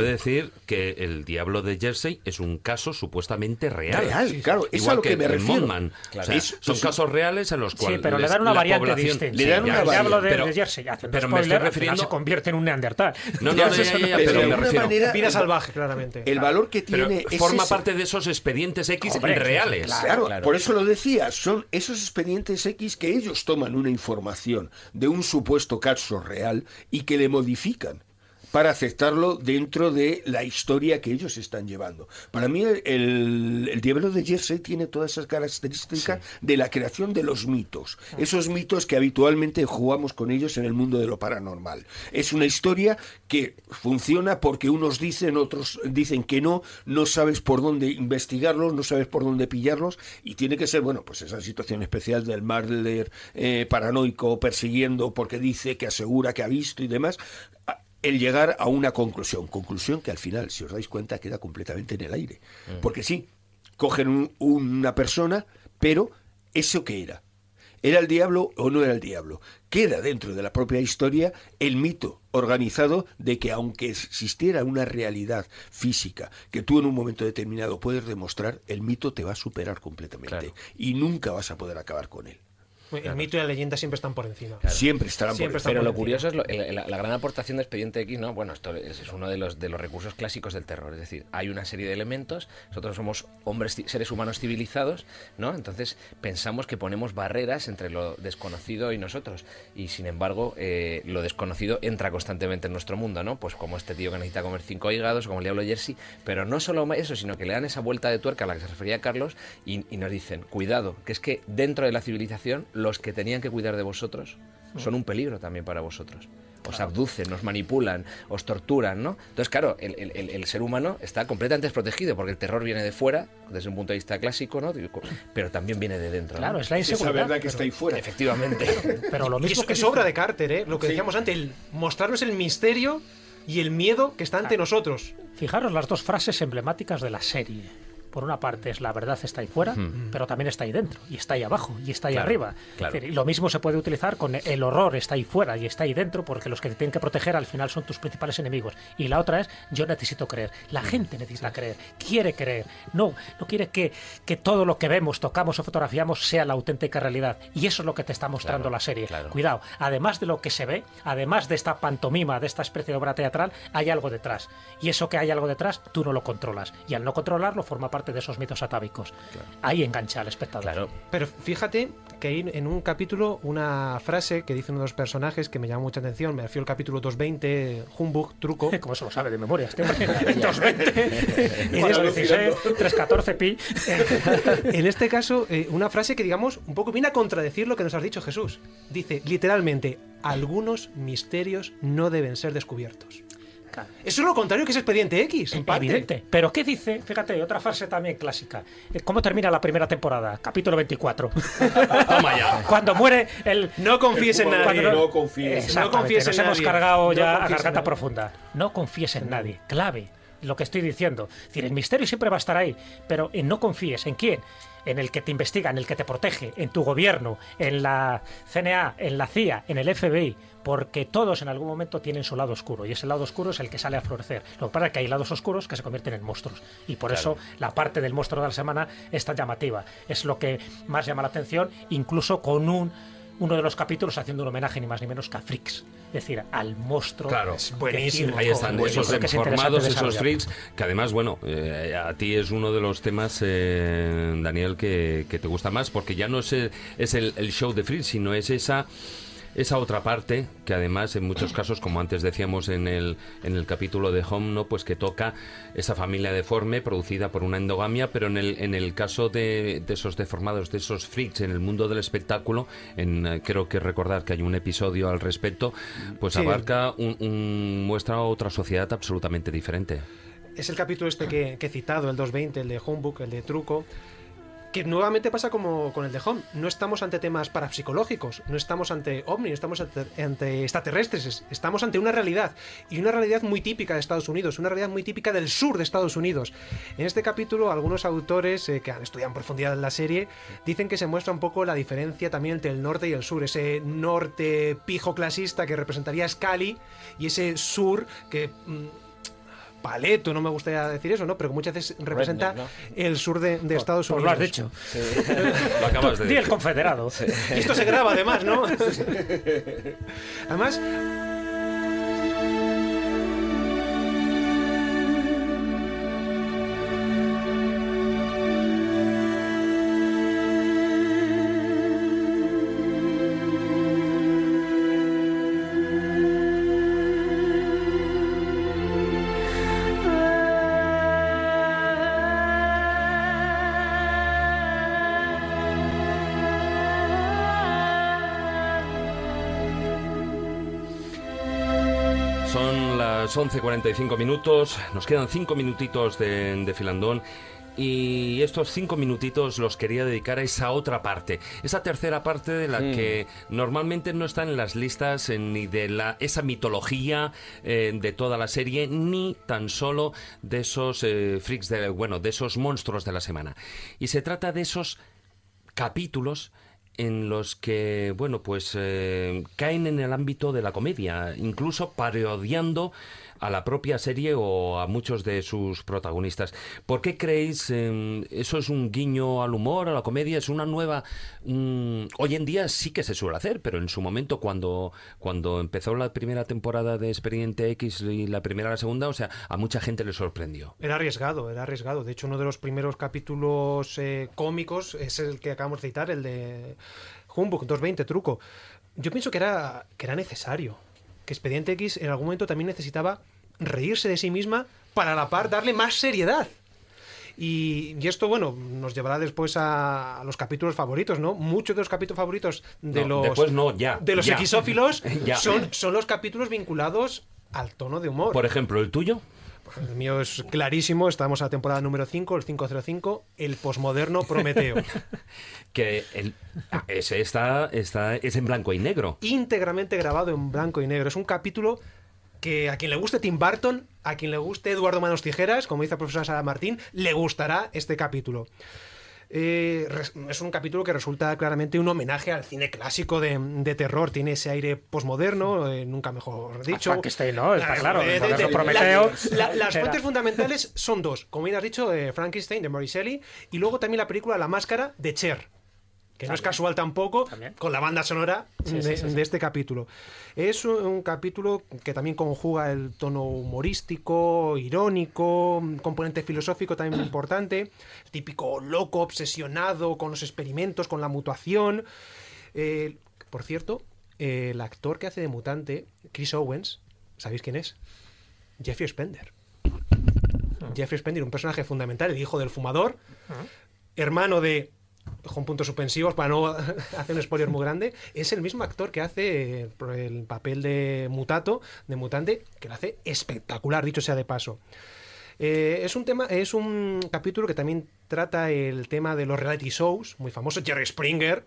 decir que el Diablo de Jersey es un caso supuestamente real. Claro, es a lo que me refiero. Claro. O sea, son casos reales en los cuales... Sí, pero le dan una variante distinta. Le dan una Diablo de Jersey, pero me estoy refiriendo... se convierte en un neandertal. No, pero me refiero... Vida salvaje, claramente. El valor que tiene es forma parte de esos expedientes X reales. Claro, por eso lo decía, son esos expedientes X que ellos toman una información de un supuesto caso real y que le modifican para aceptarlo dentro de la historia que ellos están llevando. Para mí el Diablo de Jersey tiene todas esas características de la creación de los mitos, esos mitos que habitualmente jugamos con ellos en el mundo de lo paranormal. Es una historia que funciona porque unos dicen, otros dicen que no sabes por dónde investigarlos, no sabes por dónde pillarlos, y tiene que ser, bueno, pues esa situación especial del Mulder paranoico persiguiendo porque dice que asegura que ha visto y demás, el llegar a una conclusión que al final, si os dais cuenta, queda completamente en el aire. Porque sí, cogen una persona, pero ¿eso qué era? ¿Era el diablo o no era el diablo? Queda dentro de la propia historia el mito organizado de que aunque existiera una realidad física que tú en un momento determinado puedes demostrar, el mito te va a superar completamente y nunca vas a poder acabar con él. El mito y la leyenda siempre están por encima. Siempre estarán por encima. Pero lo curioso es la gran aportación de Expediente X, ¿no? Bueno, esto es uno de los recursos clásicos del terror. Es decir, hay una serie de elementos, nosotros somos seres humanos civilizados, ¿no? Entonces pensamos que ponemos barreras entre lo desconocido y nosotros. Y sin embargo, lo desconocido entra constantemente en nuestro mundo, ¿no? Pues como este tío que necesita comer 5 hígados, como el Diablo Jersey. Pero no solo eso, sino que le dan esa vuelta de tuerca a la que se refería Carlos y nos dicen, cuidado, que es que dentro de la civilización los que tenían que cuidar de vosotros son un peligro también para vosotros. Os abducen, os manipulan, os torturan, ¿no? Entonces, claro, el ser humano está completamente desprotegido porque el terror viene de fuera, desde un punto de vista clásico, ¿no? Pero también viene de dentro, ¿no? Claro, es la inseguridad. Esa verdad que está ahí fuera. Efectivamente. Pero lo mismo que es obra de Carter, ¿eh? Lo que decíamos antes, mostrarnos el misterio y el miedo que está ante nosotros. Fijaros las dos frases emblemáticas de la serie. Por una parte es la verdad está ahí fuera, pero también está ahí dentro, y está ahí abajo, y está ahí arriba. Claro. Es decir, lo mismo se puede utilizar con el horror está ahí fuera y está ahí dentro, porque los que te tienen que proteger al final son tus principales enemigos. Y la otra es, yo necesito creer. La gente necesita creer, quiere creer. No quiere que todo lo que vemos, tocamos o fotografiamos sea la auténtica realidad. Y eso es lo que te está mostrando la serie. Claro. Cuidado, además de lo que se ve, además de esta pantomima, de esta especie de obra teatral, hay algo detrás. Y eso que hay algo detrás, tú no lo controlas. Y al no controlarlo, forma parte parte de esos mitos atávicos. Ahí engancha al espectador. Claro. Pero fíjate que hay en un capítulo una frase que dice uno de los personajes que me llama mucha atención. Me refiero al capítulo 220, Humbug, truco. Como eso lo sabe de memoria este hombre. 220, 416, 314 pi. En este caso, una frase que, digamos, un poco viene a contradecir lo que nos has dicho, Jesús. Dice, literalmente, algunos misterios no deben ser descubiertos. Claro. Eso es lo contrario que es Expediente X, en parte. Evidente. Pero ¿qué dice? Fíjate, otra frase también clásica. ¿Cómo termina la primera temporada? Capítulo 24. Toma ya. Cuando muere el... No confíes en nadie. No confíes. Exactamente, No confíes en nos hemos nadie. cargado No ya a confíes en garganta nadie. profunda. No confíes en nadie. Clave. Lo que estoy diciendo. Es decir, el misterio siempre va a estar ahí, pero en no confíes. ¿En quién? En el que te investiga, en el que te protege, en tu gobierno, en la CNA, en la CIA, en el FBI, porque todos en algún momento tienen su lado oscuro, y ese lado oscuro es el que sale a florecer. Lo que pasa es que hay lados oscuros que se convierten en monstruos, y por eso la parte del monstruo de la semana es tan llamativa. Es lo que más llama la atención, incluso con uno de los capítulos haciendo un homenaje ni más ni menos que a Freaks, es decir, al monstruo. Claro, Es buenísimo. Ahí están, buenísimo. esos Creo que es interesante deformados, esos desarrollar. freaks, que además, bueno, a ti es uno de los temas, Daniel, que te gusta más, porque ya no es el show de freaks, sino es esa otra parte que además en muchos casos, como antes decíamos en el capítulo de Home, ¿no? Pues que toca esa familia deforme producida por una endogamia, pero en el caso de esos deformados, de esos freaks en el mundo del espectáculo, creo que recordar que hay un episodio al respecto, pues Sí. abarca muestra otra sociedad absolutamente diferente. Es el capítulo este que he citado, el 220, el de Humbug, el de truco, que nuevamente pasa como con el de Home. No estamos ante temas parapsicológicos, no estamos ante ovnis, no estamos ante extraterrestres, estamos ante una realidad, y una realidad muy típica de Estados Unidos, una realidad muy típica del sur de Estados Unidos. En este capítulo, algunos autores que han estudiado en profundidad la serie dicen que se muestra un poco la diferencia también entre el norte y el sur, ese norte pijo clasista que representaría Scully, y ese sur que... paleto, no me gustaría decir eso, ¿no? Pero que muchas veces representa Redneck, el sur de Estados Pues Unidos. lo has dicho. Lo acabas de Di el decir. confederado. Y esto se graba además, ¿no? Además, Son las 11:45 minutos, nos quedan 5 minutitos de filandón. Y estos 5 minutitos los quería dedicar a esa otra parte, esa tercera parte de la que normalmente no está en las listas ni de esa mitología de toda la serie, ni tan solo de esos freaks, de esos monstruos de la semana. Y se trata de esos capítulos en los que, caen en el ámbito de la comedia, incluso parodiando a la propia serie o a muchos de sus protagonistas. ¿Por qué creéis eso es un guiño al humor, a la comedia? Es una nueva... hoy en día sí que se suele hacer, pero en su momento cuando empezó la primera temporada de Expediente X y la primera a la segunda, o sea, a mucha gente le sorprendió. era arriesgado, era arriesgado. De hecho, uno de los primeros capítulos cómicos es el que acabamos de citar, el de Humbug 220, truco. Yo pienso que era necesario. Que Expediente X en algún momento también necesitaba reírse de sí misma para a la par darle más seriedad. Y esto, nos llevará después a los capítulos favoritos, ¿no? Muchos de los capítulos favoritos de los exófilos son los capítulos vinculados al tono de humor. Por ejemplo, ¿el tuyo? El mío es clarísimo, estamos a la temporada número 5, el 505, el posmoderno Prometeo. Que ese es en blanco y negro. Íntegramente grabado en blanco y negro. Es un capítulo que a quien le guste Tim Burton, a quien le guste Eduardo Manos Tijeras, como dice la profesora Sara Martín, le gustará este capítulo. Es un capítulo que resulta claramente un homenaje al cine clásico de terror. Tiene ese aire posmoderno, nunca mejor dicho. Frankenstein, ¿no? Está claro. Prometeo. Las fuentes fundamentales son dos. Como bien has dicho, Frankenstein, de Mary Shelley, y luego también la película La Máscara, de Cher. que no es casual tampoco, con la banda sonora de este capítulo. Es un capítulo que también conjuga el tono humorístico, irónico, un componente filosófico también muy importante, el típico loco obsesionado con los experimentos, con la mutuación. Por cierto, el actor que hace de mutante, Chris Owens, ¿sabéis quién es? Jeffrey Spender. Jeffrey Spender, un personaje fundamental, el hijo del fumador, hermano de, con puntos suspensivos para no hacer un spoiler muy grande, es el mismo actor que hace el papel de mutante, que lo hace espectacular, dicho sea de paso. Es un capítulo que también trata el tema de los reality shows, muy famoso, Jerry Springer,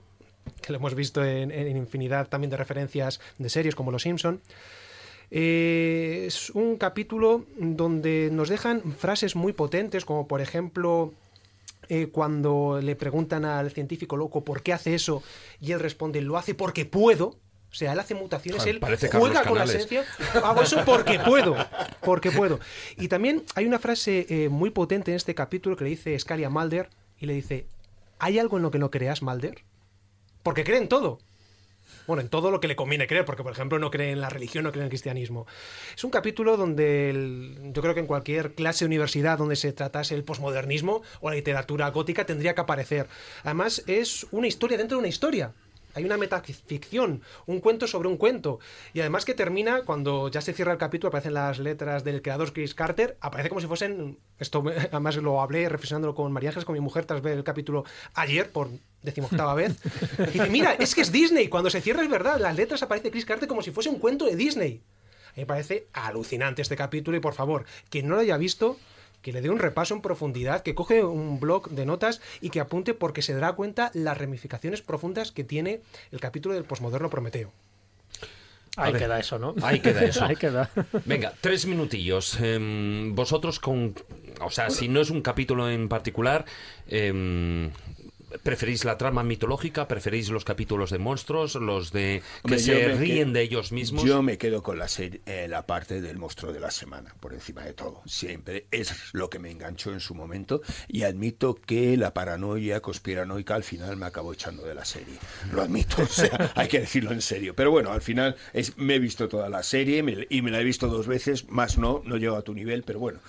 que lo hemos visto en infinidad también de referencias de series como Los Simpson. Es un capítulo donde nos dejan frases muy potentes, como por ejemplo cuando le preguntan al científico loco por qué hace eso y él responde, lo hace porque puedo. O sea, él hace mutaciones, él juega con la esencia. Hago eso porque puedo. Y también hay una frase muy potente en este capítulo que le dice Scully a Mulder y le dice, ¿hay algo en lo que no creas, Mulder? Porque cree en todo. Bueno, en todo lo que le conviene creer, porque por ejemplo no cree en la religión, no cree en el cristianismo. Es un capítulo donde yo creo que en cualquier clase de universidad donde se tratase el posmodernismo o la literatura gótica tendría que aparecer. Además es una historia dentro de una historia. Hay una metaficción, un cuento sobre un cuento. Y además que termina, cuando ya se cierra el capítulo, aparecen las letras del creador Chris Carter, aparece como si fuesen... Esto además lo hablé reflexionándolo con María Ángeles, con mi mujer, tras ver el capítulo ayer, por 18ª vez. Y dice, mira, es que es Disney. Cuando se cierra es verdad, las letras aparece Chris Carter como si fuese un cuento de Disney. A mí me parece alucinante este capítulo y por favor, quien no lo haya visto, que le dé un repaso en profundidad, que coge un blog de notas y que apunte porque se dará cuenta las ramificaciones profundas que tiene el capítulo del posmoderno Prometeo. Ahí queda eso, ¿no? Ahí queda eso. Ahí queda. Venga, 3 minutillos. Vosotros o sea, si no es un capítulo en particular, ¿preferís la trama mitológica? ¿Preferís los capítulos de monstruos? ¿Los de que se ríen de ellos mismos? Yo me quedo con la parte del monstruo de la semana, por encima de todo. Siempre es lo que me enganchó en su momento y admito que la paranoia conspiranoica al final me acabó echando de la serie. Lo admito, o sea, hay que decirlo en serio. Pero bueno, al final me he visto toda la serie y me la he visto 2 veces, más no llego a tu nivel, pero bueno.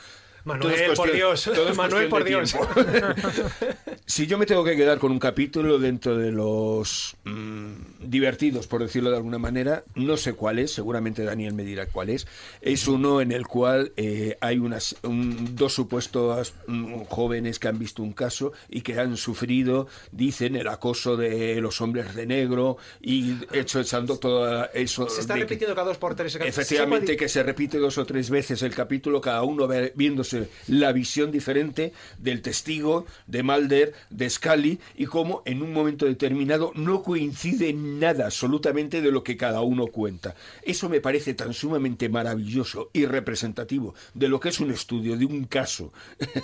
Manuel, por Dios. Manuel, por Dios. Si yo me tengo que quedar con un capítulo dentro de los divertidos, por decirlo de alguna manera, no sé cuál es, seguramente Daniel me dirá cuál es. Es uno en el cual hay 2 supuestos jóvenes que han visto un caso y que han sufrido, dicen, el acoso de los hombres de negro y echando todo eso. Se está repitiendo cada 2 por 3. Efectivamente, que se repite 2 o 3 veces el capítulo, cada uno viéndose la visión diferente del testigo, de Mulder, de Scully, y cómo en un momento determinado no coincide en nada absolutamente de lo que cada uno cuenta. Eso me parece tan sumamente maravilloso y representativo de lo que es un estudio de un caso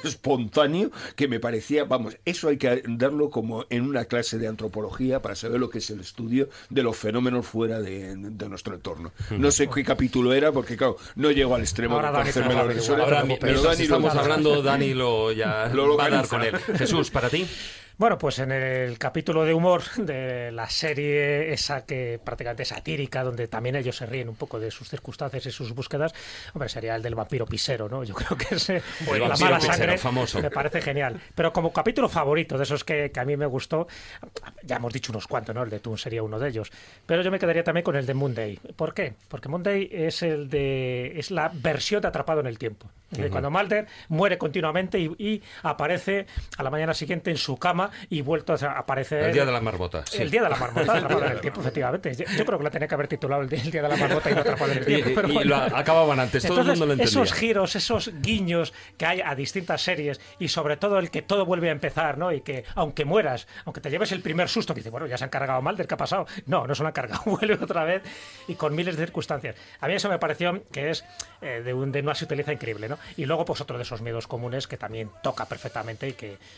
espontáneo, que me parecía, vamos, eso hay que darlo como en una clase de antropología para saber lo que es el estudio de los fenómenos fuera de nuestro entorno. No sé qué capítulo era, porque claro, no llego al extremo de conocerme la revisora, pero Dani, estamos hablando, Dani va a dar con él. Jesús, ¿para ti? Bueno, pues en el capítulo de humor de la serie esa que prácticamente satírica, donde también ellos se ríen un poco de sus circunstancias y sus búsquedas, hombre, sería el del vampiro pisero, ¿no? Yo creo que ese, la mala sangre, famoso, me parece genial. Pero como capítulo favorito, de esos que a mí me gustó, ya hemos dicho unos cuantos, ¿no? El de Toon sería uno de ellos. Pero yo me quedaría también con el de Monday. ¿Por qué? Porque Monday es la versión de Atrapado en el Tiempo. Cuando Mulder muere continuamente y aparece a la mañana siguiente en su cama y vuelto a aparecer... El día de la marmota. Sí. El día de la marmota, Atrapado en el Tiempo, efectivamente. Yo creo que la tenía que haber titulado el día de la marmota y no Atrapado en el Tiempo. Pero bueno. Y lo acababan antes, todo entonces, el mundo lo entendía. Esos giros, esos guiños que hay a distintas series y sobre todo el que todo vuelve a empezar, ¿no? Y que aunque mueras, aunque te lleves el primer susto, que dices, bueno, ya se han cargado a Mulder, ¿qué ha pasado? No se lo han cargado, vuelve otra vez y con miles de circunstancias. A mí eso me pareció que es de una sutileza increíble, ¿no? ¿no? Y luego, pues otro de esos miedos comunes que también toca perfectamente y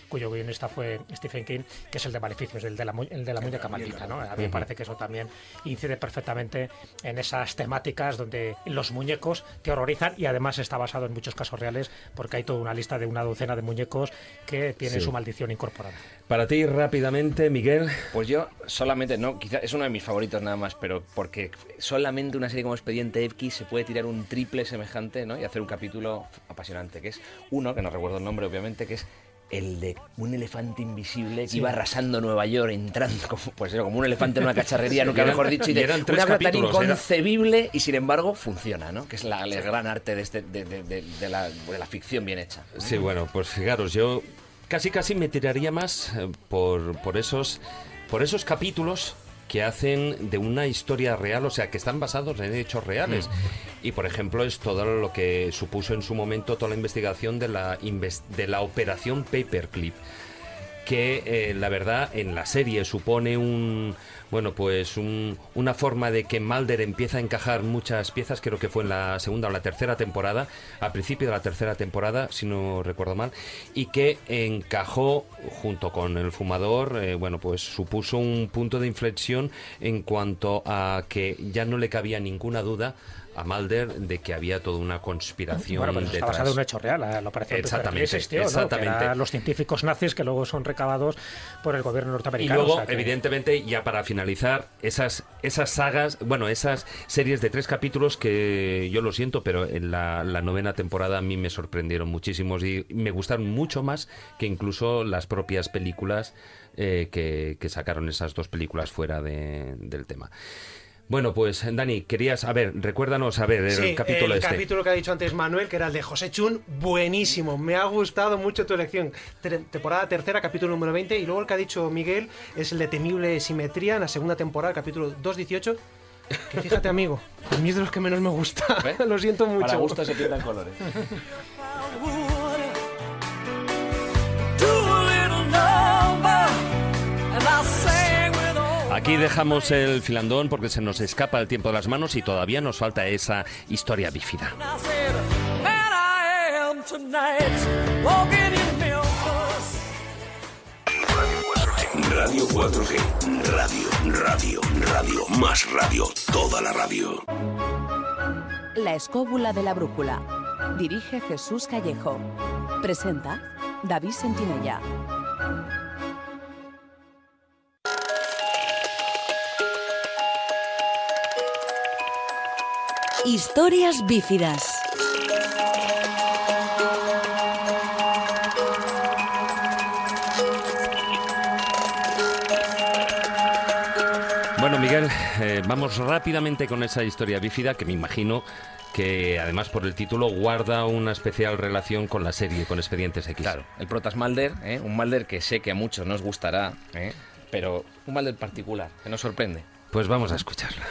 cuyo guionista fue Stephen King, que es el de Maleficios, el de la muñeca maldita, ¿no? A mí me parece que eso también incide perfectamente en esas temáticas donde los muñecos te horrorizan, y además está basado en muchos casos reales, porque hay toda una lista de una docena de muñecos que tienen su maldición incorporada. Para ti, rápidamente, Miguel. Pues yo solamente, no, quizá es uno de mis favoritos nada más, pero porque solamente una serie como Expediente X se puede tirar un triple semejante, ¿no? Y hacer un capítulo apasionante, que es uno, que no recuerdo el nombre obviamente, que es el de un elefante invisible que iba arrasando Nueva York, entrando como un elefante en una cacharrería, nunca mejor dicho, y eran tres una cosa tan capítulos, inconcebible y sin embargo funciona, ¿no? Que es el gran arte de la ficción bien hecha. Sí, bueno, pues fijaros, yo casi me tiraría más por esos capítulos que hacen de una historia real, o sea, que están basados en hechos reales. Y, por ejemplo, es todo lo que supuso en su momento toda la investigación de la operación Paperclip, que la verdad en la serie supone una forma de que Mulder empieza a encajar muchas piezas. Creo que fue en la segunda o la tercera temporada, al principio de la tercera temporada, si no recuerdo mal, y que encajó junto con El Fumador, supuso un punto de inflexión en cuanto a que ya no le cabía ninguna duda a Mulder de que había toda una conspiración detrás. Está basado en un hecho real, la operación Paperclip existió, ¿no? Que eran los científicos nazis que luego son recabados por el gobierno norteamericano. Y luego, evidentemente, ya para finalizar, esas sagas, esas series de 3 capítulos que yo lo siento, pero en la 9ª temporada a mí me sorprendieron muchísimos y me gustaron mucho más que incluso las propias películas que sacaron esas 2 películas fuera del tema. Bueno, pues Dani, recuérdanos el capítulo el capítulo que ha dicho antes Manuel, que era el de José Chun, buenísimo, me ha gustado mucho tu elección. Temporada tercera, capítulo número 20, y luego el que ha dicho Miguel es el de Temible Simetría, en la segunda temporada, capítulo 218, que fíjate, amigo, a mí es de los que menos me gusta, lo siento mucho. Para gusto se pintan colores. Aquí dejamos el filandón porque se nos escapa el tiempo de las manos y todavía nos falta esa historia bífida. Radio 4G. Radio. Más radio. Toda la radio. La escóbula de la brújula. Dirige Jesús Callejo. Presenta David Sentinella. Historias bífidas. Bueno, Miguel, vamos rápidamente con esa historia bífida que me imagino que además por el título guarda una especial relación con la serie, con Expedientes X. Claro, el prota es Mulder, un Mulder que sé que a muchos nos gustará, pero un Mulder particular, que nos sorprende. Pues vamos a escucharla.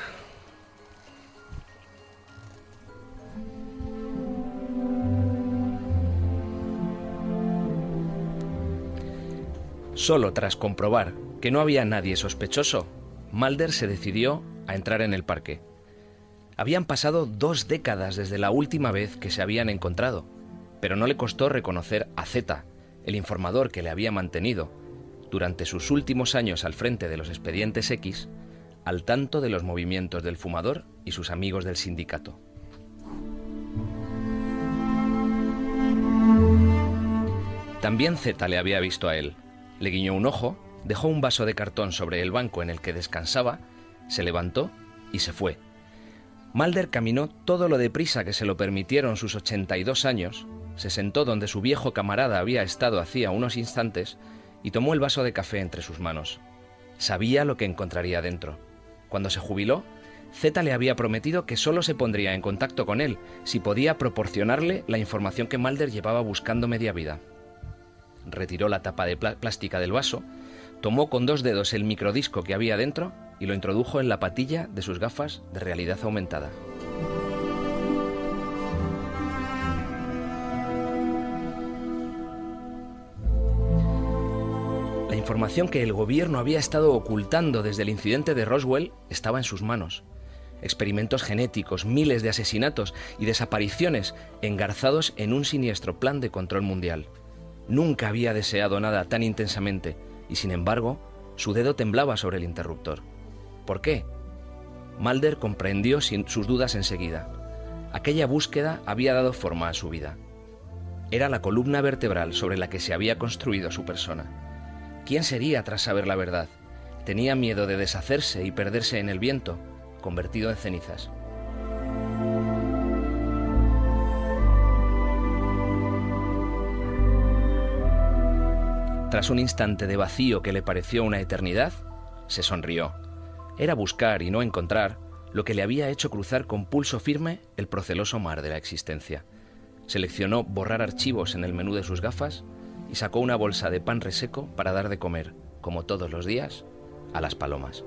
Solo tras comprobar que no había nadie sospechoso, Mulder se decidió a entrar en el parque. Habían pasado 2 décadas desde la última vez que se habían encontrado, pero no le costó reconocer a Zeta, el informador que le había mantenido, durante sus últimos años al frente de los Expedientes X, al tanto de los movimientos del fumador y sus amigos del sindicato. También Zeta le había visto a él. Le guiñó un ojo, dejó un vaso de cartón sobre el banco en el que descansaba, se levantó y se fue. Mulder caminó todo lo deprisa que se lo permitieron sus 82 años, se sentó donde su viejo camarada había estado hacía unos instantes y tomó el vaso de café entre sus manos. Sabía lo que encontraría dentro. Cuando se jubiló, Zeta le había prometido que solo se pondría en contacto con él si podía proporcionarle la información que Mulder llevaba buscando media vida. Retiró la tapa de plástica del vaso, tomó con 2 dedos el microdisco que había dentro y lo introdujo en la patilla de sus gafas de realidad aumentada. La información que el gobierno había estado ocultando desde el incidente de Roswell estaba en sus manos. experimentos genéticos, miles de asesinatos y desapariciones engarzados en un siniestro plan de control mundial. Nunca había deseado nada tan intensamente y, sin embargo, su dedo temblaba sobre el interruptor. ¿Por qué? Mulder comprendió sus dudas enseguida. Aquella búsqueda había dado forma a su vida. Era la columna vertebral sobre la que se había construido su persona. ¿Quién sería tras saber la verdad? Tenía miedo de deshacerse y perderse en el viento, convertido en cenizas. Tras un instante de vacío que le pareció una eternidad, se sonrió. Era buscar y no encontrar lo que le había hecho cruzar con pulso firme el proceloso mar de la existencia. Seleccionó borrar archivos en el menú de sus gafas y sacó una bolsa de pan reseco para dar de comer, como todos los días, a las palomas.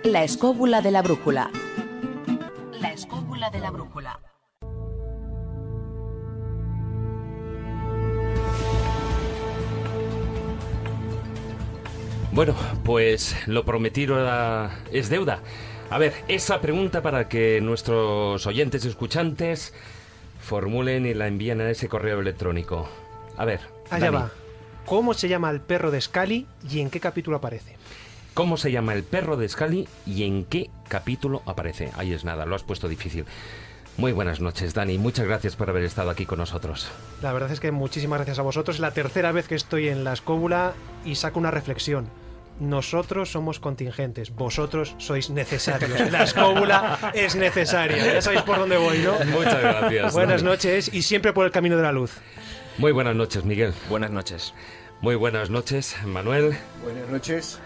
La escóbula de la brújula. La escóbula de la brújula. Bueno, pues lo prometido es deuda. A ver, esa pregunta para que nuestros oyentes y escuchantes formulen y la envíen a ese correo electrónico. A ver, allá Dani. va. ¿Cómo se llama el perro de Scully y en qué capítulo aparece? ¿Cómo se llama el perro de Scully y en qué capítulo aparece? Ahí es nada, lo has puesto difícil. Muy buenas noches, Dani. Muchas gracias por haber estado aquí con nosotros. La verdad es que muchísimas gracias a vosotros. Es la tercera vez que estoy en la escóbula y saco una reflexión. Nosotros somos contingentes, vosotros sois necesarios. La escóbula es necesaria. Ya sabéis por dónde voy, ¿no? Muchas gracias. Buenas Dani. noches y siempre por el camino de la luz. Muy buenas noches, Miguel. Buenas noches. Muy buenas noches, Manuel. Buenas noches.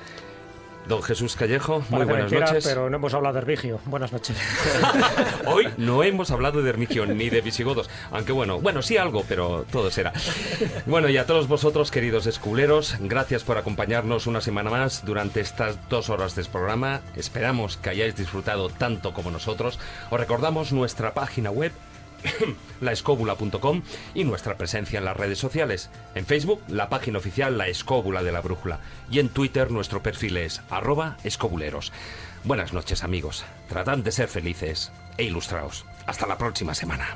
Don Jesús Callejo, muy Parece buenas mentira, noches. pero no hemos hablado de Hermigio. Buenas noches. Hoy no hemos hablado de Hermigio ni de visigodos, aunque bueno, sí algo, pero todo será. Bueno, y a todos vosotros, queridos esculeros, gracias por acompañarnos una semana más durante estas 2 horas de programa. Esperamos que hayáis disfrutado tanto como nosotros. Os recordamos nuestra página web, laescóbula.com, y nuestra presencia en las redes sociales. En Facebook, la página oficial La Escóbula de la Brújula, y en Twitter nuestro perfil es @escobuleros. Buenas noches, amigos. Tratad de ser felices e ilustraos. Hasta la próxima semana.